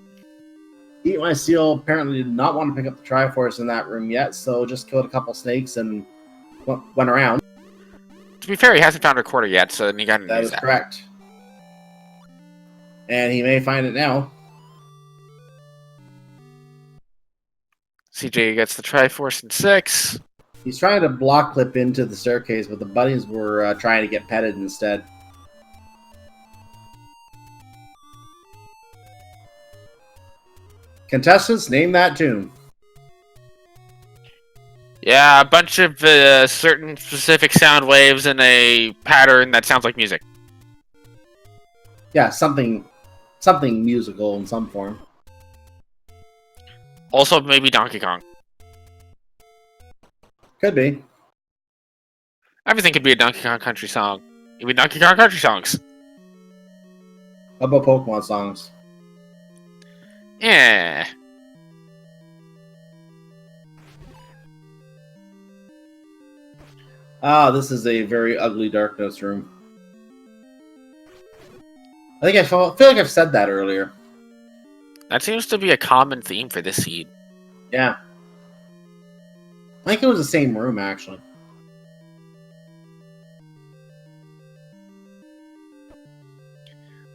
Eat My Seal apparently did not want to pick up the Triforce in that room yet, so just killed a couple snakes and went around. To be fair, he hasn't found a quarter yet, so he got to That use is that. correct. And he may find it now. CJ gets the Triforce in 6. He's trying to block clip into the staircase, but the bunnies were trying to get petted instead. Contestants, name that tune. Yeah, a bunch of certain specific sound waves in a pattern that sounds like music. Yeah, something musical in some form. Also, maybe Donkey Kong. Could be. Everything could be a Donkey Kong Country song. Even Donkey Kong Country songs. How about Pokemon songs? Yeah. Ah, this is a very ugly darkness room. I feel like I've said that earlier. That seems to be a common theme for this seed. Yeah. I think it was the same room, actually.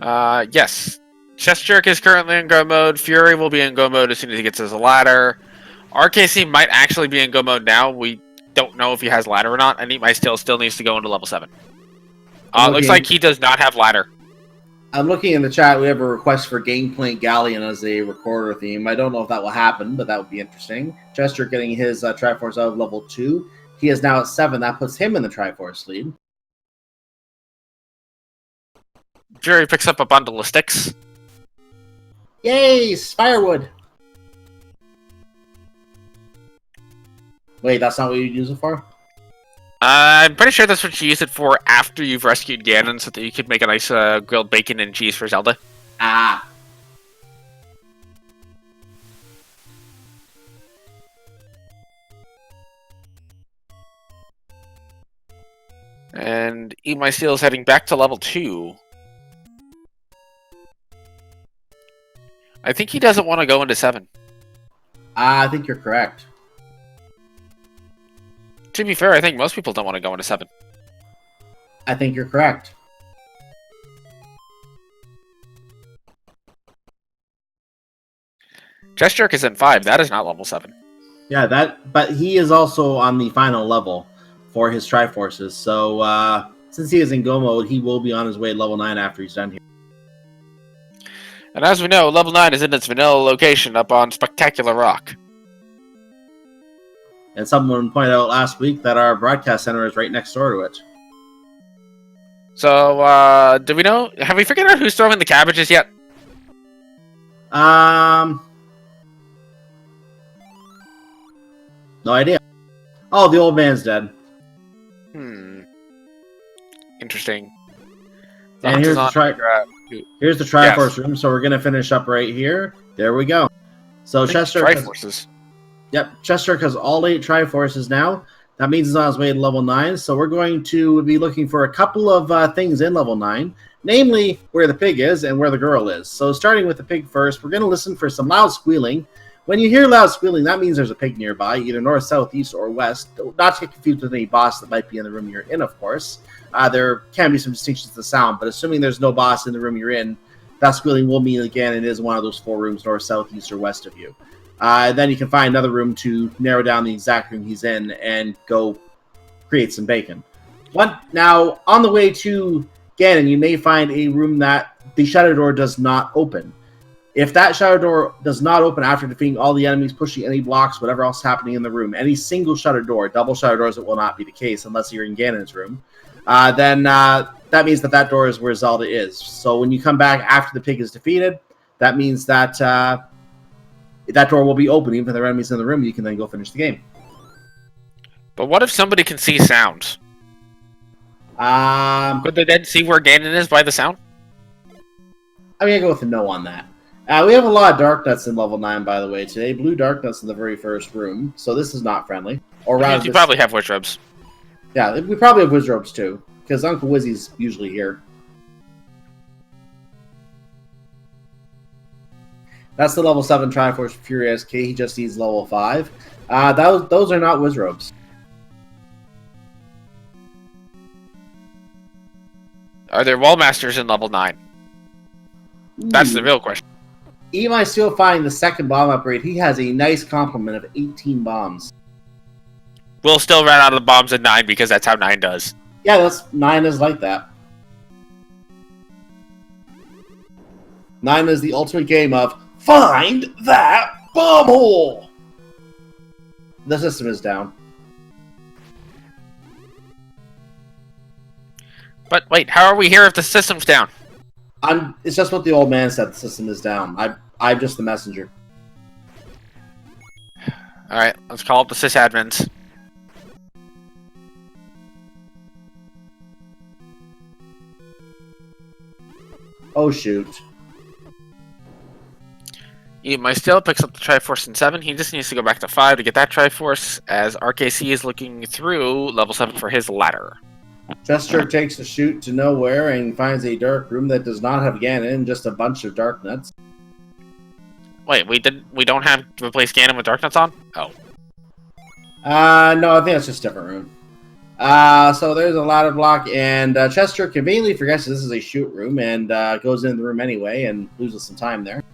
Yes. Chest Jerk is currently in go mode. Fury will be in go mode as soon as he gets his ladder. RKC might actually be in go mode now. We don't know if he has ladder or not, and he still needs to go into level 7. Looks like he does not have ladder. I'm looking in the chat. We have a request for Gangplank Galleon as a recorder theme. I don't know if that will happen, but that would be interesting. Chester getting his Triforce out of level 2. He is now at 7. That puts him in the Triforce lead. Fury picks up a bundle of sticks. Yay! Firewood! Wait, that's not what you'd use it for? I'm pretty sure that's what you use it for after you've rescued Ganon, so that you could make a nice grilled bacon and cheese for Zelda. Ah. And Eat My Seal is heading back to level 2. I think he doesn't want to go into 7. I think you're correct. To be fair, I think most people don't want to go into 7. I think you're correct. Chest Jerk is in 5. That is not level 7. Yeah, but he is also on the final level. for his Triforces. So since he is in go mode, he will be on his way to level 9 after he's done here. And as we know, level 9 is in its vanilla location up on Spectacular Rock. And someone pointed out last week that our broadcast center is right next door to it. So, do we know? Have we figured out who's throwing the cabbages yet? No idea. Oh, the old man's dead. Interesting. And here's the Triforce room. So we're gonna finish up right here. There we go. So Chester, Triforces. Yep, Chester has all 8 Triforces now. That means he's on his way to level 9. So we're going to be looking for a couple of things in level 9, namely where the pig is and where the girl is. So starting with the pig first, we're going to listen for some loud squealing. When you hear loud squealing, that means there's a pig nearby, either north, south, east, or west. Not to get confused with any boss that might be in the room you're in, of course. There can be some distinctions to sound, but assuming there's no boss in the room you're in, that squealing will mean, again, it is one of those 4 rooms, north, south, east, or west of you. Then you can find another room to narrow down the exact room he's in and go create some bacon. Now, on the way to Ganon, you may find a room that the shadow door does not open. If that shadow door does not open after defeating all the enemies, pushing any blocks, whatever else happening in the room, any single shadow door, double shadow doors, it will not be the case unless you're in Ganon's room, then that means that door is where Zelda is. So when you come back after the pig is defeated, that means that that door will be open. Even if there are enemies in the room, you can then go finish the game. But what if somebody can see sounds? Could they then see where Ganon is by the sound? I'm going to go with a no on that. We have a lot of dark nuts in level 9, by the way, today. Blue dark nuts in the very first room, so this is not friendly. Or rather, you probably have witch robes. Yeah, we probably have wizard robes too, because Uncle Wizzy's usually here. That's the level 7 Triforce Fury SK. He just needs level 5. Those are not wizard robes. Are there wall masters in level 9? That's the real question. Even I still find the second bomb upgrade, he has a nice complement of 18 bombs. We'll still run out of the bombs at 9 because that's how 9 does. Yeah, 9 is like that. 9 is the ultimate game of find that bomb hole. The system is down. But wait, how are we here if the system's down? It's just what the old man said. The system is down. I'm just the messenger. All right, let's call up the sysadmins. Oh shoot! My still picks up the Triforce in 7. He just needs to go back to 5 to get that Triforce, as RKC is looking through level 7 for his ladder. Chester takes a shoot to nowhere and finds a dark room that does not have Ganon, just a bunch of dark nuts. Wait, we don't have to replace Ganon with dark nuts on? Oh. No, I think that's just a different room. So there's a ladder block, and Chester conveniently forgets this is a shoot room and goes into the room anyway and loses some time there.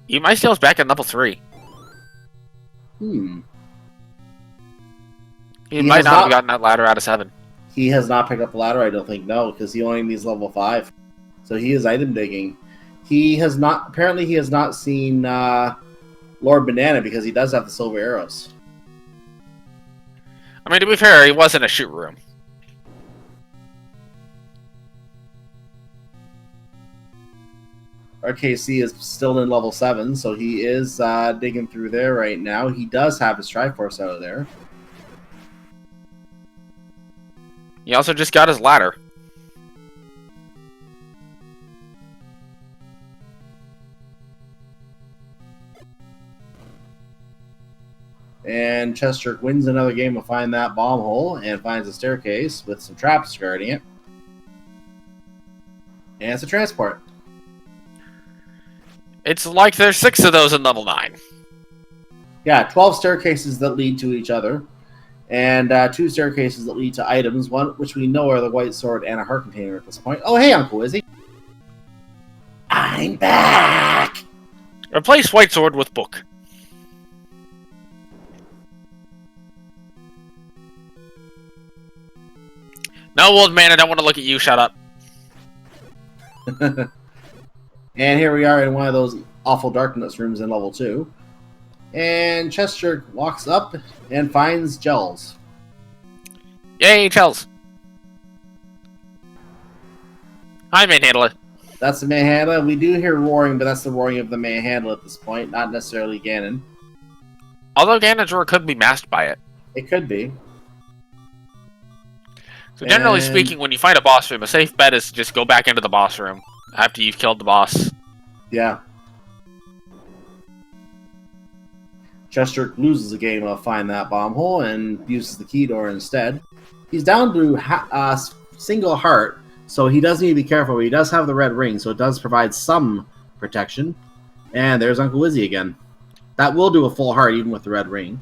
My steel's back at level 3. He might not have gotten that ladder out of 7. He has not picked up the ladder, I don't think, no, because he only needs level 5. So he is item digging. Apparently he has not seen Lord Banana because he does have the silver arrows. I mean, to be fair, he was in a shoot room. RKC is still in level 7, so he is digging through there right now. He does have his Triforce out of there. He also just got his ladder. And Chester wins another game of Find That Bomb Hole and finds a staircase with some traps guarding it. And it's a transport. It's like there's 6 of those in level 9. Yeah, 12 staircases that lead to each other. And 2 staircases that lead to items, one which we know are the White Sword and a heart container at this point. Oh, hey, Uncle Izzy. I'm back! Replace White Sword with Book. No, old man, I don't want to look at you. Shut up. And here we are in one of those awful darkness rooms in level 2. And Chester walks up and finds gels. Yay, Chels. Hi, Manhandler. That's the Manhandler. We do hear roaring, but that's the roaring of the Manhandler at this point, not necessarily Ganon. Although Ganon's roar could be masked by it. It could be. So generally And- speaking, when you find a boss room, a safe bet is to just go back into the boss room after you've killed the boss. Yeah. Chester loses the game of find that bomb hole and uses the key door instead. He's down to single heart, so he does need to be careful. But he does have the red ring, so it does provide some protection. And there's Uncle Wizzy again. That will do a full heart even with the red ring.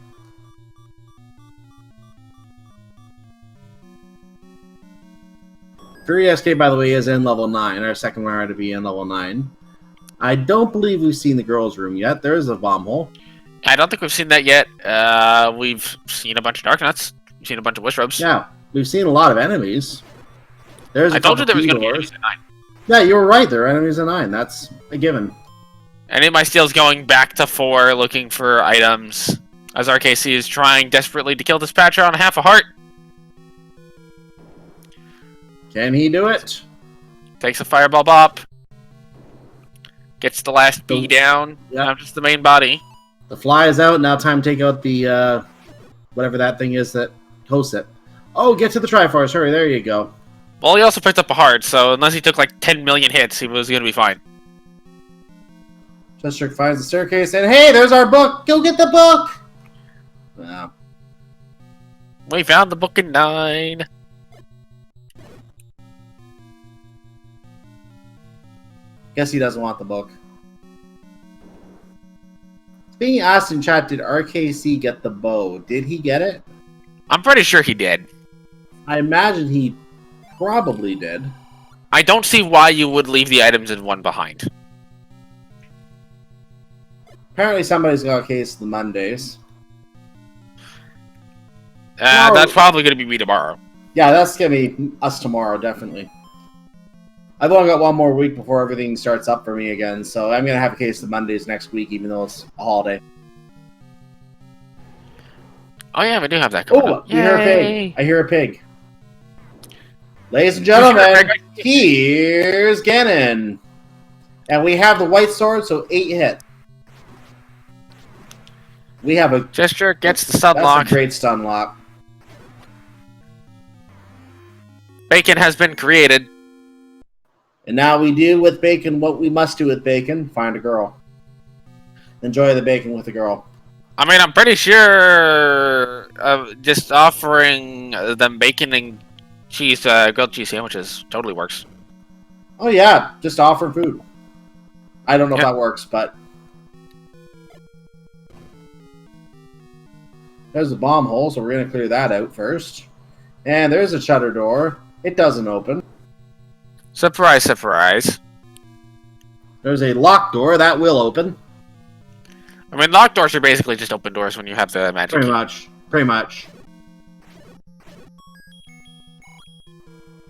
Fury SK, by the way, is in level 9. Our second one to be in level 9. I don't believe we've seen the girls' room yet. There is a bomb hole. I don't think we've seen that yet. We've seen a bunch of Dark Nuts. We've seen a bunch of Wish Robes. Yeah, we've seen a lot of enemies. There's I a told you couple there was key going to be doors. enemies at 9. Yeah, you were right. There are enemies in 9. That's a given. Any of my steel's going back to 4, looking for items. As RKC is trying desperately to kill Dispatcher on half a heart. Can he do it? Takes a fireball bop. Gets the last B down. Yeah. Now just the main body. The fly is out. Now time to take out the, whatever that thing is that hosts it. Oh, get to the Triforce. Hurry, there you go. Well, he also picked up a heart, so unless he took like 10 million hits, he was going to be fine. Chester finds the staircase and, hey, there's our book. Go get the book. Wow. We found the book in 9. Guess he doesn't want the book. It's being asked in chat, did RKC get the bow? Did he get it? I'm pretty sure he did. I imagine he probably did. I don't see why you would leave the items in one behind. Apparently somebody's got a case of the Mondays. That's probably going to be me tomorrow. Yeah, that's going to be us tomorrow, definitely. I've only got one more week before everything starts up for me again, so I'm going to have a case of Mondays next week, even though it's a holiday. Oh yeah, we do have that coming Oh, up. you hear a Yay! pig. I hear a pig. Ladies and Did you hear a gentlemen, pig? here's Ganon. And we have the white sword, so 8 hit. We have a... Gesture gets the stun That's lock. a great stun lock. Bacon has been created. And now we do with bacon what we must do with bacon. Find a girl. Enjoy the bacon with a girl. I mean, I'm pretty sure just offering them bacon and cheese, grilled cheese sandwiches totally works. Oh yeah, just offer food. I don't know if Yeah. that works, but... There's a bomb hole, so we're going to clear that out first. And there's a shutter door. It doesn't open. Surprise, surprise. There's a locked door. That will open. I mean, locked doors are basically just open doors when you have the magic Pretty key. much. Pretty much.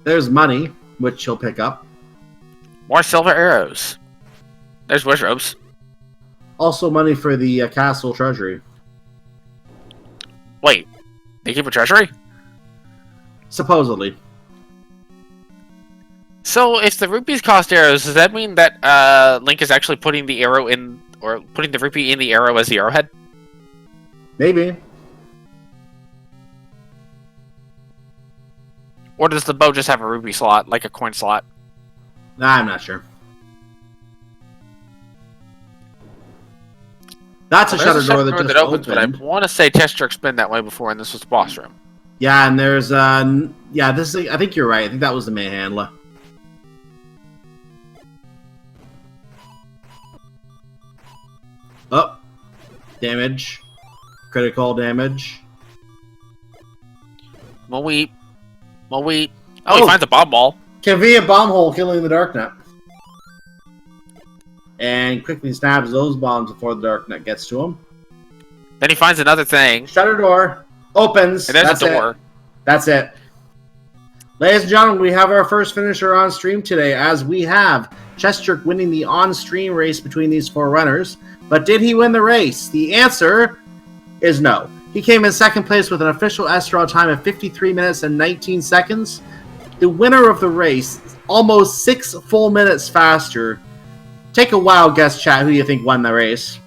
There's money, which he'll pick up. More silver arrows. There's wish robes. Also money for the castle treasury. Wait, they keep a treasury? Supposedly. So, if the rupees cost arrows, does that mean that Link is actually putting the arrow in, or putting the rupee in the arrow as the arrowhead? Maybe. Or does the bow just have a rupee slot, like a coin slot? Nah, I'm not sure. That's a There's shutter door that just opens, opened. but I want to say test trick's been that way before, and this was the boss room. Yeah, and there's yeah, this is, I think you're right. I think that was the manhandler. Oh, damage, critical damage. Moweep. Moweep. Oh, he finds a bomb ball. Convenient bomb hole killing the Darknet. And quickly snaps those bombs before the Darknet gets to him. Then he finds another thing. Shutter door opens. And there's That's a door. It. That's it. Ladies and gentlemen, we have our first finisher on stream today, as we have Chesterk winning the on-stream race between these 4 runners. But did he win the race? The answer is no. He came in second place with an official SRL time of 53 minutes and 19 seconds. The winner of the race, almost 6 full minutes faster. Take a wild guess, chat, who you think won the race.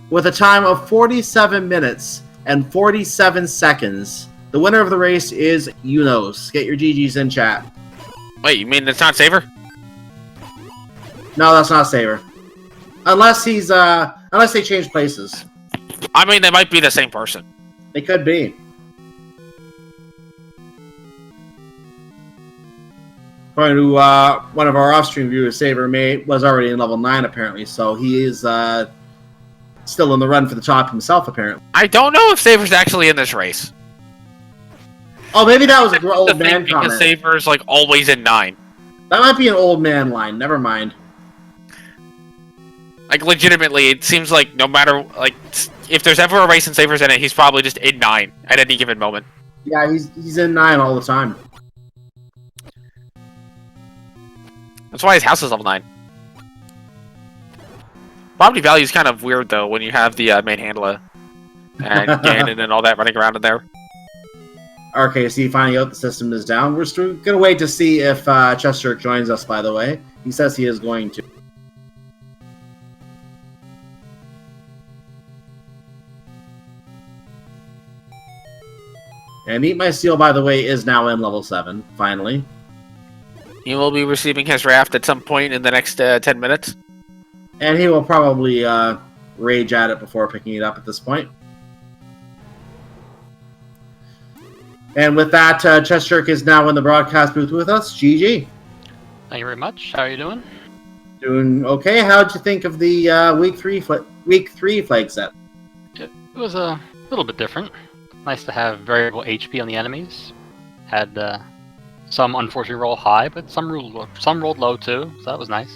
With a time of 47 minutes and 47 seconds, the winner of the race is Unos. Get your GGs in chat. Wait, you mean it's not Saver? No, that's not Saber. Unless they change places. I mean, they might be the same person. They could be. According to one of our off-stream viewers, Saber was already in level 9 apparently, so he is still in the run for the top himself apparently. I don't know if Saver's actually in this race. Oh, maybe that was an old man comment. Because Saver's like always in 9. That might be an old man line. Never mind. Like legitimately, it seems like no matter like if there's ever a race and Saver's in it, he's probably just in 9 at any given moment. Yeah, he's in 9 all the time. That's why his house is level 9. Property value is kind of weird though when you have the main handler and Ganon and all that running around in there. RKC finding out the system is down. We're still gonna wait to see if Chester joins us. By the way, he says he is going to. And Eat My Steel, by the way, is now in level 7. Finally, He will be receiving his raft at some point in the next 10 minutes. and he will probably rage at it before picking it up at this point. And with that, Chesterk is now in the broadcast booth with us. GG. Thank you very much. How are you doing? Doing okay. How'd you think of the week 3 flag set? It was a little bit different. Nice to have variable HP on the enemies. Had some unfortunately roll high, but some rolled low too, so that was nice.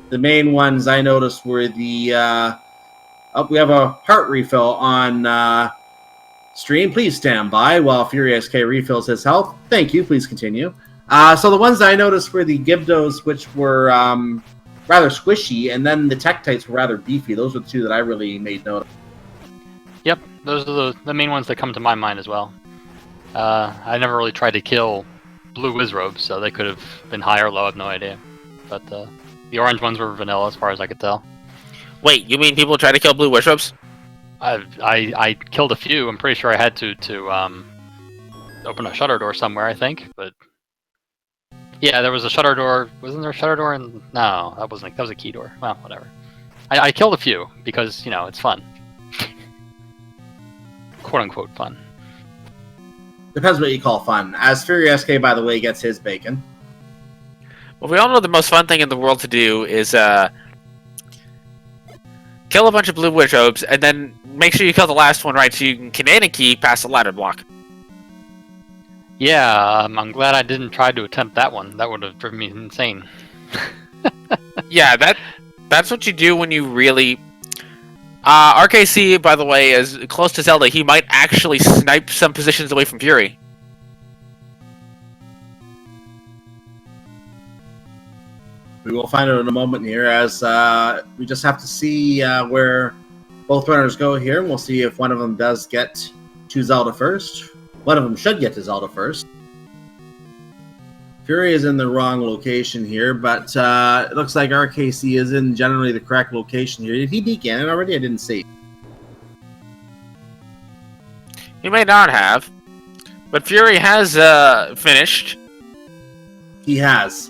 The main ones I noticed were the we have a heart refill on stream. Please stand by while Fury SK refills his health. Thank you. Please continue. So the ones I noticed were the Gibdos, which were rather squishy, and then the Tektites were rather beefy. Those were the 2 that I really made note of. Yep, those are the main ones that come to my mind as well. I never really tried to kill blue Wizrobes, so they could have been high or low, I have no idea. But the orange ones were vanilla as far as I could tell. Wait, you mean people try to kill blue Wishrops? I killed a few. I'm pretty sure I had to open a shutter door somewhere, I think. But yeah, there was a shutter door. Wasn't there a shutter door? No, that wasn't. That was a key door. Well, whatever. I killed a few because it's fun. "Quote unquote" fun. Depends what you call fun. As Fury SK, by the way, gets his bacon. Well, we all know the most fun thing in the world to do is kill a bunch of blue Wishrops and then make sure you kill the last one right so you can Canadian key past the ladder block. Yeah, I'm glad I didn't try to attempt that one. That would have driven me insane. Yeah, that's what you do when you really... RKC, by the way, is close to Zelda. He might actually snipe some positions away from Fury. We will find out in a moment here, as we just have to see where both runners go here, and we'll see if one of them does get to Zelda first. One of them should get to Zelda first. Fury is in the wrong location here, but it looks like RKC is in generally the correct location here. Did he beat Ganon already? I didn't see. He may not have, but Fury has finished. He has.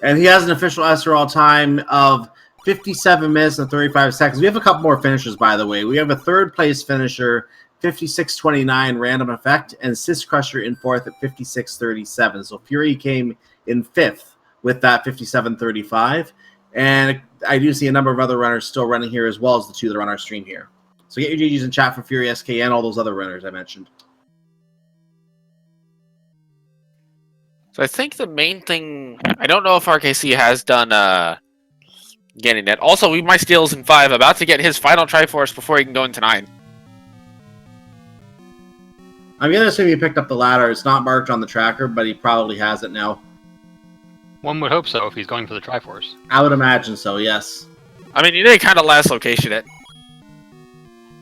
And he has an official SRL time of 57 minutes and 35 seconds. We have a couple more finishers, by the way. We have a third place finisher, 56.29 random effect, and Sis Crusher in 4th at 56.37. So Fury came in 5th with that 57.35. And I do see a number of other runners still running here, as well as the 2 that are on our stream here. So get your GGs in chat for Fury SK and all those other runners I mentioned. So I think the main thing... I don't know if RKC has done getting it. Also, we might steals in 5, about to get his final Triforce before he can go into 9. I'm gonna assume he picked up the ladder. It's not marked on the tracker, but he probably has it now. One would hope so if he's going for the Triforce. I would imagine so, yes. I mean, you did kind of last location it.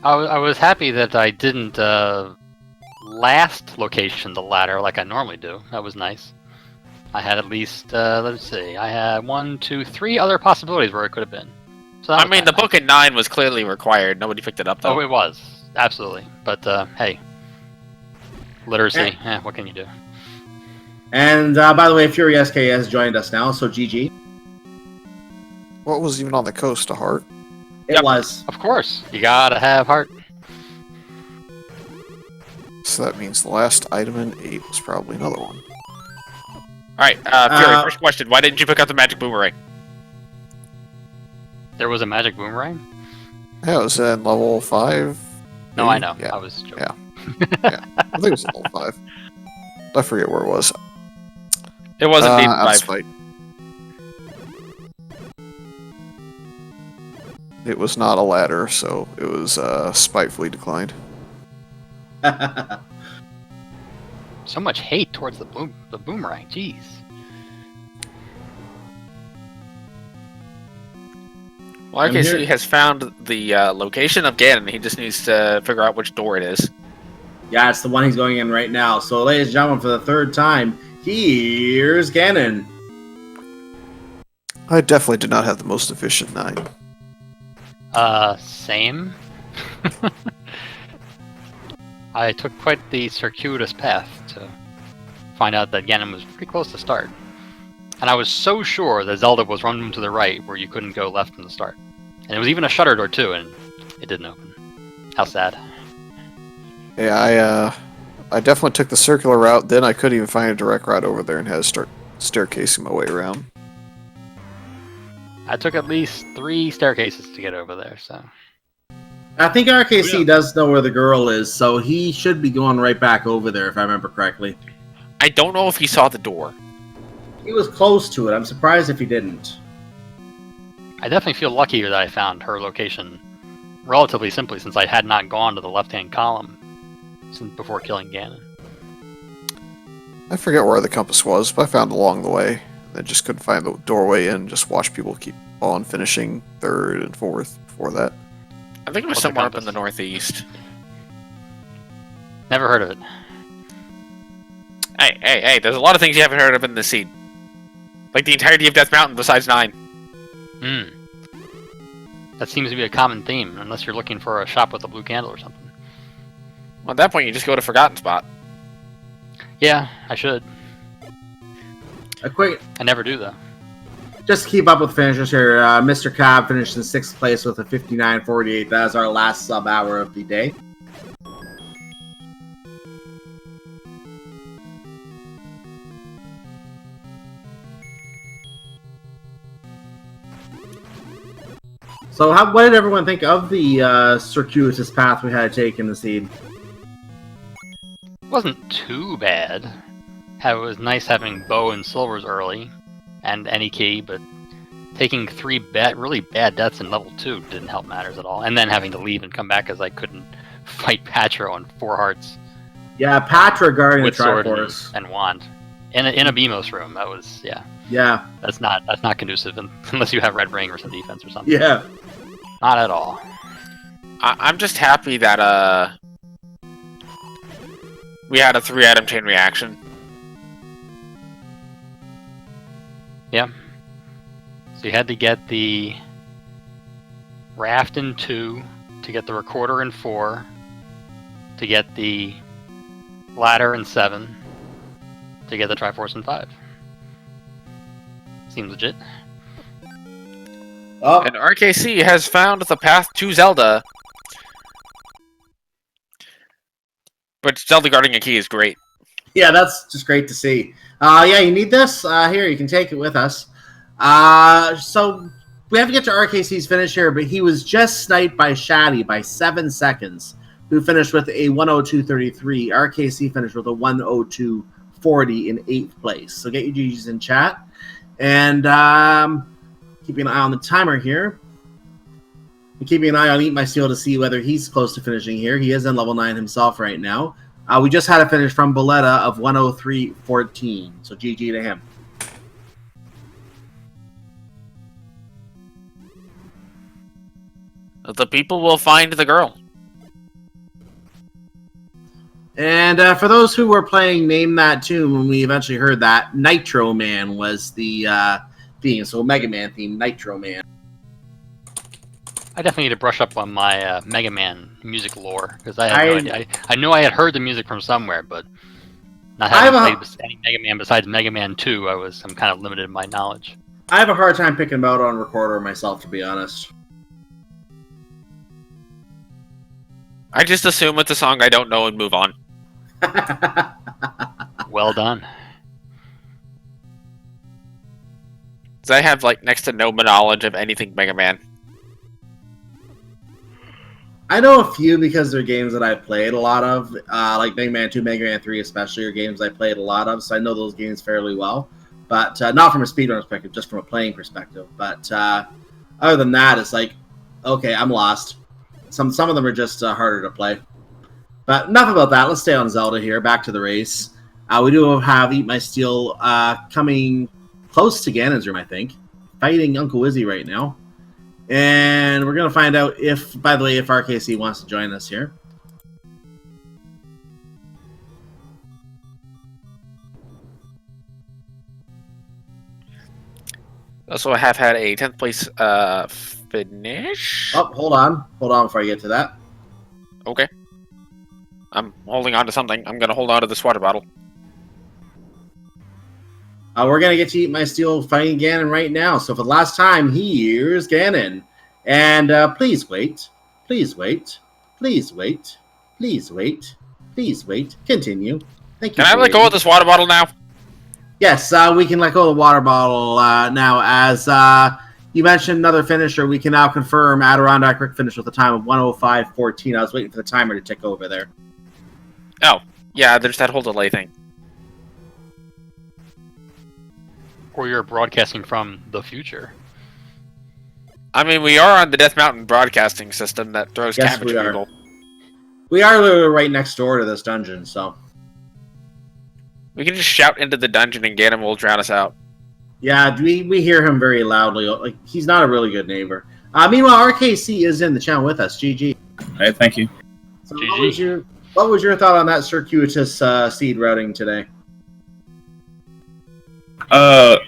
I was happy that I didn't last location the ladder like I normally do. That was nice. I had at least, let's see, I had 1, 2, 3 other possibilities where it could have been. So I mean, the book at 9 was clearly required. Nobody picked it up, though. Oh, it was. Absolutely. But, hey. Literacy. What can you do? And, by the way, Fury SK has joined us now, so GG. What was even on the coast? A heart? It was. Of course. You gotta have heart. So that means the last item in 8 was probably another one. Alright, Fury, first question. Why didn't you pick up the magic boomerang? There was a magic boomerang? Yeah, it was in level 5. No, I know. Yeah. I was joking. Yeah. I think it was in level 5. I forget where it was. It was indeed Out of 5. spite. It was not a ladder, so it was spitefully declined. So much hate towards the boomerang. Jeez. Well, RKC has found the location of Ganon. He just needs to figure out which door it is. Yeah, it's the one he's going in right now. So, ladies and gentlemen, for the third time, here's Ganon. I definitely did not have the most efficient 9. Same. I took quite the circuitous path to find out that Ganon was pretty close to start. And I was so sure that Zelda was running to the right where you couldn't go left from the start. And it was even a shutter door too, and it didn't open. How sad. Yeah, I definitely took the circular route, then I couldn't even find a direct route over there and had to start staircasing my way around. I took at least 3 staircases to get over there, so... I think RKC does know where the girl is, so he should be going right back over there, if I remember correctly. I don't know if he saw the door. He was close to it. I'm surprised if he didn't. I definitely feel luckier that I found her location relatively simply, since I had not gone to the left-hand column since before killing Ganon. I forget where the compass was, but I found it along the way. I just couldn't find the doorway in, just watch people keep on finishing 3rd and 4th before that. I think it was What's the somewhere up in compass? the northeast. Never heard of it. Hey, there's a lot of things you haven't heard of in this seed. Like the entirety of Death Mountain besides 9. That seems to be a common theme, unless you're looking for a shop with a blue candle or something. Well, at that point, you just go to Forgotten Spot. Yeah, I should. A quick, I never do, though. just to keep up with finishers here, Mr. Cobb finished in 6th place with a 59.48. That is our last sub-hour of the day. So, what did everyone think of the circuitous path we had to take in the seed? It wasn't too bad. It was nice having bow and silvers early, and any key, but taking 3 really bad deaths in level 2 didn't help matters at all. And then having to leave and come back because I couldn't fight Patro on 4 hearts. Yeah, Patra guarding the With sword Triforce. and wand. In a BMOS room, that was, yeah. Yeah, That's not conducive unless you have red ring or some defense or something. yeah. Not at all. I'm just happy that we had a 3-item chain reaction. Yeah. So you had to get the raft in 2, to get the recorder in 4, to get the ladder in 7, to get the Triforce in 5. Seems legit. Oh, And RKC has found the path to Zelda. But Zelda guarding a key is great. yeah, that's just great to see. Yeah, you need this? Here, you can take it with us. So, we have to get to RKC's finish here, but he was just sniped by Shaddy by 7 seconds, who finished with a 102.33. RKC finished with a 102.40 in 8th place. So get your GGs in chat. And keeping an eye on the timer here. And keeping an eye on Eat My Steel to see whether he's close to finishing here. He is in level 9 himself right now. We just had a finish from Boletta of 103.14. So GG to him. The people will find the girl. And for those who were playing Name That Tune, when we eventually heard that, Nitro Man was the theme. So Mega Man theme, Nitro Man. I definitely need to brush up on my Mega Man music lore, because I had no idea. I know I had heard the music from somewhere, but not having played any Mega Man besides Mega Man 2, I'm kind of limited in my knowledge. I have a hard time picking them out on recorder myself, to be honest. I just assume it's a song I don't know and move on. Well done. Because I have like next to no knowledge of anything Mega Man. I know a few because they're games that I've played a lot of, like Mega Man 2, Mega Man 3 especially, are games I played a lot of, so I know those games fairly well. But not from a speedrun perspective, just from a playing perspective. But other than that, it's like, okay, I'm lost. Some of them are just harder to play. But enough about that. Let's stay on Zelda here. Back to the race. We do have Eat My Steel coming close to Ganon's room, I think. Fighting Uncle Wizzy right now. And we're going to find out if, by the way, if RKC wants to join us here. Also, I have had a 10th place finish. Oh, hold on. Hold on before I get to that. Okay. I'm holding on to something. I'm going to hold on to this water bottle. We're going to get to Eat My Steel fighting Ganon right now. So for the last time, here's Ganon. And please wait. Please wait. Please wait. Please wait. Please wait. Continue. Thank you. Can I let go of this water bottle now? Yes, we can let go of the water bottle now. As you mentioned another finisher, we can now confirm Adirondack Rick finished with a time of 105.14. I was waiting for the timer to tick over there. Oh, yeah, there's that whole delay thing. Or you're broadcasting from the future. I mean, we are on the Death Mountain broadcasting system that throws cabbage we are. people. We are literally right next door to this dungeon, so... We can just shout into the dungeon and Ganon will drown us out. Yeah, we hear him very loudly. Like, he's not a really good neighbor. Meanwhile, RKC is in the channel with us. GG. Hey, thank you. So what was your thought on that circuitous seed routing today?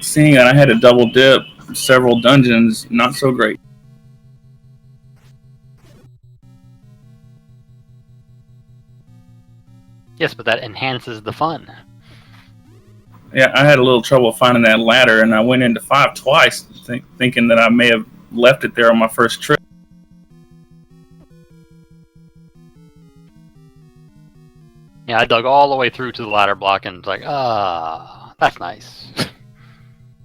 Seeing that I had to double dip several dungeons, not so great. Yes, but that enhances the fun. Yeah, I had a little trouble finding that ladder, and I went into 5 twice, thinking that I may have left it there on my first trip. Yeah, I dug all the way through to the ladder block and was like, that's nice.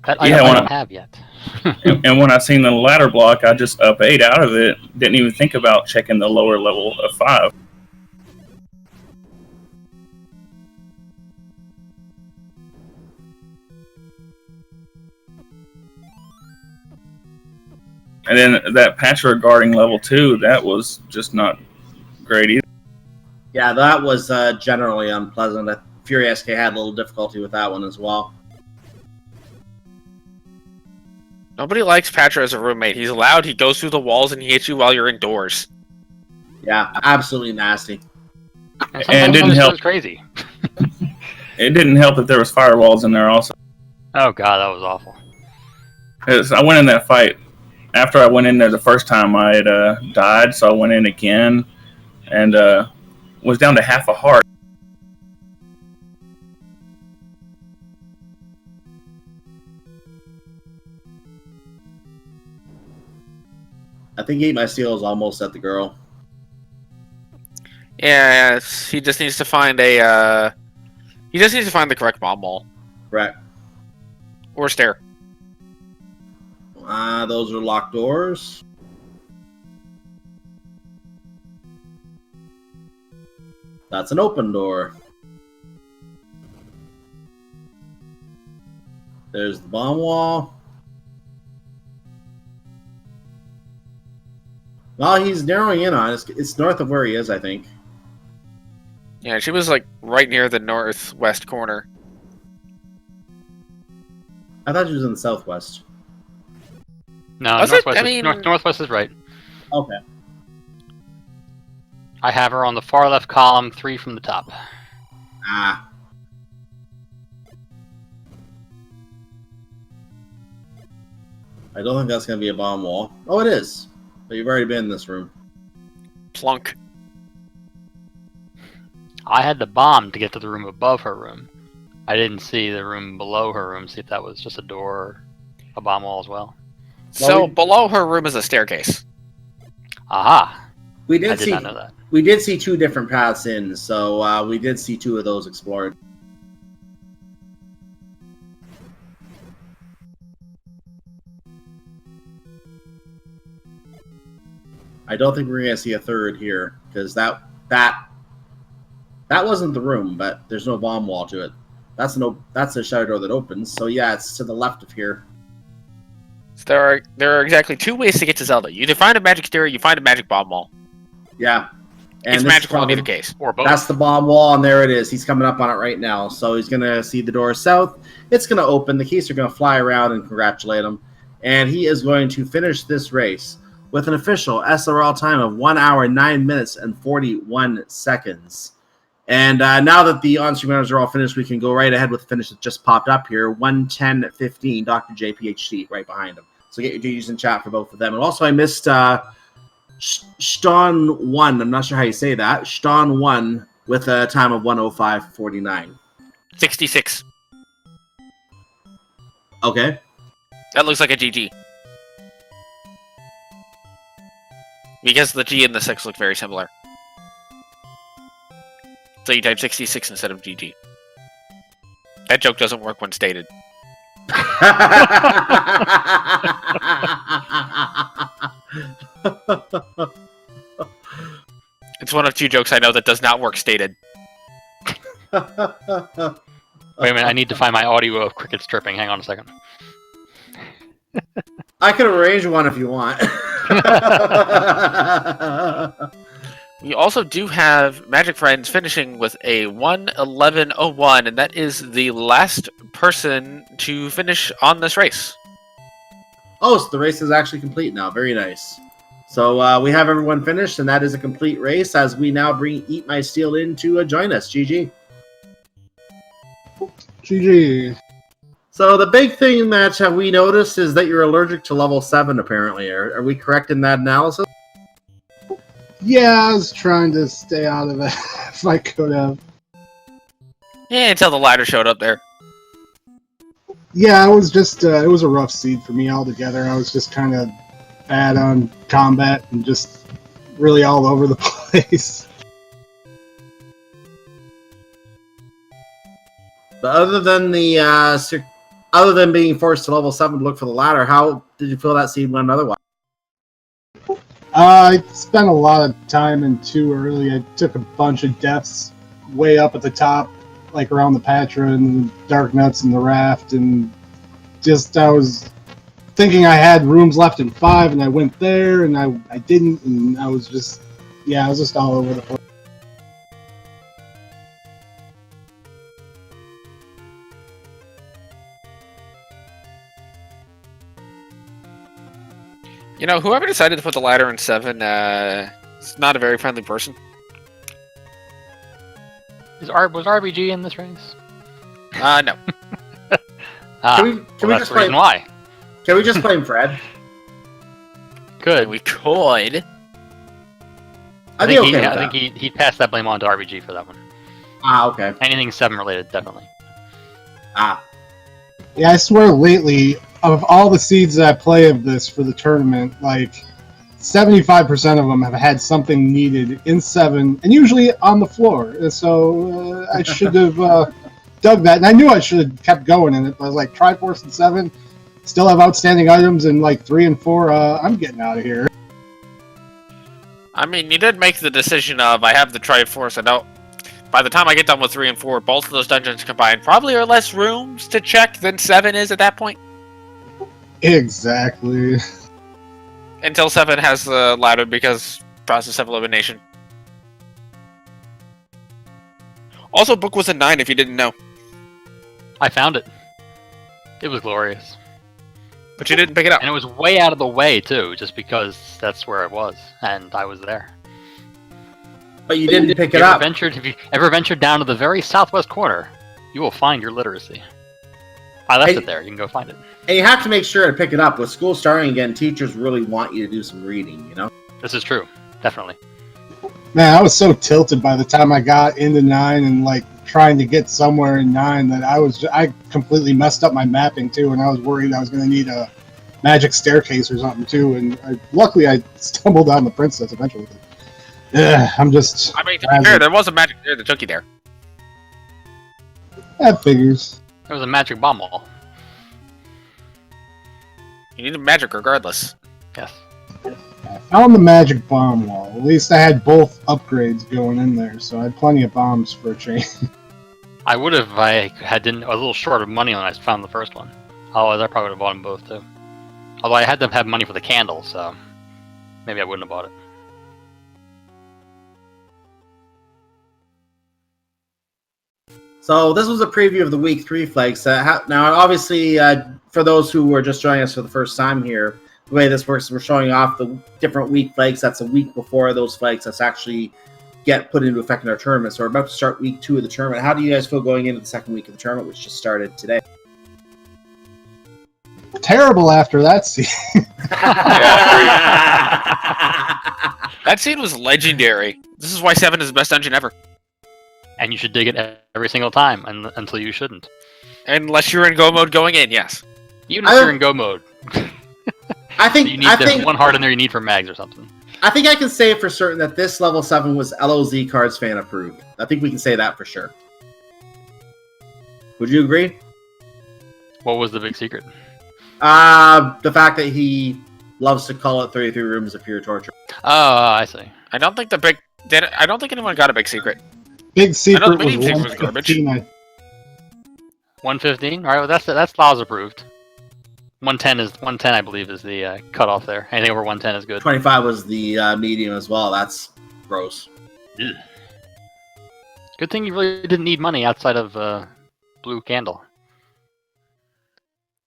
That I don't have yet. and when I seen the ladder block, I just up 8 out of it. Didn't even think about checking the lower level of 5. And then that patch regarding level 2, that was just not great either. Yeah, that was generally unpleasant. Fury SK had a little difficulty with that one as well. Nobody likes Patra as a roommate. He's loud, he goes through the walls, and he hits you while you're indoors. Yeah, absolutely nasty. And didn't help. It was crazy. It didn't help that there was firewalls in there also. Oh god, that was awful. I went in that fight. After I went in there the first time, I had died, so I went in again, and was down to half a heart. I think Eat My Steel is almost at the girl. Yeah, he just needs to find a. He just needs to find the correct bomb wall. Right. Or stair. Those are locked doors. That's an open door. There's the bomb wall. Well, he's narrowing in on it. It's north of where he is, I think. Yeah, she was like right near the northwest corner. I thought she was in the southwest. No, Was it? northwest. I mean- Northwest is right. Okay. I have her on the far left column, 3 from the top. Ah. I don't think that's going to be a bomb wall. Oh, it is. But you've already been in this room. Plunk. I had the bomb to get to the room above her room. I didn't see the room below her room, see if that was just a door or a bomb wall as well. So below her room is a staircase. Aha! We I did did see not know that. we did see 2 different paths in, so we did see 2 of those explored. I don't think we're going to see a third here because that wasn't the room, but there's no bomb wall to it. That's a shadow door that opens. So yeah, it's to the left of here. So there are exactly 2 ways to get to Zelda. You either find a magic stair, or you find a magic bomb wall. Yeah, and It's this is magical in either case. Or both. That's the bomb wall, and there it is. He's coming up on it right now. So he's going to see the door south. It's going to open. The keys are going to fly around and congratulate him. And he is going to finish this race with an official SRL time of 1 hour, 9 minutes, and 41 seconds. And now that the on-stream runners are all finished, we can go right ahead with the finish that just popped up here. 1:10:15, Dr. J, PhD, right behind him. So get your DGs in chat for both of them. And also I missed Ston1. I'm not sure how you say that. Ston1 with a time of 1:05:49. 66. Okay. That looks like a GG. Because the G and the 6 look very similar. So you type 66 instead of GG. That joke doesn't work when stated. It's one of 2 jokes I know that does not work stated. Wait a minute, I need to find my audio of crickets chirping. Hang on a second. I could arrange one if you want. We also do have Magic Friends finishing with a 1:11:01, and that is the last person to finish on this race. Oh, so the race is actually complete now. Very nice. So we have everyone finished, and that is a complete race as we now bring Eat My Steel in to join us. GG. GG. So the big thing that we noticed is that you're allergic to level 7, apparently. Are we correct in that analysis? Yeah, I was trying to stay out of it if I could have. Yeah, until the ladder showed up there. Yeah, it was just it was a rough seed for me altogether. I was just kind of bad on combat and just really all over the place. But other than being forced to level 7 to look for the ladder, how did you feel that seed went otherwise? I spent a lot of time in 2 early. I took a bunch of deaths way up at the top, like around the Patra and the Dark Nuts and the Raft, and just I was thinking I had rooms left in 5, and I went there, and I didn't, and I was just all over the place. You know, whoever decided to put the ladder in 7, is not a very friendly person. Was RBG in this race? No. Can we that's just the reason blame- why. Can we just blame Fred? Good. We could. I'd be okay with I that. think he passed that blame on to RBG for that one. Ah, okay. Anything 7 related, definitely. Ah. Yeah, I swear lately, of all the seeds that I play of this for the tournament, like 75% of them have had something needed in 7, and usually on the floor. So I should have dug that, and I knew I should have kept going in it. But I was like, Triforce and 7 still have outstanding items, and like 3 and 4, I'm getting out of here. I mean, you did make the decision of, I have the Triforce, I don't... By the time I get done with 3 and 4, both of those dungeons combined probably are less rooms to check than 7 is at that point. Exactly. Until 7 has the ladder because process of elimination. Also, book was a 9 if you didn't know. I found it. It was glorious. But you didn't pick it up. And it was way out of the way, too, just because that's where it was, and I was there. But you didn't pick it If up. you ever ventured down to the very southwest corner, you will find your literacy. I left it there. You can go find it. And you have to make sure to pick it up. With school starting again, teachers really want you to do some reading, you know? This is true. Definitely. Man, I was so tilted by the time I got into 9 and like trying to get somewhere in 9 that I completely messed up my mapping too, and I was worried I was going to need a magic staircase or something too. And luckily, I stumbled on the princess eventually. I'm just. I mean, to be fair, there was a magic there that took you there. That figures. It was a magic bomb wall. You needed magic regardless. Yes. I found the magic bomb wall. At least I had both upgrades going in there, so I had plenty of bombs for a chain. I would have if I had a little short of money when I found the first one. Otherwise, I probably would have bought them both too. Although I had to have money for the candle, so maybe I wouldn't have bought it. So this was a preview of the week 3 flakes. Now, obviously, for those who were just joining us for the first time here, the way this works is we're showing off the different week flakes. That's a week before those flakes that's actually get put into effect in our tournament. So we're about to start week 2 of the tournament. How do you guys feel going into the second week of the tournament, which just started today? Terrible after that scene. That scene was legendary. This is why 7 is the best dungeon ever. And you should dig it every single time until you shouldn't. Unless you're in go mode going in, yes. Even if you're in go mode. I think there's one heart in there you need for mags or something. I think I can say for certain that this level 7 was LOZ Cards fan approved. I think we can say that for sure. Would you agree? What was the big secret? The fact that he loves to call it 33 rooms of pure torture. Oh, I see. I don't think anyone got a big secret. Big secret the was mini secret was garbage. 115. 115? Alright, well that's Laws approved. 110 I believe is the cutoff there. Anything over 110 is good. 25 was the medium as well. That's gross. Ugh. Good thing you really didn't need money outside of Blue Candle.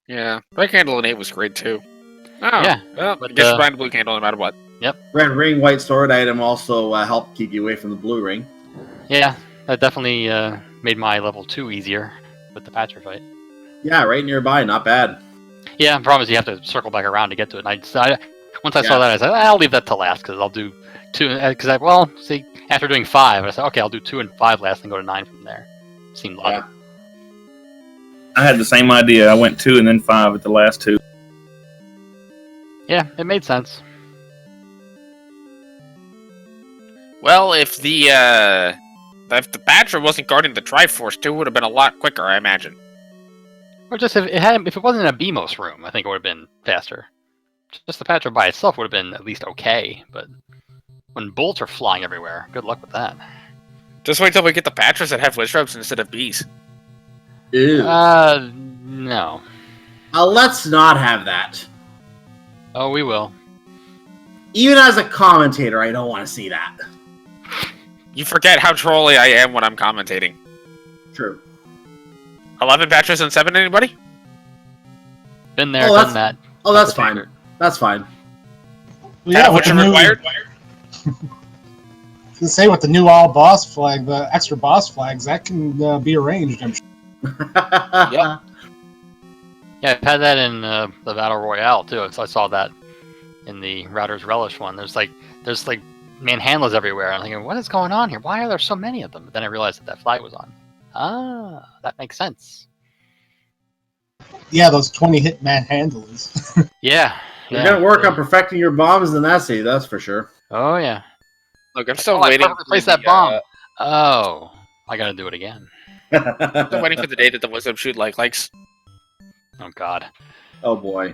Yeah, Red Candle and 8 was great too. Oh, yeah, well, but, I guess you're buying the Blue Candle no matter what. Yep. Red ring, white sword item also helped keep you away from the blue ring. Yeah, that definitely made my level 2 easier with the Patcher fight. Yeah, right nearby, not bad. Yeah, the problem is you have to circle back around to get to it. And once I saw that, I said, I'll leave that to last because I'll do 2. Because after doing 5, I said, okay, I'll do 2 and 5 last and go to 9 from there. Seemed logical. I had the same idea. I went 2 and then 5 at the last 2. Yeah, it made sense. Well, if the Badger wasn't guarding the Triforce too, it would have been a lot quicker, I imagine. Or just if it wasn't a BMOS room, I think it would have been faster. Just the Patcher by itself would have been at least okay, but when bolts are flying everywhere, good luck with that. Just wait till we get the Patchers that have Wizrobes instead of bees. Ew. No. Let's not have that. Oh, we will. Even as a commentator, I don't want to see that. You forget how trolly I am when I'm commentating. True. 11 Patchers and 7, anybody? Been there, done that. Oh, that's fine. That's fine. Yeah, what's required? To say with the new all boss flag, the extra boss flags, that can be arranged, I'm sure. Yep. Yeah, I've had that in the Battle Royale too. So I saw that in the Router's Relish one. There's manhandlers everywhere. I'm thinking, what is going on here? Why are there so many of them? But then I realized that flag was on. Ah, that makes sense. Yeah, those 20-hit manhandlers. Yeah. You're going to work on perfecting your bombs in Nessie, that's for sure. Oh, yeah. Look, I'm still waiting. I replace that bomb. Oh, I got to do it again. Still waiting for the day that the Wizard shoot likes. Oh, God. Oh, boy.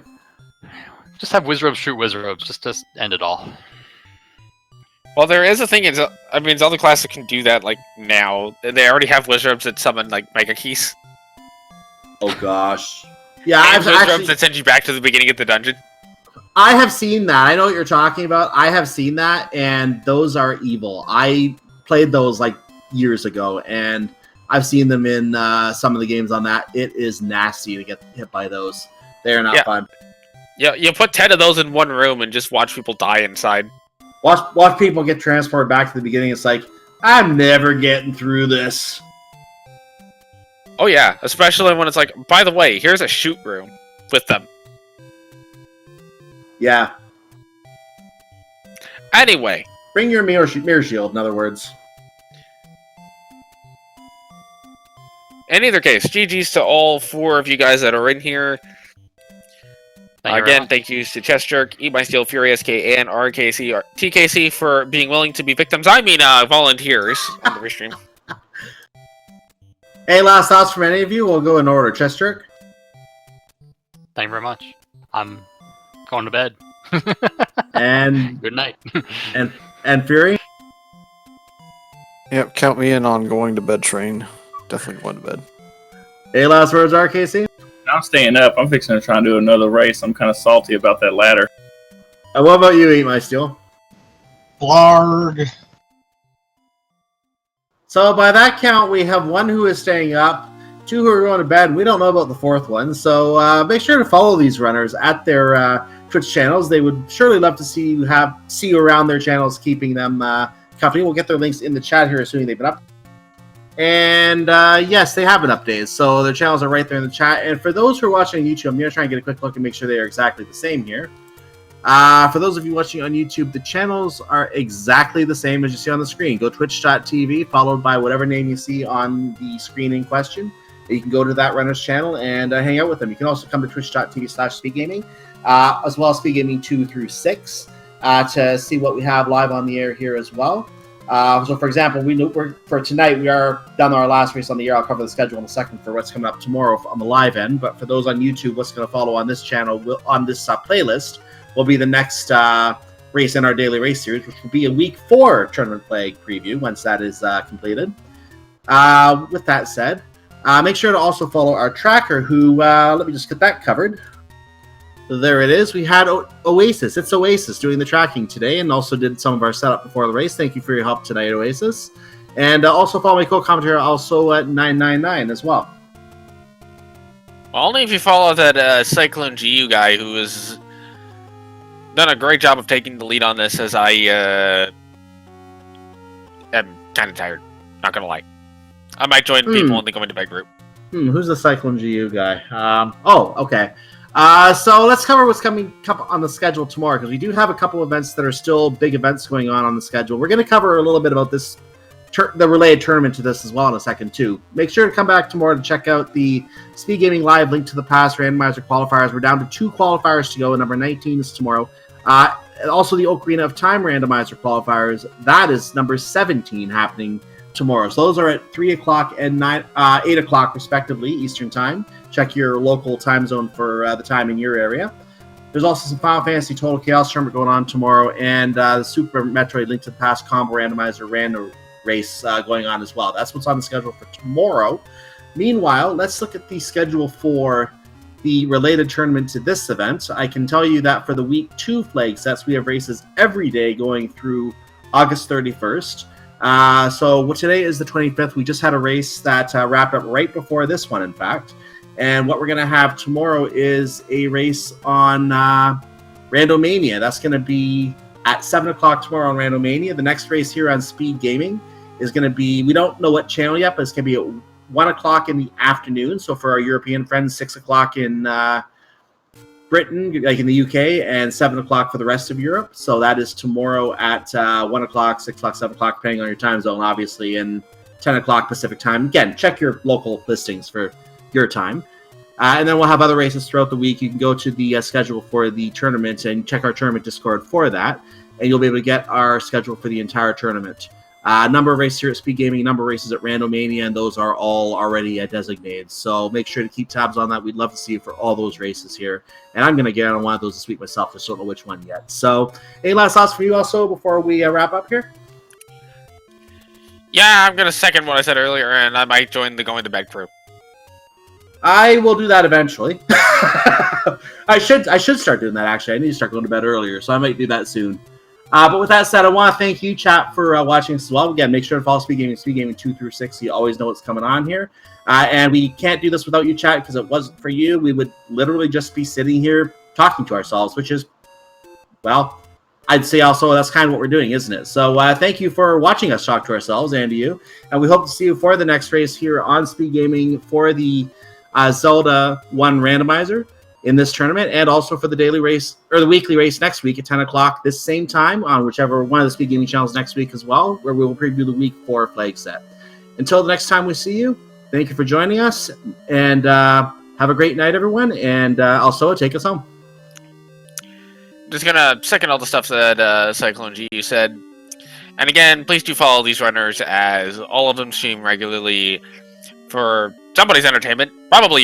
Just have Wizrobes shoot Wizrobes. Just end it all. Well, there is a thing. Zelda Classic can do that now. They already have Wizrobes that summon Mega Keys. Oh gosh. Yeah, I've Wizrobes that send you back to the beginning of the dungeon. I have seen that. I know what you're talking about. I have seen that, and those are evil. I played those years ago, and I've seen them in some of the games on that. It is nasty to get hit by those. They are not fun. Yeah, you put 10 of those in one room and just watch people die inside. Watch people get transported back to the beginning. It's like, I'm never getting through this. Oh yeah, especially when it's like, by the way, here's a shoot room with them. Yeah. Anyway. Bring your mirror shield, in other words. In either case, GG's to all 4 of you guys that are in here. Again, thank yous to Chess Jerk, Eat My Steel, Fury SK, and RKC, or TKC for being willing to be victims. I mean, volunteers on the restream. Hey, last thoughts from any of you? We'll go in order. Chess Jerk? Thank you very much. I'm going to bed. And good night. and Fury? Yep, count me in on going to bed train. Definitely going to bed. Hey, last words, RKC? I'm staying up. I'm fixing to try and do another race. I'm kind of salty about that ladder. What about you, Eat My Steel? Blarg. So by that count, we have 1 who is staying up, 2 who are going to bed, and we don't know about the 4th one. So make sure to follow these runners at their Twitch channels. They would surely love to see you around their channels, keeping them company. We'll get their links in the chat here, assuming they've been up. And yes, they have been updated, so their channels are right there in the chat. And for those who are watching on YouTube, I'm going to try and get a quick look and make sure they are exactly the same here. For those of you watching on YouTube, the channels are exactly the same as you see on the screen. Go twitch.tv, followed by whatever name you see on the screen in question. You can go to that runner's channel and hang out with them. You can also come to twitch.tv/speedgaming, as well as speedgaming 2 through 6, to see what we have live on the air here as well. So, for example, for tonight, we are done our last race on the air. I'll cover the schedule in a second for what's coming up tomorrow on the live end. But for those on YouTube, what's going to follow on this channel, on this playlist, will be the next race in our daily race series, which will be a week 4 tournament flag preview once that is completed. With that said, make sure to also follow our tracker, who, let me just get that covered. There it is. We had Oasis. It's Oasis doing the tracking today, and also did some of our setup before the race. Thank you for your help tonight, Oasis. And also follow my co-commentator also at 999 as well. Only if you follow that Cyclone GU guy who has done a great job of taking the lead on this, as I am kind of tired. Not gonna lie. I might join people in the Going to Bed group. Who's the Cyclone GU guy? Oh, okay. So let's cover what's coming up on the schedule tomorrow, because we do have a couple events that are still big events going on the schedule. We're going to cover a little bit about this, the related tournament to this as well in a second too. Make sure to come back tomorrow to check out the Speed Gaming Live Link to the Past Randomizer qualifiers. We're down to 2 qualifiers to go, and number 19 is tomorrow. Also the Ocarina of Time Randomizer qualifiers, that is number 17 happening tomorrow. So those are at 3 o'clock and 8 o'clock respectively, Eastern Time. Check your local time zone for the time in your area. There's also some Final Fantasy Total Chaos Tournament going on tomorrow, and the Super Metroid Link to the Past Combo Randomizer random race going on as well. That's what's on the schedule for tomorrow. Meanwhile, let's look at the schedule for the related tournament to this event. I can tell you that for the Week 2 flag sets, we have races every day going through August 31st. So today is the 25th. We just had a race that wrapped up right before this one, in fact. And what we're going to have tomorrow is a race on Randomania. That's going to be at 7 o'clock tomorrow on Randomania. The next race here on Speed Gaming is going to be, we don't know what channel yet, but it's going to be at 1 o'clock in the afternoon. So for our European friends, 6 o'clock in Britain, like in the UK, and 7 o'clock for the rest of Europe. So that is tomorrow at 1 o'clock, 6 o'clock, 7 o'clock, depending on your time zone, obviously, and 10 o'clock Pacific time. Again, check your local listings for your time. And then we'll have other races throughout the week. You can go to the schedule for the tournament and check our tournament Discord for that, and you'll be able to get our schedule for the entire tournament. Number of races here at Speed Gaming, number of races at Randomania, and those are all already designated. So make sure to keep tabs on that. We'd love to see you for all those races here. And I'm going to get on one of those this week myself. Just don't know which one yet. So any last thoughts for you also before we wrap up here? Yeah, I'm going to second what I said earlier, and I might join the Going to Bed crew. I will do that eventually. I should start doing that, actually. I need to start going to bed earlier, so I might do that soon. But with that said, I want to thank you, chat, for watching us as well. Again, make sure to follow Speed Gaming 2 through 6, so you always know what's coming on here. And we can't do this without you, chat, because if it wasn't for you, we would literally just be sitting here talking to ourselves, which is, well, I'd say also that's kind of what we're doing, isn't it? So thank you for watching us talk to ourselves and to you. And we hope to see you for the next race here on Speed Gaming for the Zelda 1 randomizer in this tournament, and also for the daily race or the weekly race next week at 10 o'clock this same time on whichever one of the Speed Gaming channels next week as well, where we will preview the week 4 flag set. Until the next time we see you, thank you for joining us, and have a great night, everyone. And also take us home. Just gonna second all the stuff that Cyclone G said. And again, please do follow these runners, as all of them stream regularly for somebody's entertainment, probably